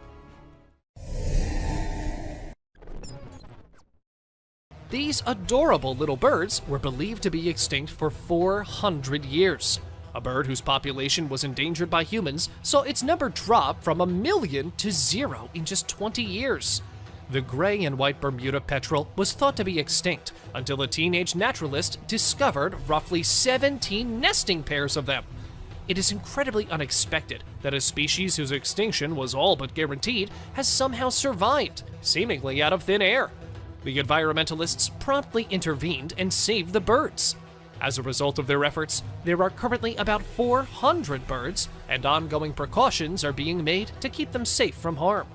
These adorable little birds were believed to be extinct for 400 years. A bird whose population was endangered by humans saw its number drop from 1 million to 0 in just 20 years. The gray and white Bermuda petrel was thought to be extinct until a teenage naturalist discovered roughly 17 nesting pairs of them. It is incredibly unexpected that a species whose extinction was all but guaranteed has somehow survived, seemingly out of thin air. The environmentalists promptly intervened and saved the birds. As a result of their efforts, there are currently about 400 birds, and ongoing precautions are being made to keep them safe from harm.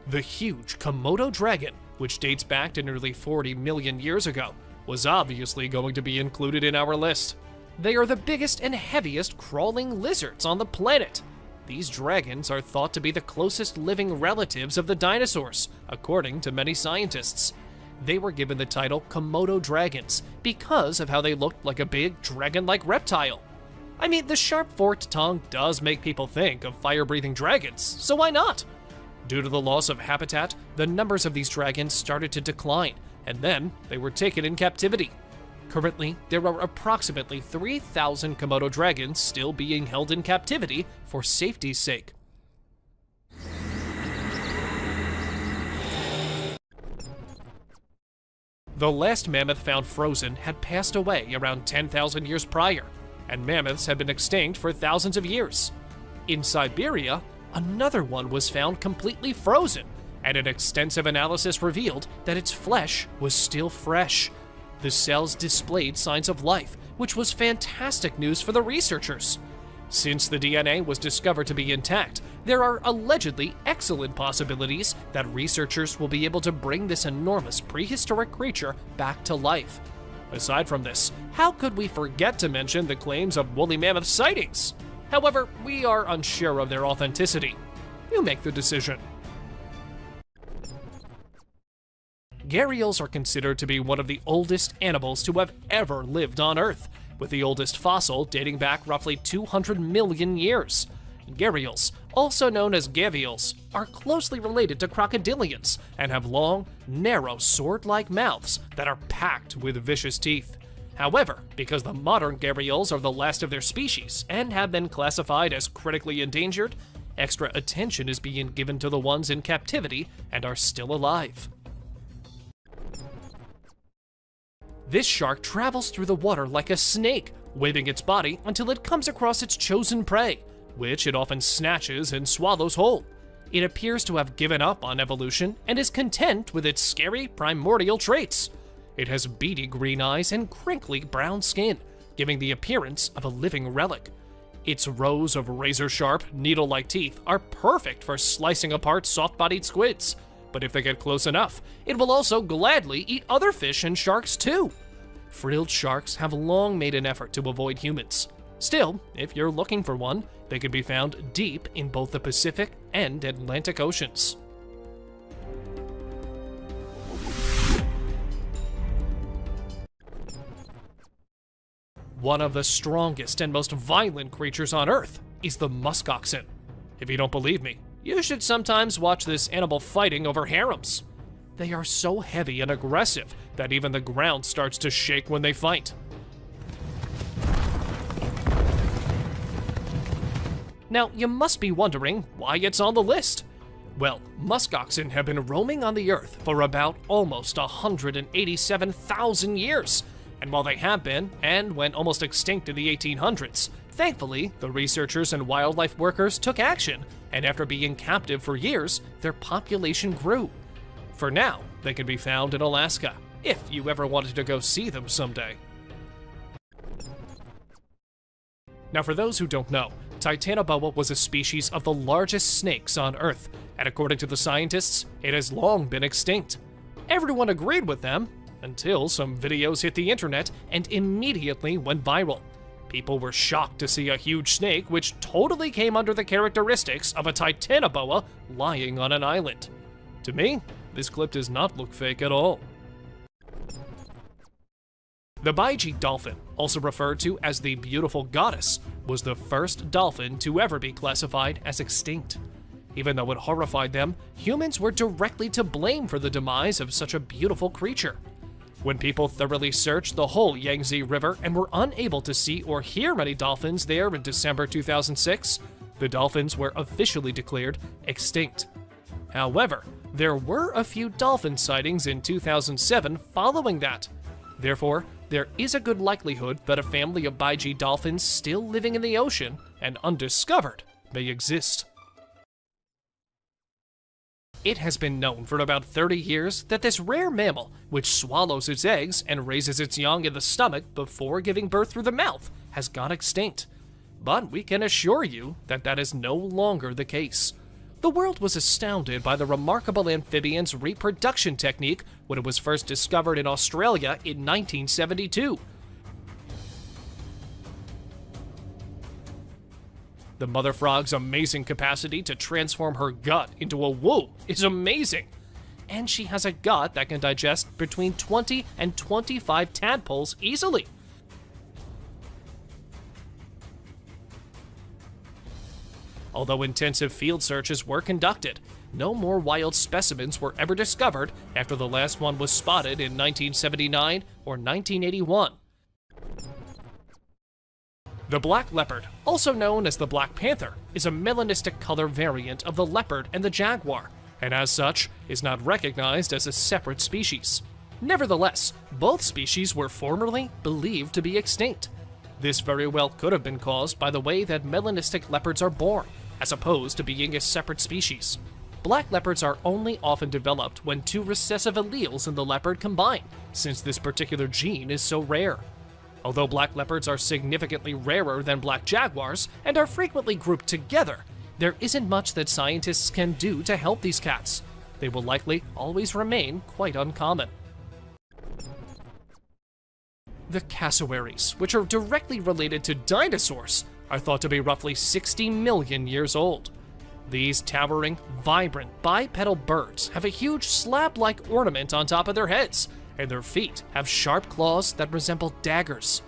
The huge Komodo dragon, which dates back to nearly 40 million years ago, was obviously going to be included in our list. They are the biggest and heaviest crawling lizards on the planet. These dragons are thought to be the closest living relatives of the dinosaurs, according to many scientists. They were given the title Komodo dragons because of how they looked like a big dragon-like reptile. I mean, the sharp forked tongue does make people think of fire-breathing dragons, so why not? Due to the loss of habitat, the numbers of these dragons started to decline, and then they were taken in captivity. Currently, there are approximately 3,000 Komodo dragons still being held in captivity for safety's sake. The last mammoth found frozen had passed away around 10,000 years prior, and mammoths have been extinct for thousands of years. In Siberia, another one was found completely frozen, and an extensive analysis revealed that its flesh was still fresh. The cells displayed signs of life, which was fantastic news for the researchers. Since the DNA was discovered to be intact, there are allegedly excellent possibilities that researchers will be able to bring this enormous prehistoric creature back to life. Aside from this, how could we forget to mention the claims of woolly mammoth sightings? However, we are unsure of their authenticity. You make the decision. Gharials are considered to be one of the oldest animals to have ever lived on Earth, with the oldest fossil dating back roughly 200 million years. Gharials, also known as gavials, are closely related to crocodilians and have long, narrow, sword-like mouths that are packed with vicious teeth. However, because the modern gharials are the last of their species and have been classified as critically endangered, extra attention is being given to the ones in captivity and are still alive. This shark travels through the water like a snake, waving its body until it comes across its chosen prey, which it often snatches and swallows whole. It appears to have given up on evolution and is content with its scary primordial traits. It has beady green eyes and crinkly brown skin, giving the appearance of a living relic. Its rows of razor-sharp, needle-like teeth are perfect for slicing apart soft-bodied squids, but if they get close enough, it will also gladly eat other fish and sharks too. Frilled sharks have long made an effort to avoid humans. Still, if you're looking for one, they can be found deep in both the Pacific and Atlantic Oceans. One of the strongest and most violent creatures on Earth is the musk oxen. If you don't believe me, you should sometimes watch this animal fighting over harems. They are so heavy and aggressive that even the ground starts to shake when they fight. Now, you must be wondering why it's on the list. Well, musk oxen have been roaming on the Earth for about almost 187,000 years. And while they have been, and went almost extinct in the 1800s, thankfully, the researchers and wildlife workers took action, and after being captive for years, their population grew. For now, they can be found in Alaska, if you ever wanted to go see them someday. Now, for those who don't know, Titanoboa was a species of the largest snakes on Earth, and according to the scientists, it has long been extinct. Everyone agreed with them, until some videos hit the internet and immediately went viral. People were shocked to see a huge snake which totally came under the characteristics of a Titanoboa lying on an island. To me, this clip does not look fake at all. The Bigfoot dolphin, also referred to as the beautiful goddess, was the first dolphin to ever be classified as extinct. Even though it horrified them, humans were directly to blame for the demise of such a beautiful creature. When people thoroughly searched the whole Yangtze River and were unable to see or hear any dolphins there in December 2006, the dolphins were officially declared extinct. However, there were a few dolphin sightings in 2007 following that. Therefore, there is a good likelihood that a family of Bigfoot dolphins still living in the ocean and undiscovered may exist. It has been known for about 30 years that this rare mammal, which swallows its eggs and raises its young in the stomach before giving birth through the mouth, has gone extinct. But we can assure you that that is no longer the case. The world was astounded by the remarkable amphibian's reproduction technique when it was first discovered in Australia in 1972. The mother frog's amazing capacity to transform her gut into a womb is amazing. And she has a gut that can digest between 20 and 25 tadpoles easily. Although intensive field searches were conducted, no more wild specimens were ever discovered after the last one was spotted in 1979 or 1981. The black leopard, also known as the black panther, is a melanistic color variant of the leopard and the jaguar, and as such, is not recognized as a separate species. Nevertheless, both species were formerly believed to be extinct. This very well could have been caused by the way that melanistic leopards are born, as opposed to being a separate species. Black leopards are only often developed when two recessive alleles in the leopard combine, since this particular gene is so rare. Although black leopards are significantly rarer than black jaguars and are frequently grouped together, there isn't much that scientists can do to help these cats. They will likely always remain quite uncommon. The cassowaries, which are directly related to dinosaurs, are thought to be roughly 60 million years old. These towering, vibrant, bipedal birds have a huge slab-like ornament on top of their heads, and their feet have sharp claws that resemble daggers.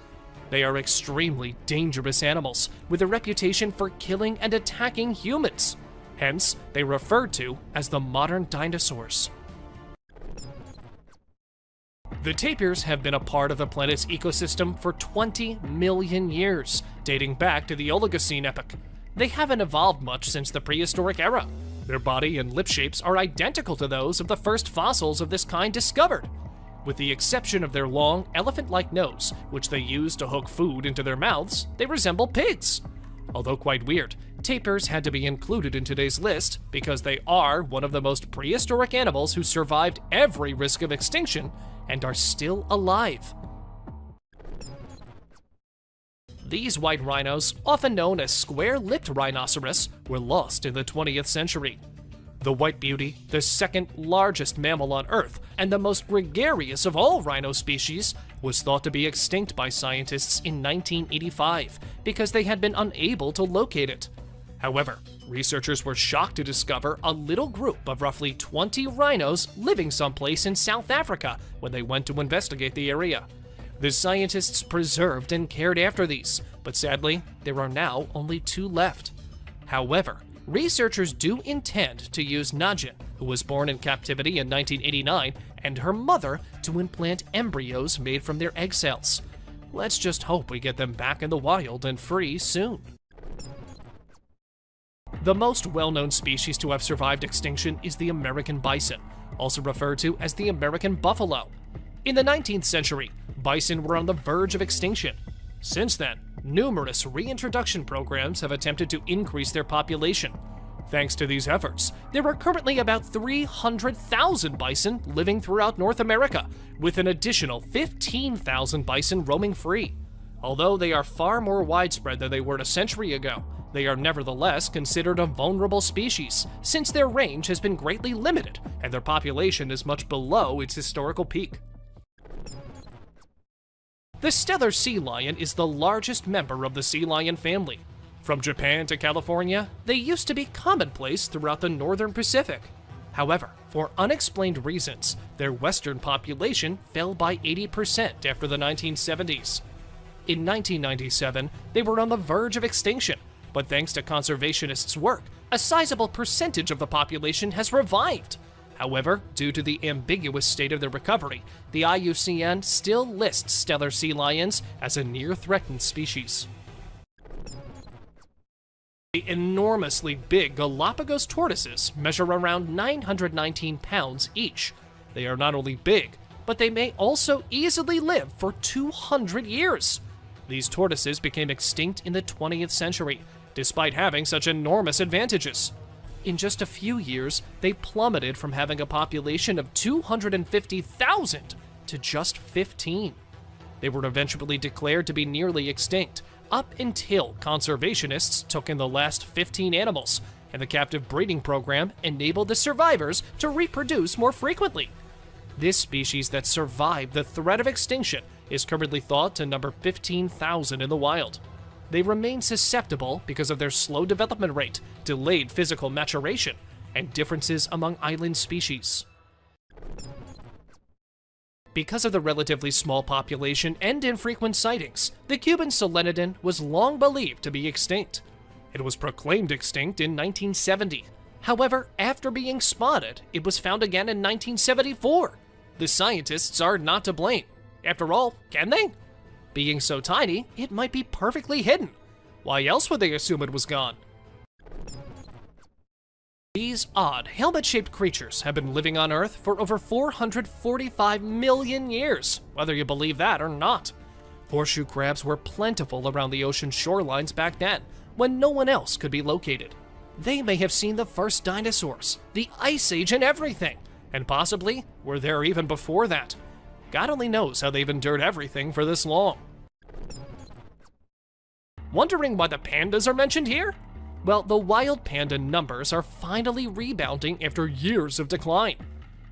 They are extremely dangerous animals, with a reputation for killing and attacking humans. Hence, they are referred to as the modern dinosaurs. The tapirs have been a part of the planet's ecosystem for 20 million years, dating back to the Oligocene epoch. They haven't evolved much since the prehistoric era. Their body and lip shapes are identical to those of the first fossils of this kind discovered. With the exception of their long, elephant-like nose, which they use to hook food into their mouths, they resemble pigs. Although quite weird, tapirs had to be included in today's list because they are one of the most prehistoric animals who survived every risk of extinction and are still alive. These white rhinos, often known as square-lipped rhinoceros, were lost in the 20th century. The white beauty, the second largest mammal on Earth, and the most gregarious of all rhino species, was thought to be extinct by scientists in 1985 because they had been unable to locate it. However, researchers were shocked to discover a little group of roughly 20 rhinos living someplace in South Africa when they went to investigate the area. The scientists preserved and cared after these, but sadly, there are now only 2 left. However, researchers do intend to use Najin, who was born in captivity in 1989, and her mother to implant embryos made from their egg cells. Let's just hope we get them back in the wild and free soon. The most well-known species to have survived extinction is the American bison, also referred to as the American buffalo. In the 19th century, bison were on the verge of extinction. Since then, numerous reintroduction programs have attempted to increase their population. Thanks to these efforts, there are currently about 300,000 bison living throughout North America, with an additional 15,000 bison roaming free. Although they are far more widespread than they were a century ago, they are nevertheless considered a vulnerable species, since their range has been greatly limited and their population is much below its historical peak. The Steller sea lion is the largest member of the sea lion family. From Japan to California, they used to be commonplace throughout the northern Pacific. However, for unexplained reasons, their western population fell by 80% after the 1970s. In 1997, they were on the verge of extinction, but thanks to conservationists' work, a sizable percentage of the population has revived. However, due to the ambiguous state of their recovery, the IUCN still lists Steller sea lions as a near-threatened species. The enormously big Galapagos tortoises measure around 919 pounds each. They are not only big, but they may also easily live for 200 years. These tortoises became extinct in the 20th century, despite having such enormous advantages. In just a few years, they plummeted from having a population of 250,000 to just 15. They were eventually declared to be nearly extinct, up until conservationists took in the last 15 animals, and the captive breeding program enabled the survivors to reproduce more frequently. This species that survived the threat of extinction is currently thought to number 15,000 in the wild. They remain susceptible because of their slow development rate, delayed physical maturation, and differences among island species. Because of the relatively small population and infrequent sightings, the Cuban solenodon was long believed to be extinct. It was proclaimed extinct in 1970. However, after being spotted, it was found again in 1974. The scientists are not to blame. After all, can they? Being so tiny, it might be perfectly hidden. Why else would they assume it was gone? These odd, helmet-shaped creatures have been living on Earth for over 445 million years, whether you believe that or not. Horseshoe crabs were plentiful around the ocean shorelines back then, when no one else could be located. They may have seen the first dinosaurs, the Ice Age and everything, and possibly were there even before that. God only knows how they've endured everything for this long. Wondering why the pandas are mentioned here? Well, the wild panda numbers are finally rebounding after years of decline.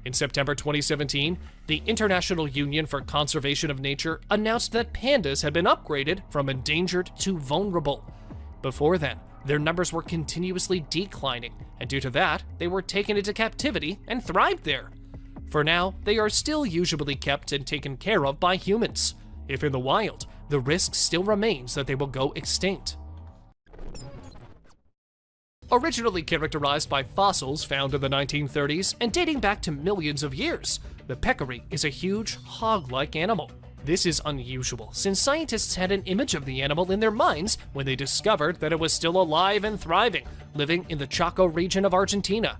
In September 2017, the International Union for Conservation of Nature announced that pandas had been upgraded from endangered to vulnerable. Before then, their numbers were continuously declining, and due to that, they were taken into captivity and thrived there. For now, they are still usually kept and taken care of by humans. If in the wild, the risk still remains that they will go extinct. Originally characterized by fossils found in the 1930s and dating back to millions of years, the peccary is a huge, hog-like animal. This is unusual, since scientists had an image of the animal in their minds when they discovered that it was still alive and thriving, living in the Chaco region of Argentina.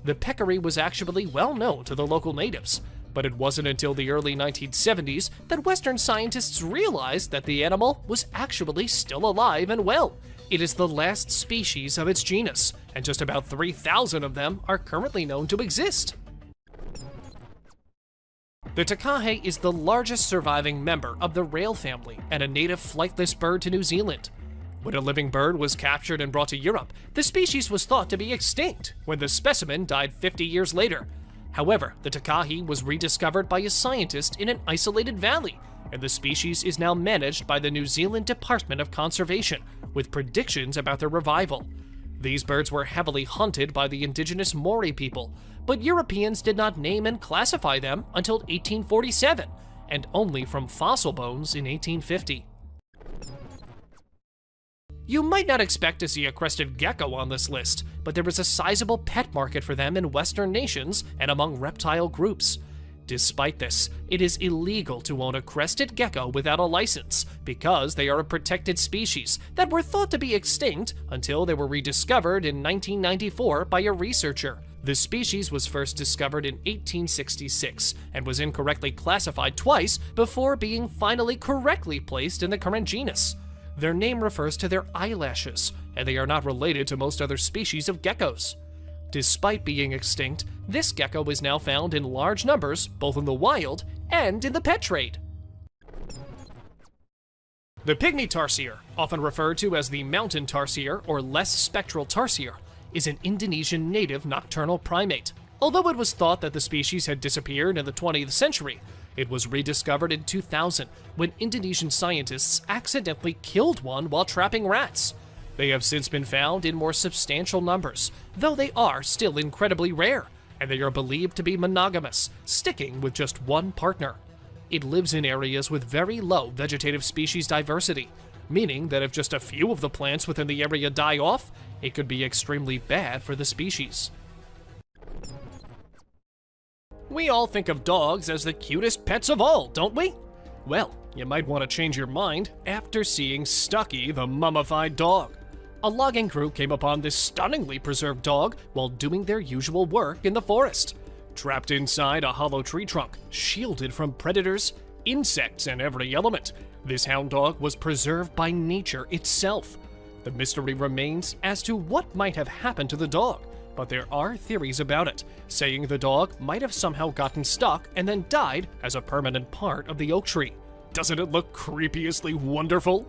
The peccary was actually well known to the local natives, but it wasn't until the early 1970s that Western scientists realized that the animal was actually still alive and well. It is the last species of its genus, and just about 3,000 of them are currently known to exist. The takahe is the largest surviving member of the rail family and a native flightless bird to New Zealand. When a living bird was captured and brought to Europe, the species was thought to be extinct when the specimen died 50 years later. However, the takahe was rediscovered by a scientist in an isolated valley, and the species is now managed by the New Zealand Department of Conservation, with predictions about their revival. These birds were heavily hunted by the indigenous Maori people, but Europeans did not name and classify them until 1847, and only from fossil bones in 1850. You might not expect to see a crested gecko on this list, but there is a sizable pet market for them in Western nations and among reptile groups. Despite this, it is illegal to own a crested gecko without a license because they are a protected species that were thought to be extinct until they were rediscovered in 1994 by a researcher. The species was first discovered in 1866 and was incorrectly classified twice before being finally correctly placed in the current genus. Their name refers to their eyelashes, and they are not related to most other species of geckos. Despite being extinct, this gecko is now found in large numbers both in the wild and in the pet trade. The pygmy tarsier, often referred to as the mountain tarsier or less spectral tarsier, is an Indonesian native nocturnal primate. Although it was thought that the species had disappeared in the 20th century, it was rediscovered in 2000 when Indonesian scientists accidentally killed one while trapping rats. They have since been found in more substantial numbers, though they are still incredibly rare, and they are believed to be monogamous, sticking with just one partner. It lives in areas with very low vegetative species diversity, meaning that if just a few of the plants within the area die off, it could be extremely bad for the species. We all think of dogs as the cutest pets of all, don't we? Well, you might want to change your mind after seeing Stucky the mummified dog. A logging crew came upon this stunningly preserved dog while doing their usual work in the forest. Trapped inside a hollow tree trunk, shielded from predators, insects, and every element, this hound dog was preserved by nature itself. The mystery remains as to what might have happened to the dog, but there are theories about it, saying the dog might have somehow gotten stuck and then died as a permanent part of the oak tree. Doesn't it look creepiously wonderful?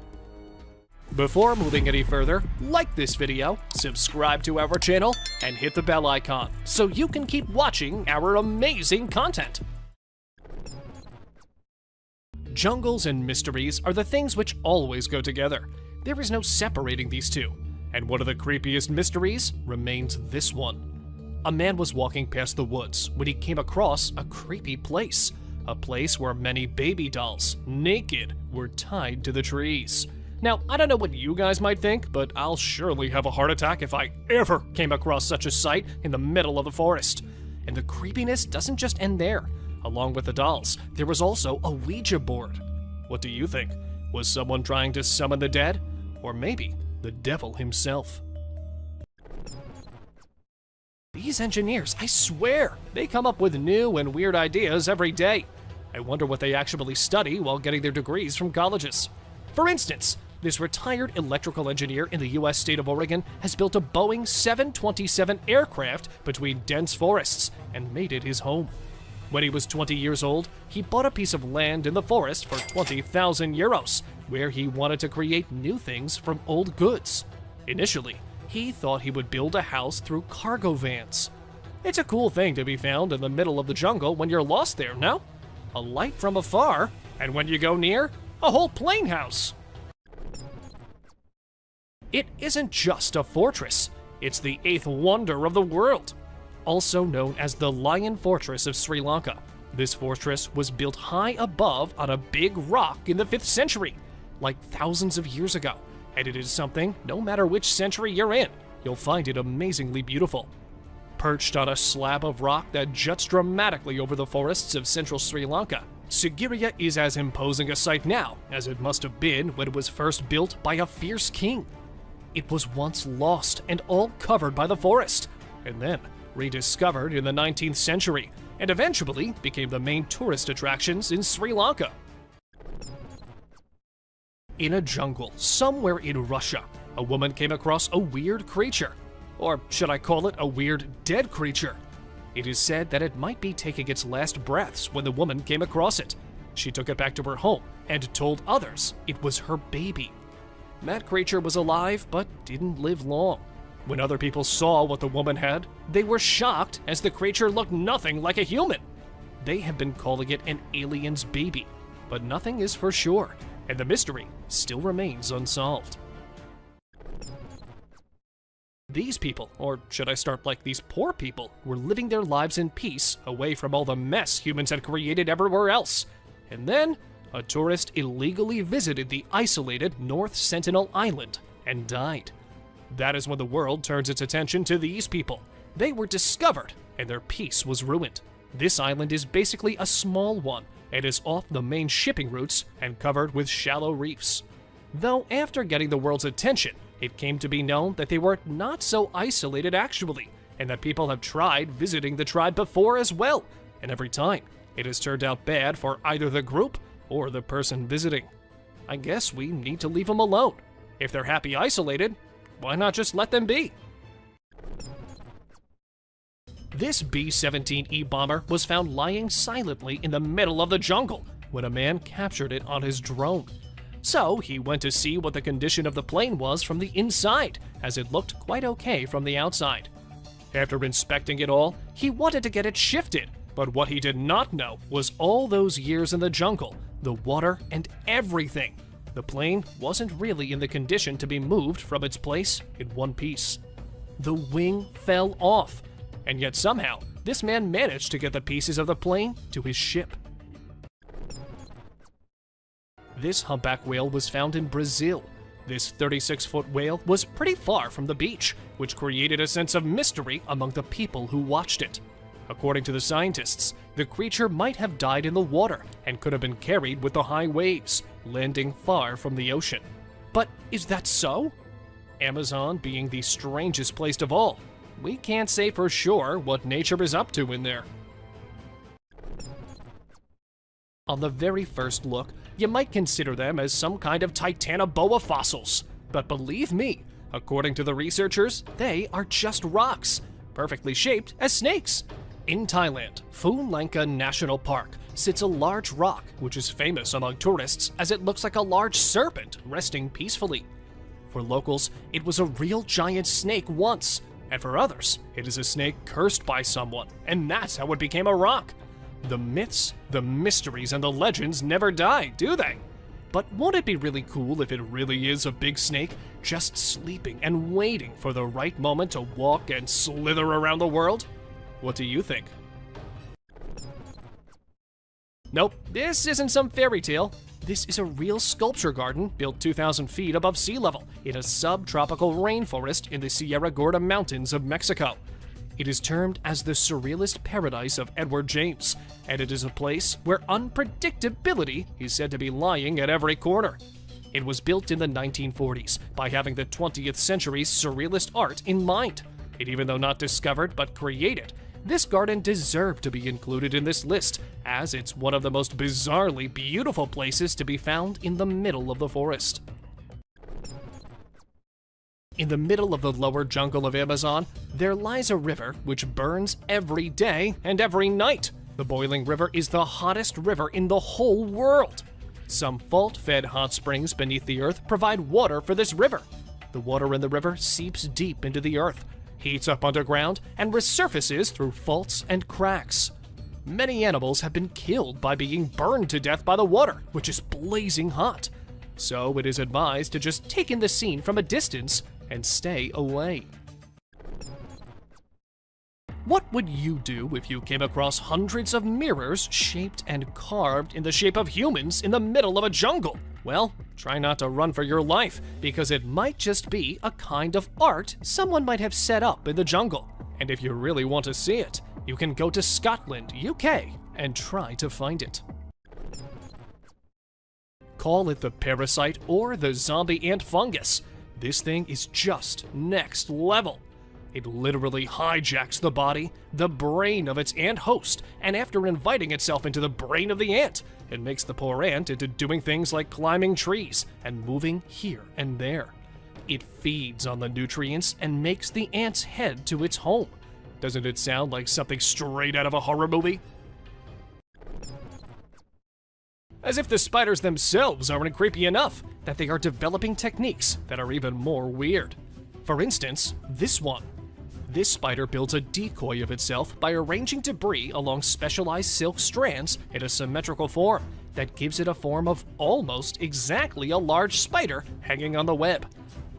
Before moving any further, like this video, subscribe to our channel, and hit the bell icon so you can keep watching our amazing content. Jungles and mysteries are the things which always go together. There is no separating these two. And one of the creepiest mysteries remains this one. A man was walking past the woods when he came across a creepy place. A place where many baby dolls, naked, were tied to the trees. Now, I don't know what you guys might think, but I'll surely have a heart attack if I ever came across such a sight in the middle of the forest. And the creepiness doesn't just end there. Along with the dolls, there was also a Ouija board. What do you think? Was someone trying to summon the dead? Or maybe the devil himself? These engineers, I swear, they come up with new and weird ideas every day. I wonder what they actually study while getting their degrees from colleges. For instance, this retired electrical engineer in the US state of Oregon has built a Boeing 727 aircraft between dense forests and made it his home. When he was 20 years old, he bought a piece of land in the forest for 20,000 euros, where he wanted to create new things from old goods. Initially, he thought he would build a house through cargo vans. It's a cool thing to be found in the middle of the jungle when you're lost there, no? A light from afar, and when you go near, a whole plane house. It isn't just a fortress, it's the 8th wonder of the world. Also known as the Lion Fortress of Sri Lanka. This fortress was built high above on a big rock in the 5th century, like thousands of years ago, and it is something, no matter which century you're in, you'll find it amazingly beautiful. Perched on a slab of rock that juts dramatically over the forests of central Sri Lanka, Sigiriya is as imposing a sight now as it must have been when it was first built by a fierce king. It was once lost and all covered by the forest, and then rediscovered in the 19th century, and eventually became the main tourist attractions in Sri Lanka. In a jungle somewhere in Russia, a woman came across a weird creature. Or should I call it a weird dead creature? It is said that it might be taking its last breaths when the woman came across it. She took it back to her home and told others it was her baby. That creature was alive but didn't live long. When other people saw what the woman had, they were shocked as the creature looked nothing like a human. They have been calling it an alien's baby, but nothing is for sure, and the mystery still remains unsolved. These people, or should I start like these poor people, were living their lives in peace away from all the mess humans had created everywhere else. And then, a tourist illegally visited the isolated North Sentinel Island and died. That is when the world turns its attention to these people. They were discovered, and their peace was ruined. This island is basically a small one, and is off the main shipping routes and covered with shallow reefs. Though after getting the world's attention, it came to be known that they were not so isolated actually, and that people have tried visiting the tribe before as well, and every time, it has turned out bad for either the group or the person visiting. I guess we need to leave them alone. If they're happy isolated, why not just let them be? This B-17E bomber was found lying silently in the middle of the jungle when a man captured it on his drone. So he went to see what the condition of the plane was from the inside, as it looked quite okay from the outside. After inspecting it all, he wanted to get it shifted, but what he did not know was all those years in the jungle, the water, and everything. The plane wasn't really in the condition to be moved from its place in one piece. The wing fell off, and yet somehow, this man managed to get the pieces of the plane to his ship. This humpback whale was found in Brazil. This 36-foot whale was pretty far from the beach, which created a sense of mystery among the people who watched it. According to the scientists, the creature might have died in the water and could have been carried with the high waves, landing far from the ocean. But is that so? Amazon being the strangest place of all, we can't say for sure what nature is up to in there. On the very first look, you might consider them as some kind of Titanoboa fossils. But believe me, according to the researchers, they are just rocks, perfectly shaped as snakes. In Thailand, Phu Lanka National Park sits a large rock which is famous among tourists as it looks like a large serpent resting peacefully. For locals, it was a real giant snake once, and for others, it is a snake cursed by someone, and that's how it became a rock. The myths, the mysteries, and the legends never die, do they? But won't it be really cool if it really is a big snake just sleeping and waiting for the right moment to walk and slither around the world? What do you think? Nope, this isn't some fairy tale. This is a real sculpture garden built 2,000 feet above sea level in a subtropical rainforest in the Sierra Gorda Mountains of Mexico. It is termed as the surrealist paradise of Edward James, and it is a place where unpredictability is said to be lying at every corner. It was built in the 1940s by having the 20th century's surrealist art in mind. And even though not discovered but created, this garden deserved to be included in this list, as it's one of the most bizarrely beautiful places to be found in the middle of the forest. In the middle of the lower jungle of Amazon, there lies a river which burns every day and every night. The boiling river is the hottest river in the whole world. Some fault-fed hot springs beneath the earth provide water for this river. The water in the river seeps deep into the earth, heats up underground, and resurfaces through faults and cracks. Many animals have been killed by being burned to death by the water, which is blazing hot. So it is advised to just take in the scene from a distance and stay away. What would you do if you came across hundreds of mirrors shaped and carved in the shape of humans in the middle of a jungle? Well, try not to run for your life, because it might just be a kind of art someone might have set up in the jungle. And if you really want to see it, you can go to Scotland, UK, and try to find it. Call it the parasite or the zombie ant fungus. This thing is just next level. It literally hijacks the body, the brain of its ant host, and after inviting itself into the brain of the ant, it makes the poor ant into doing things like climbing trees and moving here and there. It feeds on the nutrients and makes the ants head to its home. Doesn't it sound like something straight out of a horror movie? As if the spiders themselves aren't creepy enough that they are developing techniques that are even more weird. For instance, this one. This spider builds a decoy of itself by arranging debris along specialized silk strands in a symmetrical form that gives it a form of almost exactly a large spider hanging on the web.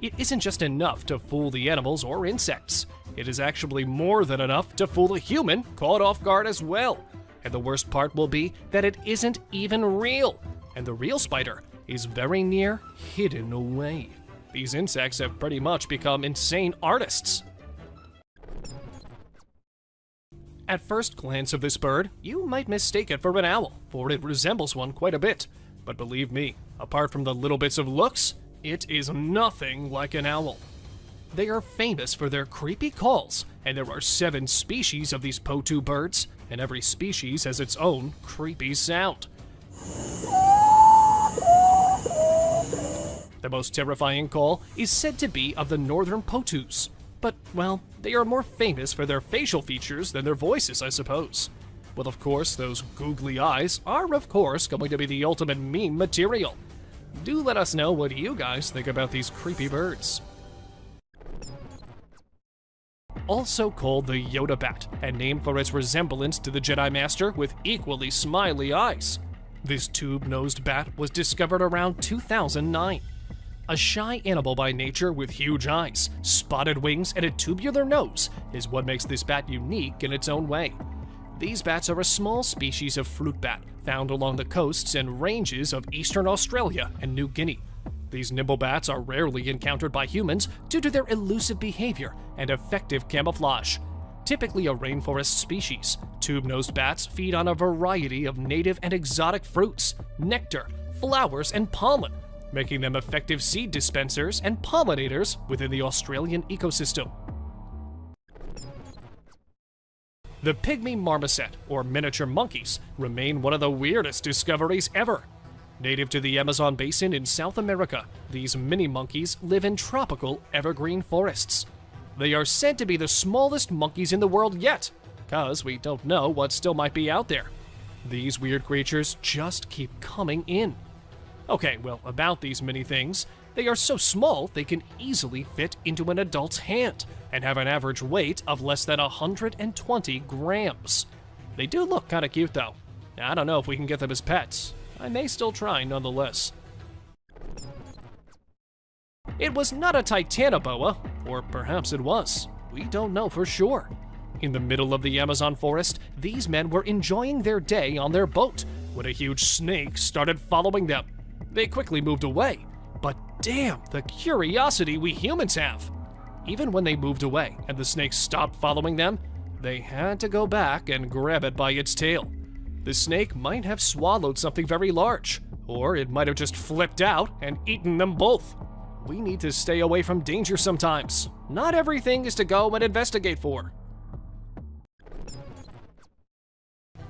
It isn't just enough to fool the animals or insects. It is actually more than enough to fool a human caught off guard as well. And the worst part will be that it isn't even real, and the real spider is very near hidden away. These insects have pretty much become insane artists. At first glance of this bird, you might mistake it for an owl, for it resembles one quite a bit. But believe me, apart from the little bits of looks, it is nothing like an owl. They are famous for their creepy calls, and there are 7 species of these Potu birds, and every species has its own creepy sound. The most terrifying call is said to be of the northern Potus, but, well, they are more famous for their facial features than their voices, I suppose. Well, of course, those googly eyes are, of course, going to be the ultimate meme material. Do let us know what you guys think about these creepy birds. Also called the Yoda bat, and named for its resemblance to the Jedi Master with equally smiley eyes. This tube-nosed bat was discovered around 2009. A shy animal by nature with huge eyes, spotted wings, and a tubular nose is what makes this bat unique in its own way. These bats are a small species of fruit bat found along the coasts and ranges of eastern Australia and New Guinea. These nimble bats are rarely encountered by humans due to their elusive behavior and effective camouflage. Typically a rainforest species, tube-nosed bats feed on a variety of native and exotic fruits, nectar, flowers, and pollen, making them effective seed dispensers and pollinators within the Australian ecosystem. The pygmy marmoset, or miniature monkeys, remain one of the weirdest discoveries ever. Native to the Amazon basin in South America, these mini monkeys live in tropical evergreen forests. They are said to be the smallest monkeys in the world yet, because we don't know what still might be out there. These weird creatures just keep coming in. Okay, well, about these mini things, they are so small they can easily fit into an adult's hand and have an average weight of less than 120 grams. They do look kind of cute though. I don't know if we can get them as pets. I may still try nonetheless. It was not a titanoboa, or perhaps it was. We don't know for sure. In the middle of the Amazon forest, these men were enjoying their day on their boat when a huge snake started following them. They quickly moved away, but damn the curiosity we humans have. Even when they moved away and the snake stopped following them, they had to go back and grab it by its tail. The snake might have swallowed something very large, or it might have just flipped out and eaten them both. We need to stay away from danger sometimes. Not everything is to go and investigate for.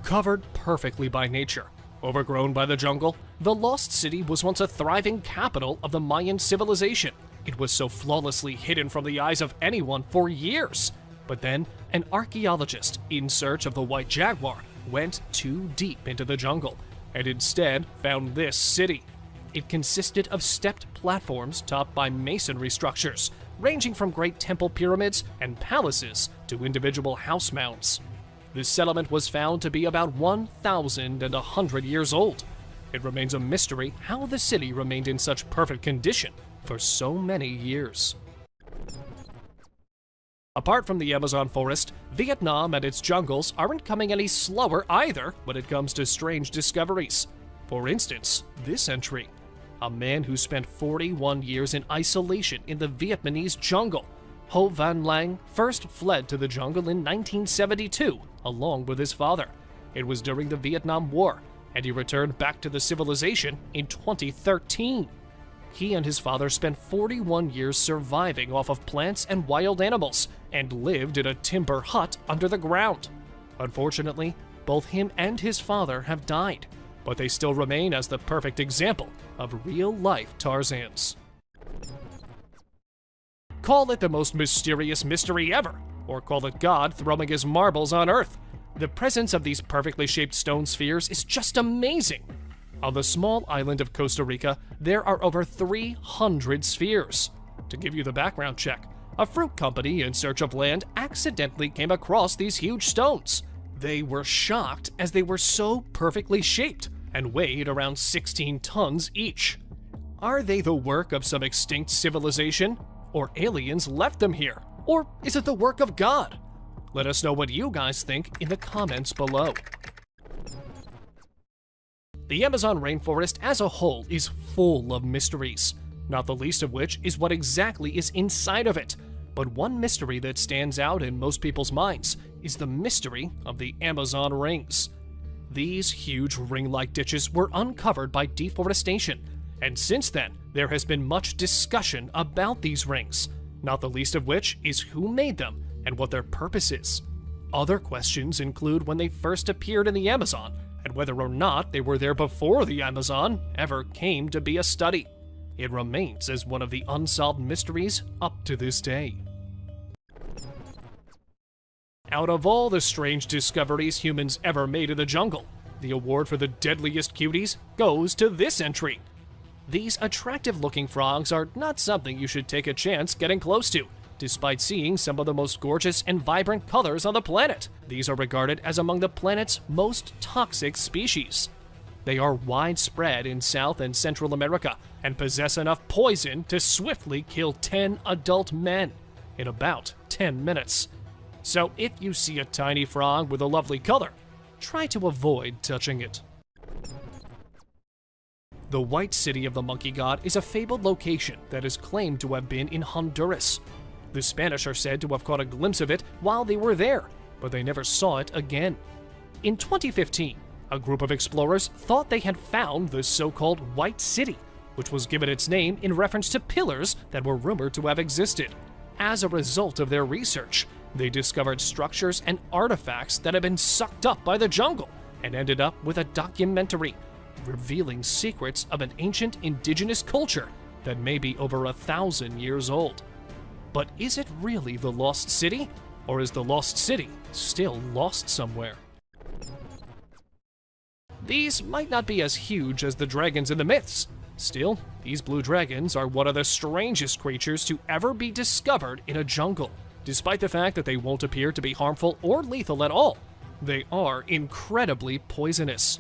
Covered perfectly by nature, overgrown by the jungle, the Lost City was once a thriving capital of the Mayan civilization. It was so flawlessly hidden from the eyes of anyone for years. But then, an archaeologist in search of the white jaguar went too deep into the jungle and instead found this city. It consisted of stepped platforms topped by masonry structures, ranging from great temple pyramids and palaces to individual house mounds. This settlement was found to be about 1,100 years old. It remains a mystery how the city remained in such perfect condition for so many years. Apart from the Amazon forest, Vietnam and its jungles aren't coming any slower either when it comes to strange discoveries. For instance, this entry. A man who spent 41 years in isolation in the Vietnamese jungle. Ho Van Lang first fled to the jungle in 1972, along with his father. It was during the Vietnam War, and he returned back to the civilization in 2013. He and his father spent 41 years surviving off of plants and wild animals, and lived in a timber hut under the ground. Unfortunately, both him and his father have died, but they still remain as the perfect example of real-life Tarzans. Call it the most mysterious mystery ever, or call it God throwing his marbles on Earth. The presence of these perfectly shaped stone spheres is just amazing. On the small island of Costa Rica, there are over 300 spheres. To give you the background check, a fruit company in search of land accidentally came across these huge stones. They were shocked as they were so perfectly shaped and weighed around 16 tons each. Are they the work of some extinct civilization? Or aliens left them here? Or is it the work of God? Let us know what you guys think in the comments below. The Amazon rainforest as a whole is full of mysteries, not the least of which is what exactly is inside of it. But one mystery that stands out in most people's minds is the mystery of the Amazon rings. These huge ring-like ditches were uncovered by deforestation, and since then, there has been much discussion about these rings, not the least of which is who made them and what their purpose is. Other questions include when they first appeared in the Amazon, and whether or not they were there before the Amazon ever came to be a study. It remains as one of the unsolved mysteries up to this day. Out of all the strange discoveries humans ever made in the jungle, the award for the deadliest cuties goes to this entry. These attractive-looking frogs are not something you should take a chance getting close to, despite seeing some of the most gorgeous and vibrant colors on the planet. These are regarded as among the planet's most toxic species. They are widespread in South and Central America and possess enough poison to swiftly kill 10 adult men in about 10 minutes. So if you see a tiny frog with a lovely color, try to avoid touching it. The White City of the Monkey God is a fabled location that is claimed to have been in Honduras. The Spanish are said to have caught a glimpse of it while they were there, but they never saw it again. In 2015, a group of explorers thought they had found the so-called White City, which was given its name in reference to pillars that were rumored to have existed. As a result of their research, they discovered structures and artifacts that had been sucked up by the jungle and ended up with a documentary revealing secrets of an ancient indigenous culture that may be over 1,000 years old. But is it really the Lost City? Or is the Lost City still lost somewhere? These might not be as huge as the dragons in the myths. Still, these blue dragons are one of the strangest creatures to ever be discovered in a jungle. Despite the fact that they won't appear to be harmful or lethal at all, they are incredibly poisonous.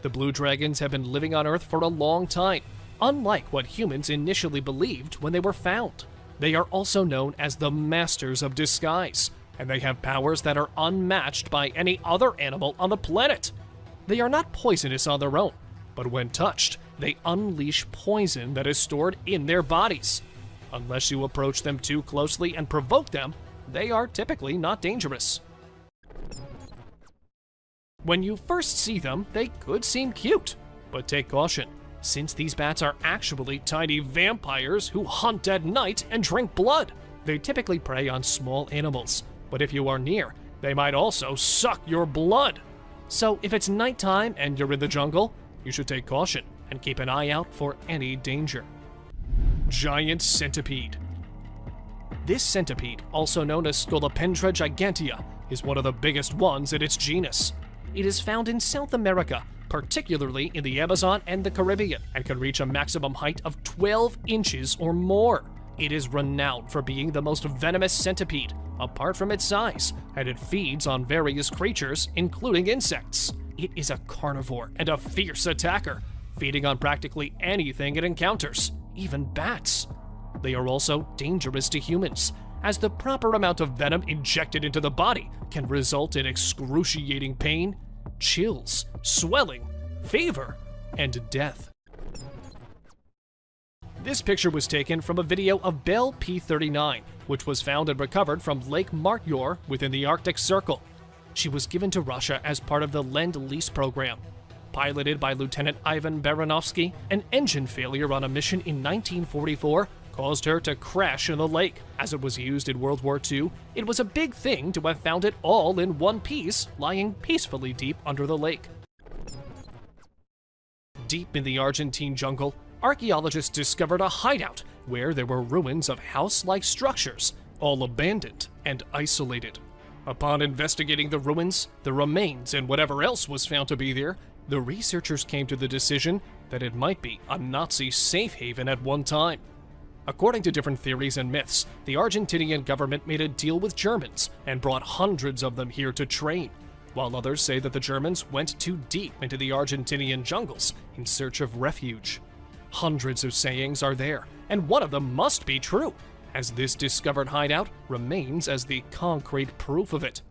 The blue dragons have been living on Earth for a long time, unlike what humans initially believed when they were found. They are also known as the Masters of Disguise, and they have powers that are unmatched by any other animal on the planet. They are not poisonous on their own, but when touched, they unleash poison that is stored in their bodies. Unless you approach them too closely and provoke them, they are typically not dangerous. When you first see them, they could seem cute, but take caution, since these bats are actually tiny vampires who hunt at night and drink blood. They typically prey on small animals, but if you are near, they might also suck your blood. So if it's nighttime and you're in the jungle, you should take caution and keep an eye out for any danger. Giant centipede. This centipede, also known as Scolopendra gigantea, is one of the biggest ones in its genus. It is found in South America, particularly in the Amazon and the Caribbean, and can reach a maximum height of 12 inches or more. It is renowned for being the most venomous centipede, apart from its size, and it feeds on various creatures, including insects. It is a carnivore and a fierce attacker, feeding on practically anything it encounters, even bats. They are also dangerous to humans, as the proper amount of venom injected into the body can result in excruciating pain, chills, swelling, fever, and death. This picture was taken from a video of Belle P-39, which was found and recovered from Lake Martyor within the Arctic Circle. She was given to Russia as part of the Lend-Lease program. Piloted by Lieutenant Ivan Baranovsky, an engine failure on a mission in 1944 caused her to crash in the lake. As it was used in World War II, it was a big thing to have found it all in one piece, lying peacefully deep under the lake. Deep in the Argentine jungle, archaeologists discovered a hideout where there were ruins of house-like structures, all abandoned and isolated. Upon investigating the ruins, the remains, and whatever else was found to be there, the researchers came to the decision that it might be a Nazi safe haven at one time. According to different theories and myths, the Argentinian government made a deal with Germans and brought hundreds of them here to train, while others say that the Germans went too deep into the Argentinian jungles in search of refuge. Hundreds of sayings are there, and one of them must be true, as this discovered hideout remains as the concrete proof of it.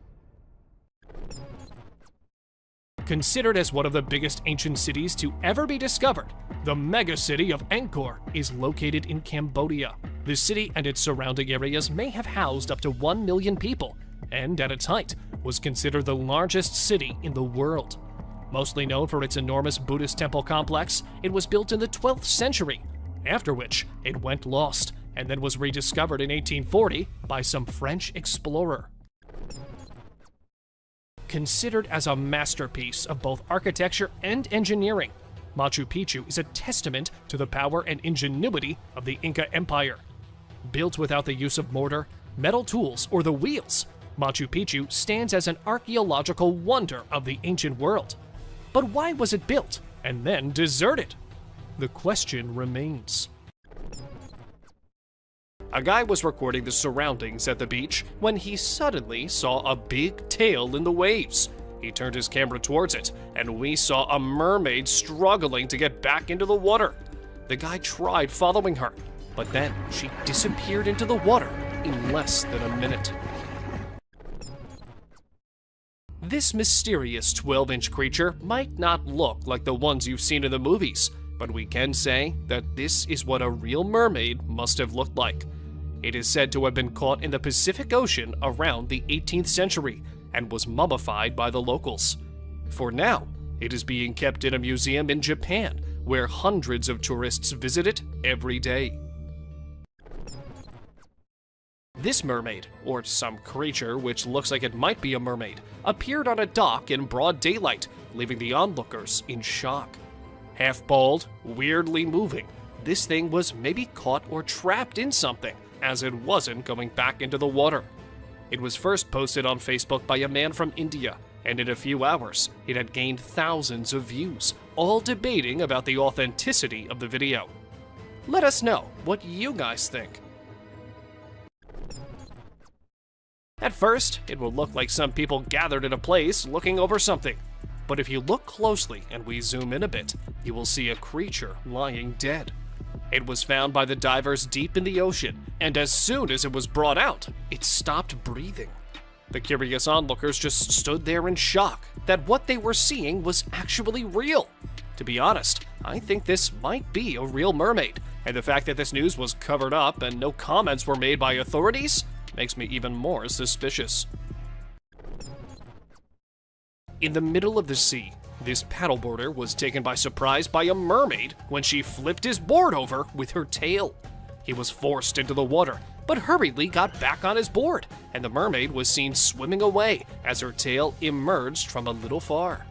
Considered as one of the biggest ancient cities to ever be discovered, the megacity of Angkor is located in Cambodia. The city and its surrounding areas may have housed up to 1 million people, and at its height was considered the largest city in the world. Mostly known for its enormous Buddhist temple complex, it was built in the 12th century, after which it went lost and then was rediscovered in 1840 by some French explorer. Considered as a masterpiece of both architecture and engineering, Machu Picchu is a testament to the power and ingenuity of the Inca Empire. Built without the use of mortar, metal tools, or the wheels, Machu Picchu stands as an archaeological wonder of the ancient world. But why was it built and then deserted? The question remains. A guy was recording the surroundings at the beach when he suddenly saw a big tail in the waves. He turned his camera towards it, and we saw a mermaid struggling to get back into the water. The guy tried following her, but then she disappeared into the water in less than a minute. This mysterious 12-inch creature might not look like the ones you've seen in the movies, but we can say that this is what a real mermaid must have looked like. It is said to have been caught in the Pacific Ocean around the 18th century and was mummified by the locals. For now, it is being kept in a museum in Japan, where hundreds of tourists visit it every day. This mermaid, or some creature which looks like it might be a mermaid, appeared on a dock in broad daylight, leaving the onlookers in shock. Half bald, weirdly moving, this thing was maybe caught or trapped in something, as it wasn't going back into the water. It was first posted on Facebook by a man from India, and in a few hours, it had gained thousands of views, all debating about the authenticity of the video. Let us know what you guys think. At first, it will look like some people gathered in a place looking over something. But if you look closely and we zoom in a bit, you will see a creature lying dead. It was found by the divers deep in the ocean, and as soon as it was brought out, it stopped breathing. The curious onlookers just stood there in shock that what they were seeing was actually real. To be honest, I think this might be a real mermaid, and the fact that this news was covered up and no comments were made by authorities makes me even more suspicious. In the middle of the sea, this paddleboarder was taken by surprise by a mermaid when she flipped his board over with her tail. He was forced into the water, but hurriedly got back on his board, and the mermaid was seen swimming away as her tail emerged from a little far.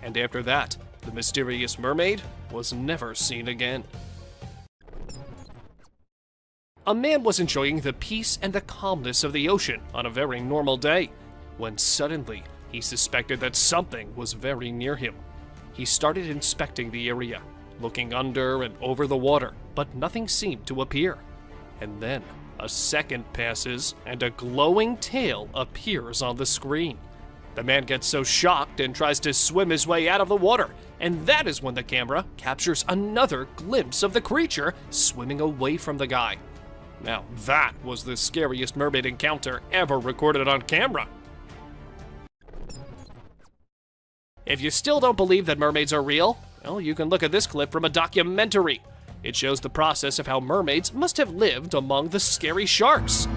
And after that, the mysterious mermaid was never seen again. A man was enjoying the peace and the calmness of the ocean on a very normal day, when suddenly he suspected that something was very near him. He started inspecting the area, looking under and over the water, but nothing seemed to appear. And then a second passes and a glowing tail appears on the screen. The man gets so shocked and tries to swim his way out of the water, and that is when the camera captures another glimpse of the creature swimming away from the guy. Now that was the scariest mermaid encounter ever recorded on camera. If you still don't believe that mermaids are real, well, you can look at this clip from a documentary. It shows the process of how mermaids must have lived among the scary sharks.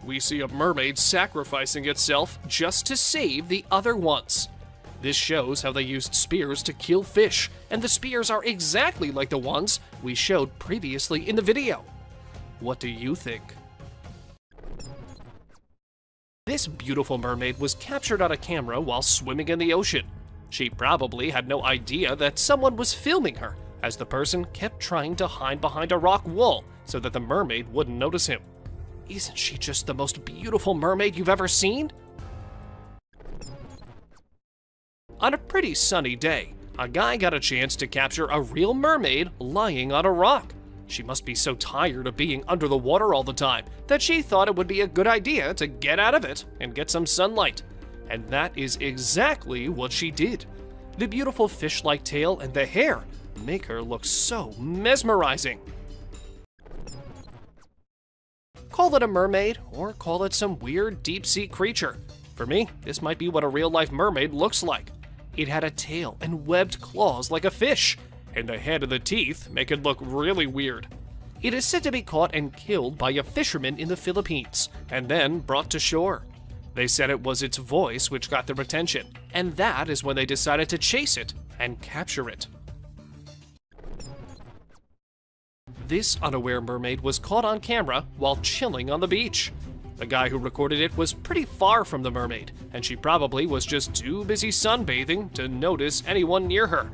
We see a mermaid sacrificing itself just to save the other ones. This shows how they used spears to kill fish, and the spears are exactly like the ones we showed previously in the video. What do you think? This beautiful mermaid was captured on a camera while swimming in the ocean. She probably had no idea that someone was filming her, as the person kept trying to hide behind a rock wall so that the mermaid wouldn't notice him. Isn't she just the most beautiful mermaid you've ever seen? On a pretty sunny day, a guy got a chance to capture a real mermaid lying on a rock. She must be so tired of being under the water all the time that she thought it would be a good idea to get out of it and get some sunlight. And that is exactly what she did. The beautiful fish-like tail and the hair make her look so mesmerizing. Call it a mermaid, or call it some weird deep-sea creature. For me, this might be what a real-life mermaid looks like. It had a tail and webbed claws like a fish, and the head and the teeth make it look really weird. It is said to be caught and killed by a fisherman in the Philippines, and then brought to shore. They said it was its voice which got their attention, and that is when they decided to chase it and capture it. This unaware mermaid was caught on camera while chilling on the beach. The guy who recorded it was pretty far from the mermaid, and she probably was just too busy sunbathing to notice anyone near her.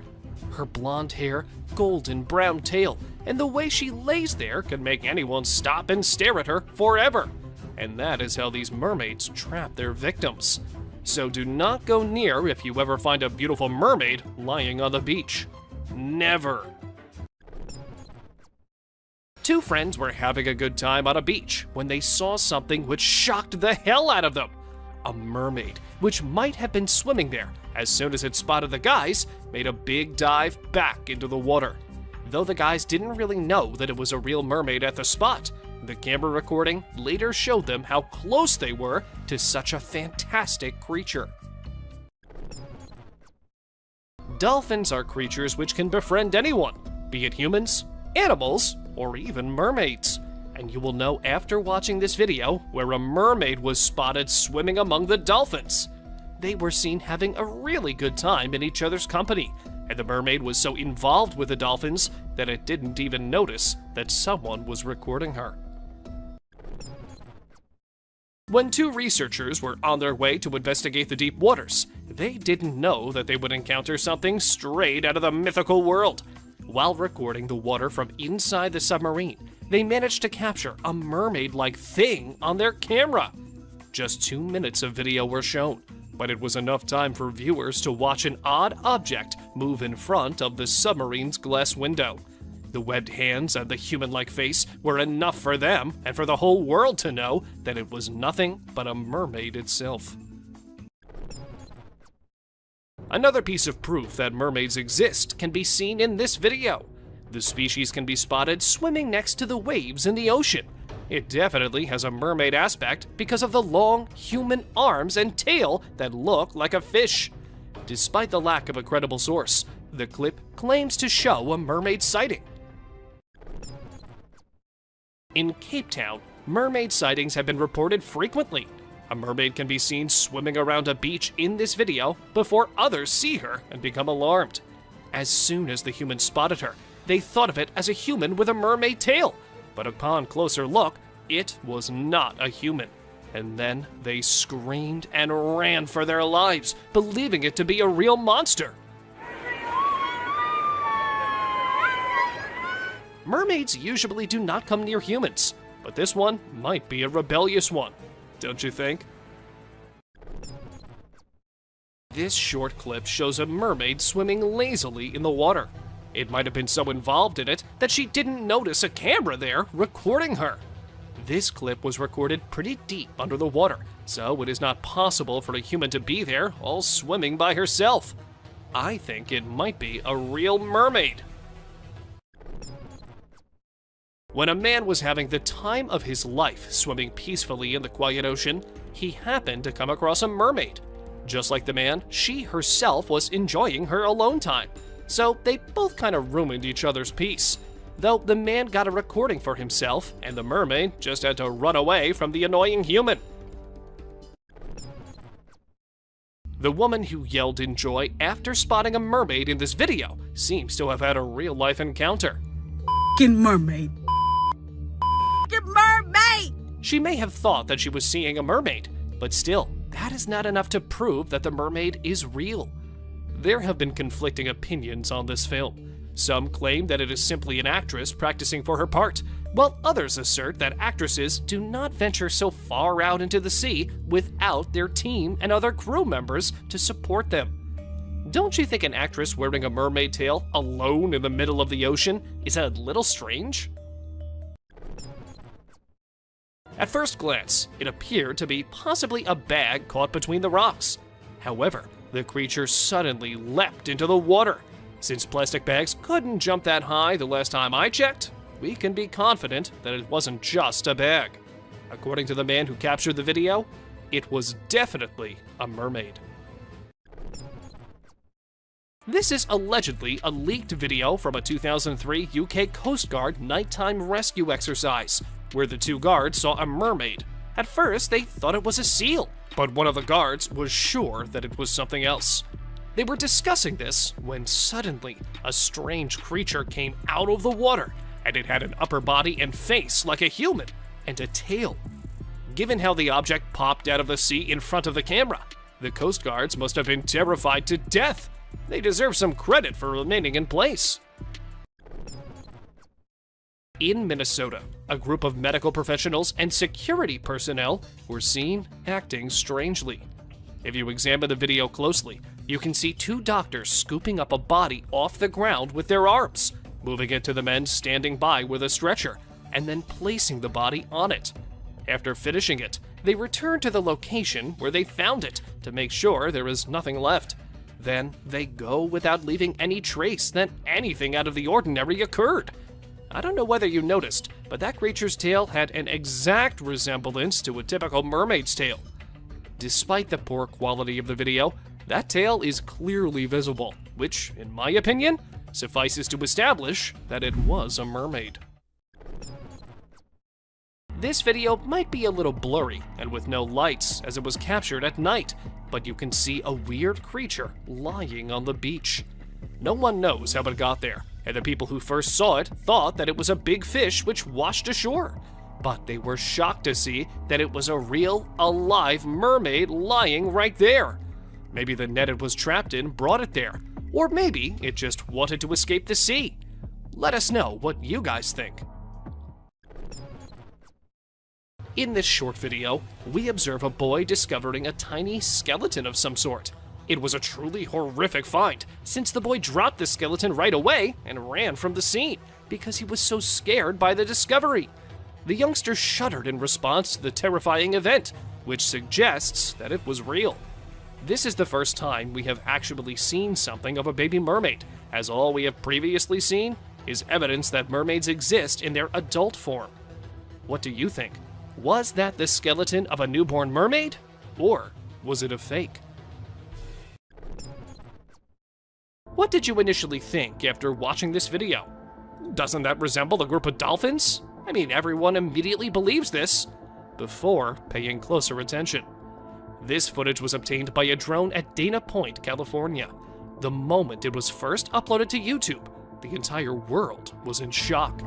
Her blonde hair, golden brown tail, and the way she lays there can make anyone stop and stare at her forever. And that is how these mermaids trap their victims. So do not go near if you ever find a beautiful mermaid lying on the beach. Never. Two friends were having a good time on a beach when they saw something which shocked the hell out of them. A mermaid, which might have been swimming there, as soon as it spotted the guys, made a big dive back into the water. Though the guys didn't really know that it was a real mermaid at the spot, the camera recording later showed them how close they were to such a fantastic creature. Dolphins are creatures which can befriend anyone, be it humans, animals, or even mermaids. And you will know after watching this video where a mermaid was spotted swimming among the dolphins. They were seen having a really good time in each other's company, and the mermaid was so involved with the dolphins that it didn't even notice that someone was recording her. When two researchers were on their way to investigate the deep waters, they didn't know that they would encounter something straight out of the mythical world. While recording the water from inside the submarine, they managed to capture a mermaid-like thing on their camera. Just 2 minutes of video were shown, but it was enough time for viewers to watch an odd object move in front of the submarine's glass window. The webbed hands and the human-like face were enough for them and for the whole world to know that it was nothing but a mermaid itself. Another piece of proof that mermaids exist can be seen in this video. The species can be spotted swimming next to the waves in the ocean. It definitely has a mermaid aspect because of the long human arms and tail that look like a fish. Despite the lack of a credible source, the clip claims to show a mermaid sighting. In Cape Town, mermaid sightings have been reported frequently. A mermaid can be seen swimming around a beach in this video before others see her and become alarmed. As soon as the humans spotted her, they thought of it as a human with a mermaid tail, but upon closer look, it was not a human. And then they screamed and ran for their lives, believing it to be a real monster. Mermaids usually do not come near humans, but this one might be a rebellious one. Don't you think? This short clip shows a mermaid swimming lazily in the water. It might have been so involved in it that she didn't notice a camera there recording her. This clip was recorded pretty deep under the water, so it is not possible for a human to be there all swimming by herself. I think it might be a real mermaid. When a man was having the time of his life swimming peacefully in the quiet ocean, he happened to come across a mermaid. Just like the man, she herself was enjoying her alone time. So they both kind of ruined each other's peace. Though the man got a recording for himself, and the mermaid just had to run away from the annoying human. The woman who yelled in joy after spotting a mermaid in this video seems to have had a real-life encounter. F***ing mermaid. F***ing mermaid! She may have thought that she was seeing a mermaid, but still, that is not enough to prove that the mermaid is real. There have been conflicting opinions on this film. Some claim that it is simply an actress practicing for her part, while others assert that actresses do not venture so far out into the sea without their team and other crew members to support them. Don't you think an actress wearing a mermaid tail alone in the middle of the ocean is a little strange? At first glance, it appeared to be possibly a bag caught between the rocks. However, the creature suddenly leapt into the water. Since plastic bags couldn't jump that high the last time I checked, we can be confident that it wasn't just a bag. According to the man who captured the video, it was definitely a mermaid. This is allegedly a leaked video from a 2003 UK Coast Guard nighttime rescue exercise, where the two guards saw a mermaid. At first, they thought it was a seal, but one of the guards was sure that it was something else. They were discussing this when suddenly a strange creature came out of the water, and it had an upper body and face like a human, and a tail. Given how the object popped out of the sea in front of the camera, the Coast Guards must have been terrified to death. They deserve some credit for remaining in place. In Minnesota, a group of medical professionals and security personnel were seen acting strangely. If you examine the video closely, you can see two doctors scooping up a body off the ground with their arms, moving it to the men standing by with a stretcher, and then placing the body on it. After finishing it, they return to the location where they found it to make sure there is nothing left. Then they go without leaving any trace that anything out of the ordinary occurred. I don't know whether you noticed, but that creature's tail had an exact resemblance to a typical mermaid's tail. Despite the poor quality of the video, that tail is clearly visible, which, in my opinion, suffices to establish that it was a mermaid. This video might be a little blurry and with no lights as it was captured at night, but you can see a weird creature lying on the beach. No one knows how it got there, and the people who first saw it thought that it was a big fish which washed ashore. But they were shocked to see that it was a real, alive mermaid lying right there. Maybe the net it was trapped in brought it there, or maybe it just wanted to escape the sea. Let us know what you guys think. In this short video, we observe a boy discovering a tiny skeleton of some sort. It was a truly horrific find, since the boy dropped the skeleton right away and ran from the scene because he was so scared by the discovery. The youngster shuddered in response to the terrifying event, which suggests that it was real. This is the first time we have actually seen something of a baby mermaid, as all we have previously seen is evidence that mermaids exist in their adult form. What do you think? Was that the skeleton of a newborn mermaid? Or was it a fake? What did you initially think after watching this video? Doesn't that resemble a group of dolphins? I mean, everyone immediately believes this before paying closer attention. This footage was obtained by a drone at Dana Point, California. The moment it was first uploaded to YouTube, the entire world was in shock.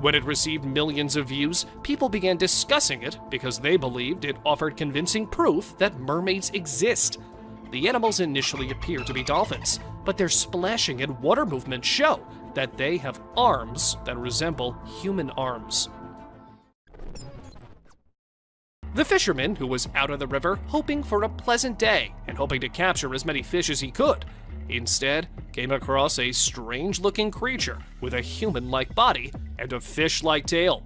When it received millions of views, people began discussing it because they believed it offered convincing proof that mermaids exist. The animals initially appear to be dolphins, but their splashing and water movements show that they have arms that resemble human arms. The fisherman, who was out on the river hoping for a pleasant day and hoping to capture as many fish as he could, instead came across a strange-looking creature with a human-like body and a fish-like tail.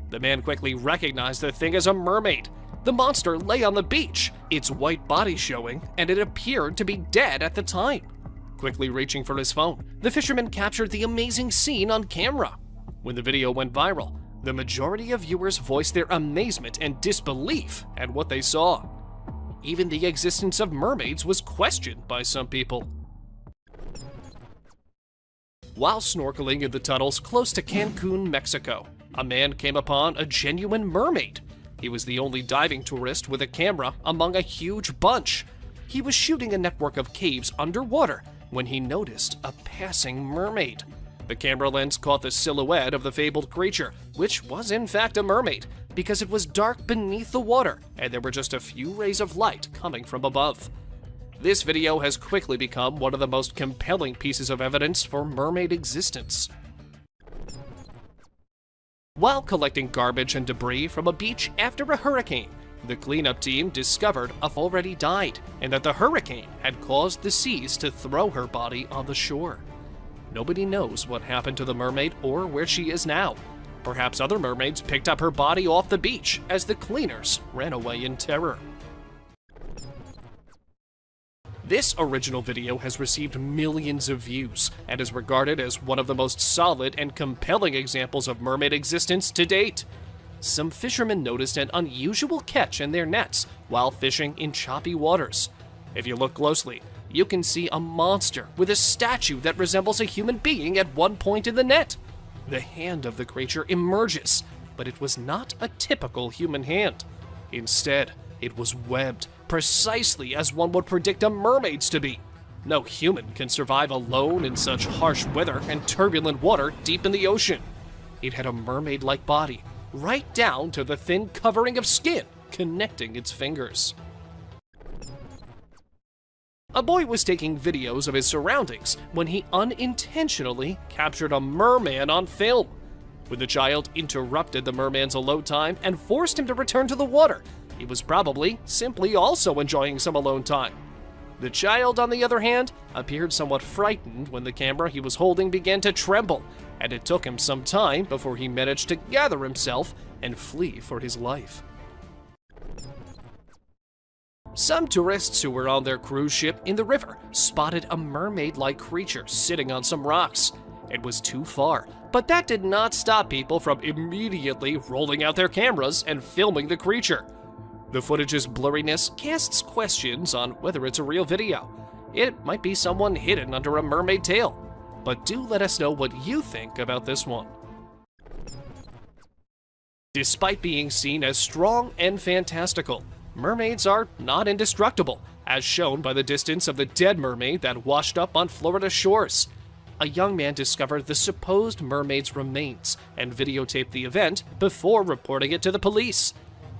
The man quickly recognized the thing as a mermaid. The monster lay on the beach, its white body showing, and it appeared to be dead at the time. Quickly reaching for his phone, the fisherman captured the amazing scene on camera. When the video went viral, The majority of viewers voiced their amazement and disbelief at what they saw. Even the existence of mermaids was questioned by some people. While snorkeling in the tunnels close to Cancun, Mexico, a man came upon a genuine mermaid. He was the only diving tourist with a camera among a huge bunch. He was shooting a network of caves underwater when he noticed a passing mermaid. The camera lens caught the silhouette of the fabled creature, which was in fact a mermaid, because it was dark beneath the water and there were just a few rays of light coming from above. This video has quickly become one of the most compelling pieces of evidence for mermaid existence. While collecting garbage and debris from a beach after a hurricane, the cleanup team discovered already died and that the hurricane had caused the seas to throw her body on the shore. Nobody knows what happened to the mermaid or where she is now. Perhaps other mermaids picked up her body off the beach as the cleaners ran away in terror. This original video has received millions of views and is regarded as one of the most solid and compelling examples of mermaid existence to date. Some fishermen noticed an unusual catch in their nets while fishing in choppy waters. If you look closely, you can see a monster with a statue that resembles a human being at one point in the net. The hand of the creature emerges, but it was not a typical human hand. Instead, it was webbed, precisely as one would predict a mermaid's to be. No human can survive alone in such harsh weather and turbulent water deep in the ocean. It had a mermaid-like body, right down to the thin covering of skin connecting its fingers. A boy was taking videos of his surroundings when he unintentionally captured a merman on film. When the child interrupted the merman's alone time and forced him to return to the water, he was probably simply also enjoying some alone time. The child, on the other hand, appeared somewhat frightened when the camera he was holding began to tremble, and it took him some time before he managed to gather himself and flee for his life. Some tourists who were on their cruise ship in the river spotted a mermaid-like creature sitting on some rocks. It was too far, but that did not stop people from immediately rolling out their cameras and filming the creature. The footage's blurriness casts questions on whether it's a real video. It might be someone hidden under a mermaid tail. But do let us know what you think about this one. Despite being seen as strong and fantastical, mermaids are not indestructible, as shown by the distance of the dead mermaid that washed up on Florida shores. A young man discovered the supposed mermaid's remains and videotaped the event before reporting it to the police.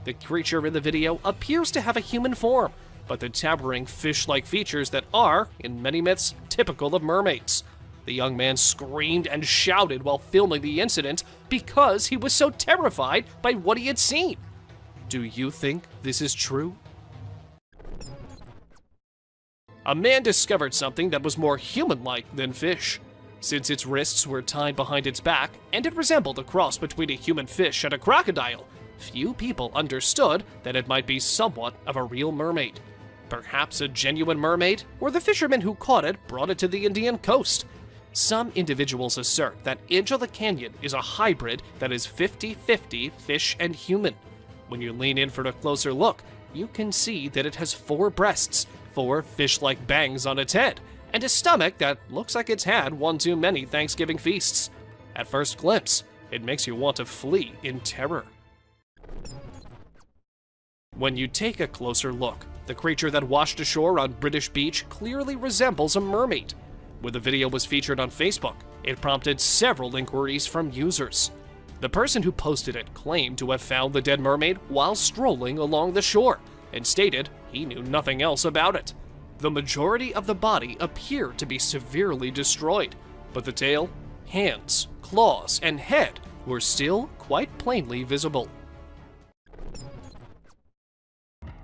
The creature in the video appears to have a human form, but the towering fish-like features that are, in many myths, typical of mermaids. The young man screamed and shouted while filming the incident because he was so terrified by what he had seen. Do you think this is true? A man discovered something that was more human-like than fish. Since its wrists were tied behind its back, and it resembled a cross between a human fish and a crocodile, few people understood that it might be somewhat of a real mermaid. Perhaps a genuine mermaid, or the fisherman who caught it brought it to the Indian coast. Some individuals assert that Angela Canyon is a hybrid that is 50-50 fish and human. When you lean in for a closer look, you can see that it has 4 breasts, 4 fish-like bangs on its head, and a stomach that looks like it's had one too many Thanksgiving feasts. At first glimpse, it makes you want to flee in terror. When you take a closer look, the creature that washed ashore on British Beach clearly resembles a mermaid. When the video was featured on Facebook, it prompted several inquiries from users. The person who posted it claimed to have found the dead mermaid while strolling along the shore, and stated he knew nothing else about it. The majority of the body appeared to be severely destroyed, but the tail, hands, claws, and head were still quite plainly visible.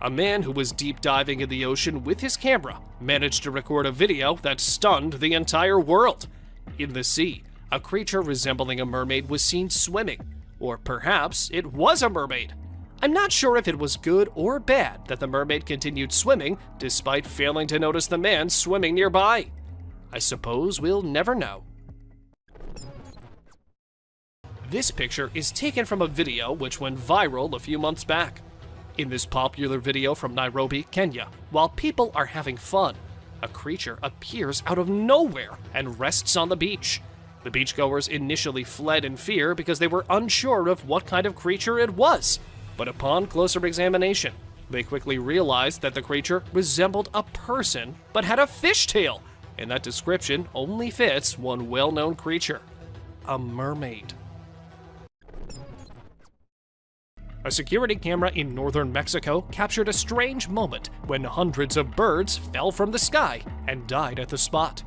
A man who was deep diving in the ocean with his camera managed to record a video that stunned the entire world. In the sea, a creature resembling a mermaid was seen swimming, or perhaps it was a mermaid. I'm not sure if it was good or bad that the mermaid continued swimming despite failing to notice the man swimming nearby. I suppose we'll never know. This picture is taken from a video which went viral a few months back. In this popular video from Nairobi, Kenya, while people are having fun, a creature appears out of nowhere and rests on the beach. The beachgoers initially fled in fear because they were unsure of what kind of creature it was, but upon closer examination, they quickly realized that the creature resembled a person but had a fishtail, and that description only fits one well-known creature: a mermaid. A security camera in northern Mexico captured a strange moment when hundreds of birds fell from the sky and died at the spot.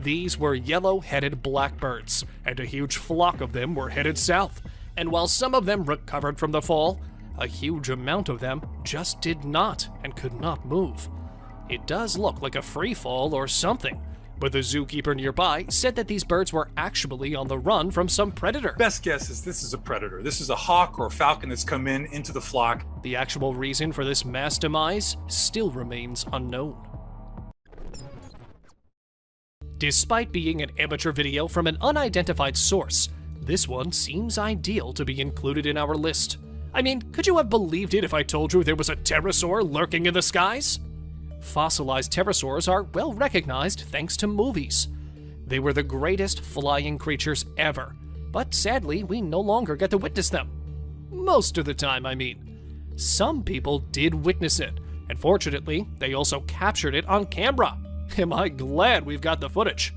These were yellow-headed blackbirds, and a huge flock of them were headed south. And while some of them recovered from the fall, a huge amount of them just did not and could not move. It does look like a free fall or something, but the zookeeper nearby said that these birds were actually on the run from some predator. Best guess is this is a predator. This is a hawk or a falcon that's come into the flock. The actual reason for this mass demise still remains unknown. Despite being an amateur video from an unidentified source, this one seems ideal to be included in our list. I mean, could you have believed it if I told you there was a pterosaur lurking in the skies? Fossilized pterosaurs are well recognized thanks to movies. They were the greatest flying creatures ever, but sadly we no longer get to witness them. Most of the time, I mean. Some people did witness it, and fortunately, they also captured it on camera. Am I glad we've got the footage?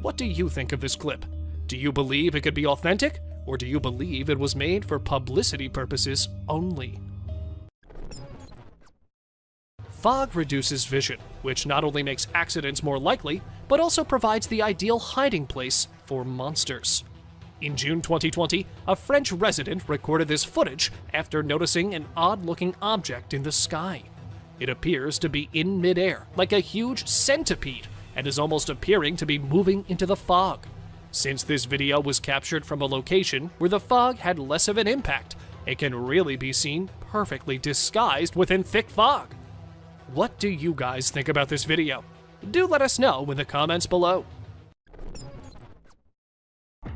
What do you think of this clip? Do you believe it could be authentic, or do you believe it was made for publicity purposes only? Fog reduces vision, which not only makes accidents more likely, but also provides the ideal hiding place for monsters. In June 2020, a French resident recorded this footage after noticing an odd-looking object in the sky. It appears to be in midair, like a huge centipede, and is almost appearing to be moving into the fog. Since this video was captured from a location where the fog had less of an impact, it can really be seen perfectly disguised within thick fog. What do you guys think about this video? Do let us know in the comments below.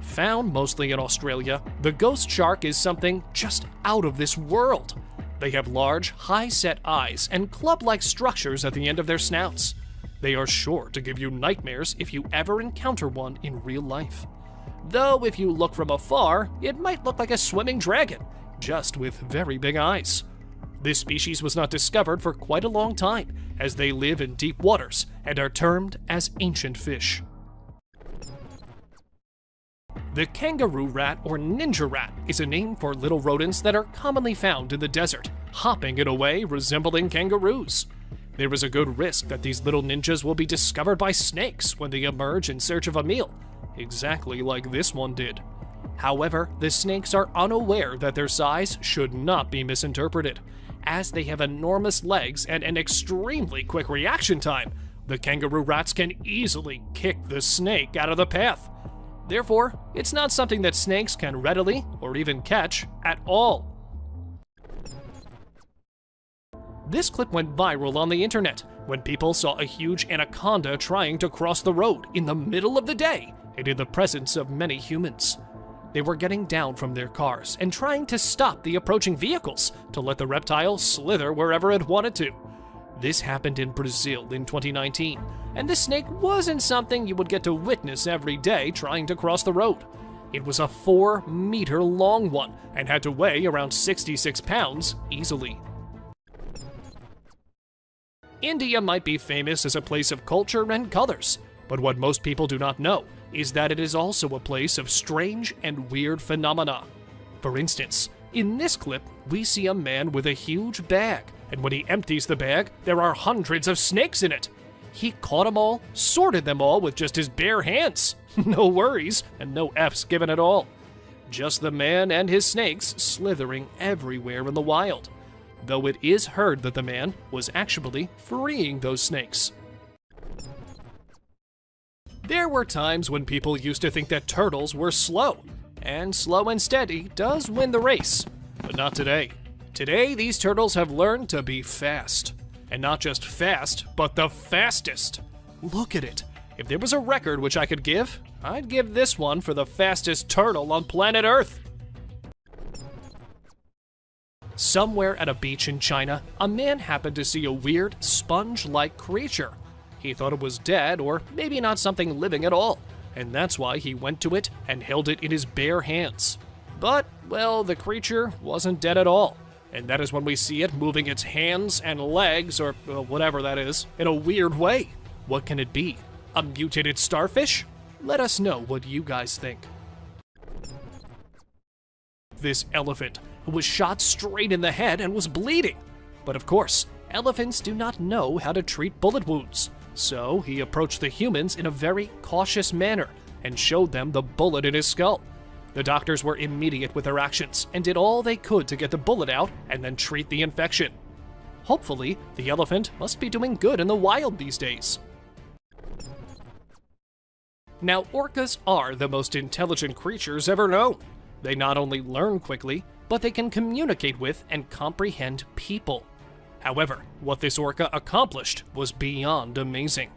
Found mostly in Australia, the ghost shark is something just out of this world. They have large, high-set eyes and club-like structures at the end of their snouts. They are sure to give you nightmares if you ever encounter one in real life. Though if you look from afar, it might look like a swimming dragon, just with very big eyes. This species was not discovered for quite a long time, as they live in deep waters and are termed as ancient fish. The kangaroo rat or ninja rat is a name for little rodents that are commonly found in the desert, hopping in a way resembling kangaroos. There is a good risk that these little ninjas will be discovered by snakes when they emerge in search of a meal, exactly like this one did. However, the snakes are unaware that their size should not be misinterpreted. As they have enormous legs and an extremely quick reaction time, the kangaroo rats can easily kick the snake out of the path. Therefore, it's not something that snakes can readily or even catch at all. This clip went viral on the internet when people saw a huge anaconda trying to cross the road in the middle of the day and in the presence of many humans. They were getting down from their cars and trying to stop the approaching vehicles to let the reptile slither wherever it wanted to. This happened in Brazil in 2019, and this snake wasn't something you would get to witness every day trying to cross the road. It was a 4-meter long one and had to weigh around 66 pounds easily. India might be famous as a place of culture and colors, but what most people do not know is that it is also a place of strange and weird phenomena. For instance, in this clip, we see a man with a huge bag, and when he empties the bag, there are hundreds of snakes in it. He caught them all, sorted them all with just his bare hands. No worries, and no F's given at all. Just the man and his snakes slithering everywhere in the wild. Though it is heard that the man was actually freeing those snakes. There were times when people used to think that turtles were slow, and slow and steady does win the race. But not today. Today, these turtles have learned to be fast. And not just fast, but the fastest. Look at it. If there was a record which I could give, I'd give this one for the fastest turtle on planet Earth. Somewhere at a beach in China, a man happened to see a weird, sponge-like creature. He thought it was dead, or maybe not something living at all, and that's why he went to it and held it in his bare hands. But, well, the creature wasn't dead at all, and that is when we see it moving its hands and legs, or whatever that is, in a weird way. What can it be? A mutated starfish? Let us know what you guys think. This elephant, who was shot straight in the head and was bleeding. But of course, elephants do not know how to treat bullet wounds. So he approached the humans in a very cautious manner and showed them the bullet in his skull. The doctors were immediate with their actions and did all they could to get the bullet out and then treat the infection. Hopefully, the elephant must be doing good in the wild these days. Now, orcas are the most intelligent creatures ever known. They not only learn quickly, but they can communicate with and comprehend people. However, what this orca accomplished was beyond amazing.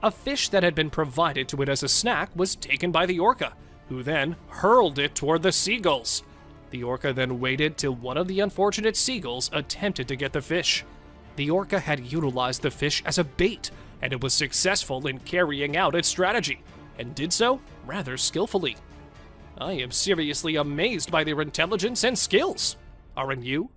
A fish that had been provided to it as a snack was taken by the orca, who then hurled it toward the seagulls. The orca then waited till one of the unfortunate seagulls attempted to get the fish. The orca had utilized the fish as a bait, and it was successful in carrying out its strategy, and did so rather skillfully. I am seriously amazed by their intelligence and skills. Aren't you?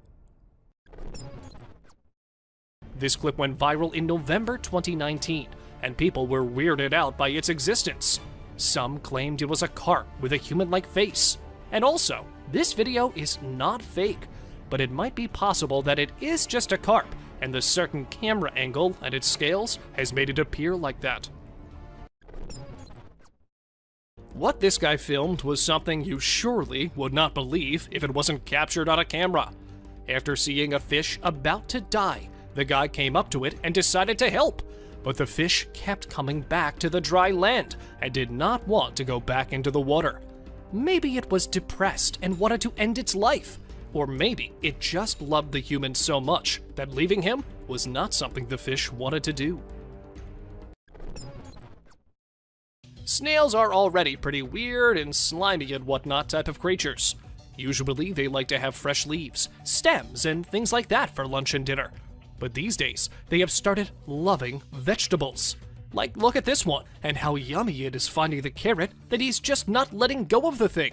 This clip went viral in November 2019, and people were weirded out by its existence. Some claimed it was a carp with a human-like face. And also, this video is not fake, but it might be possible that it is just a carp, and the certain camera angle and its scales has made it appear like that. What this guy filmed was something you surely would not believe if it wasn't captured on a camera. After seeing a fish about to die, the guy came up to it and decided to help, but the fish kept coming back to the dry land and did not want to go back into the water. Maybe it was depressed and wanted to end its life, or maybe it just loved the human so much that leaving him was not something the fish wanted to do. Snails are already pretty weird and slimy and whatnot type of creatures. Usually they like to have fresh leaves, stems, and things like that for lunch and dinner. But these days, they have started loving vegetables. Like, look at this one, and how yummy it is finding the carrot that he's just not letting go of the thing.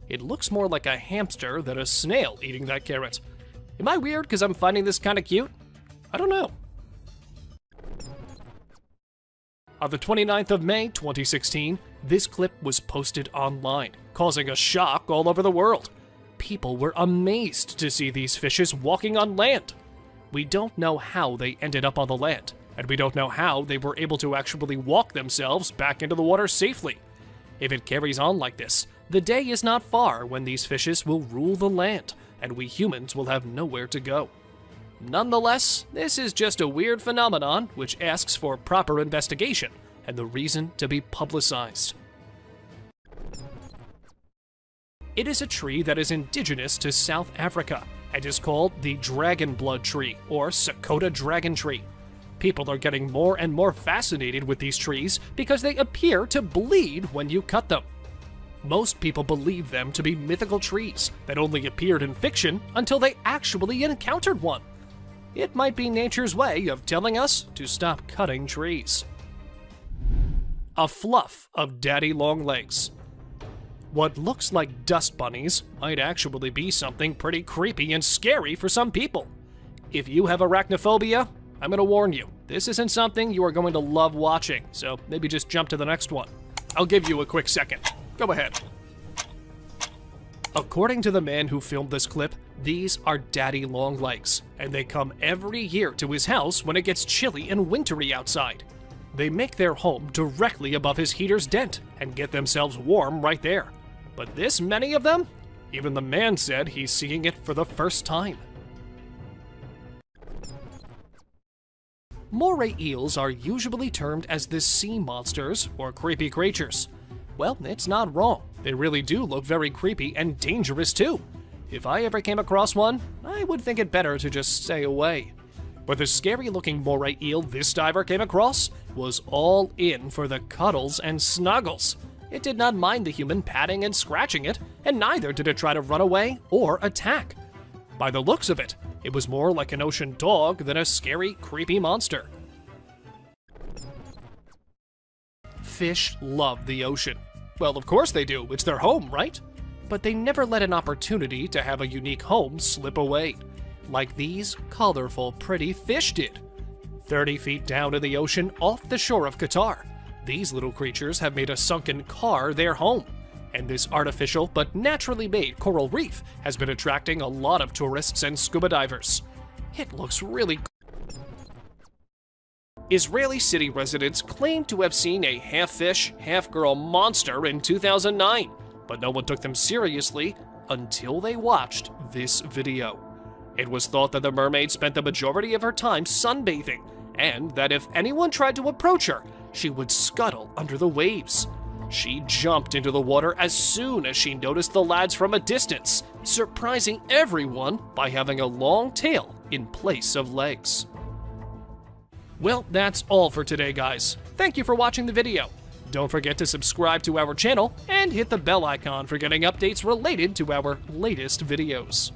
It looks more like a hamster than a snail eating that carrot. Am I weird because I'm finding this kind of cute? I don't know. On the 29th of May, 2016, this clip was posted online, causing a shock all over the world. People were amazed to see these fishes walking on land. We don't know how they ended up on the land, and we don't know how they were able to actually walk themselves back into the water safely. If it carries on like this, the day is not far when these fishes will rule the land, and we humans will have nowhere to go. Nonetheless, this is just a weird phenomenon which asks for proper investigation and the reason to be publicized. It is a tree that is indigenous to South Africa and is called the dragon blood tree, or Sakota dragon tree. People are getting more and more fascinated with these trees because they appear to bleed when you cut them. Most people believe them to be mythical trees that only appeared in fiction until they actually encountered one. It might be nature's way of telling us to stop cutting trees. A fluff of daddy long legs. What looks like dust bunnies might actually be something pretty creepy and scary for some people. If you have arachnophobia, I'm going to warn you, this isn't something you are going to love watching, so maybe just jump to the next one. I'll give you a quick second. Go ahead. According to the man who filmed this clip, these are daddy long legs, and they come every year to his house when it gets chilly and wintry outside. They make their home directly above his heater's dent and get themselves warm right there. But this many of them? Even the man said he's seeing it for the first time. Moray eels are usually termed as the sea monsters or creepy creatures. Well, it's not wrong. They really do look very creepy and dangerous too. If I ever came across one, I would think it better to just stay away. But the scary-looking moray eel this diver came across was all in for the cuddles and snuggles. It did not mind the human patting and scratching it, and neither did it try to run away or attack. By the looks of it, it was more like an ocean dog than a scary, creepy monster. Fish love the ocean. Well, of course they do, it's their home, right? But they never let an opportunity to have a unique home slip away, like these colorful, pretty fish did. 30 feet down in the ocean off the shore of Qatar, these little creatures have made a sunken car their home. And this artificial but naturally made coral reef has been attracting a lot of tourists and scuba divers. It looks really cool. Israeli city residents claim to have seen a half-fish, half-girl monster in 2009, but no one took them seriously until they watched this video. It was thought that the mermaid spent the majority of her time sunbathing, and that if anyone tried to approach her, she would scuttle under the waves. She jumped into the water as soon as she noticed the lads from a distance, surprising everyone by having a long tail in place of legs. Well, that's all for today, guys. Thank you for watching the video. Don't forget to subscribe to our channel and hit the bell icon for getting updates related to our latest videos.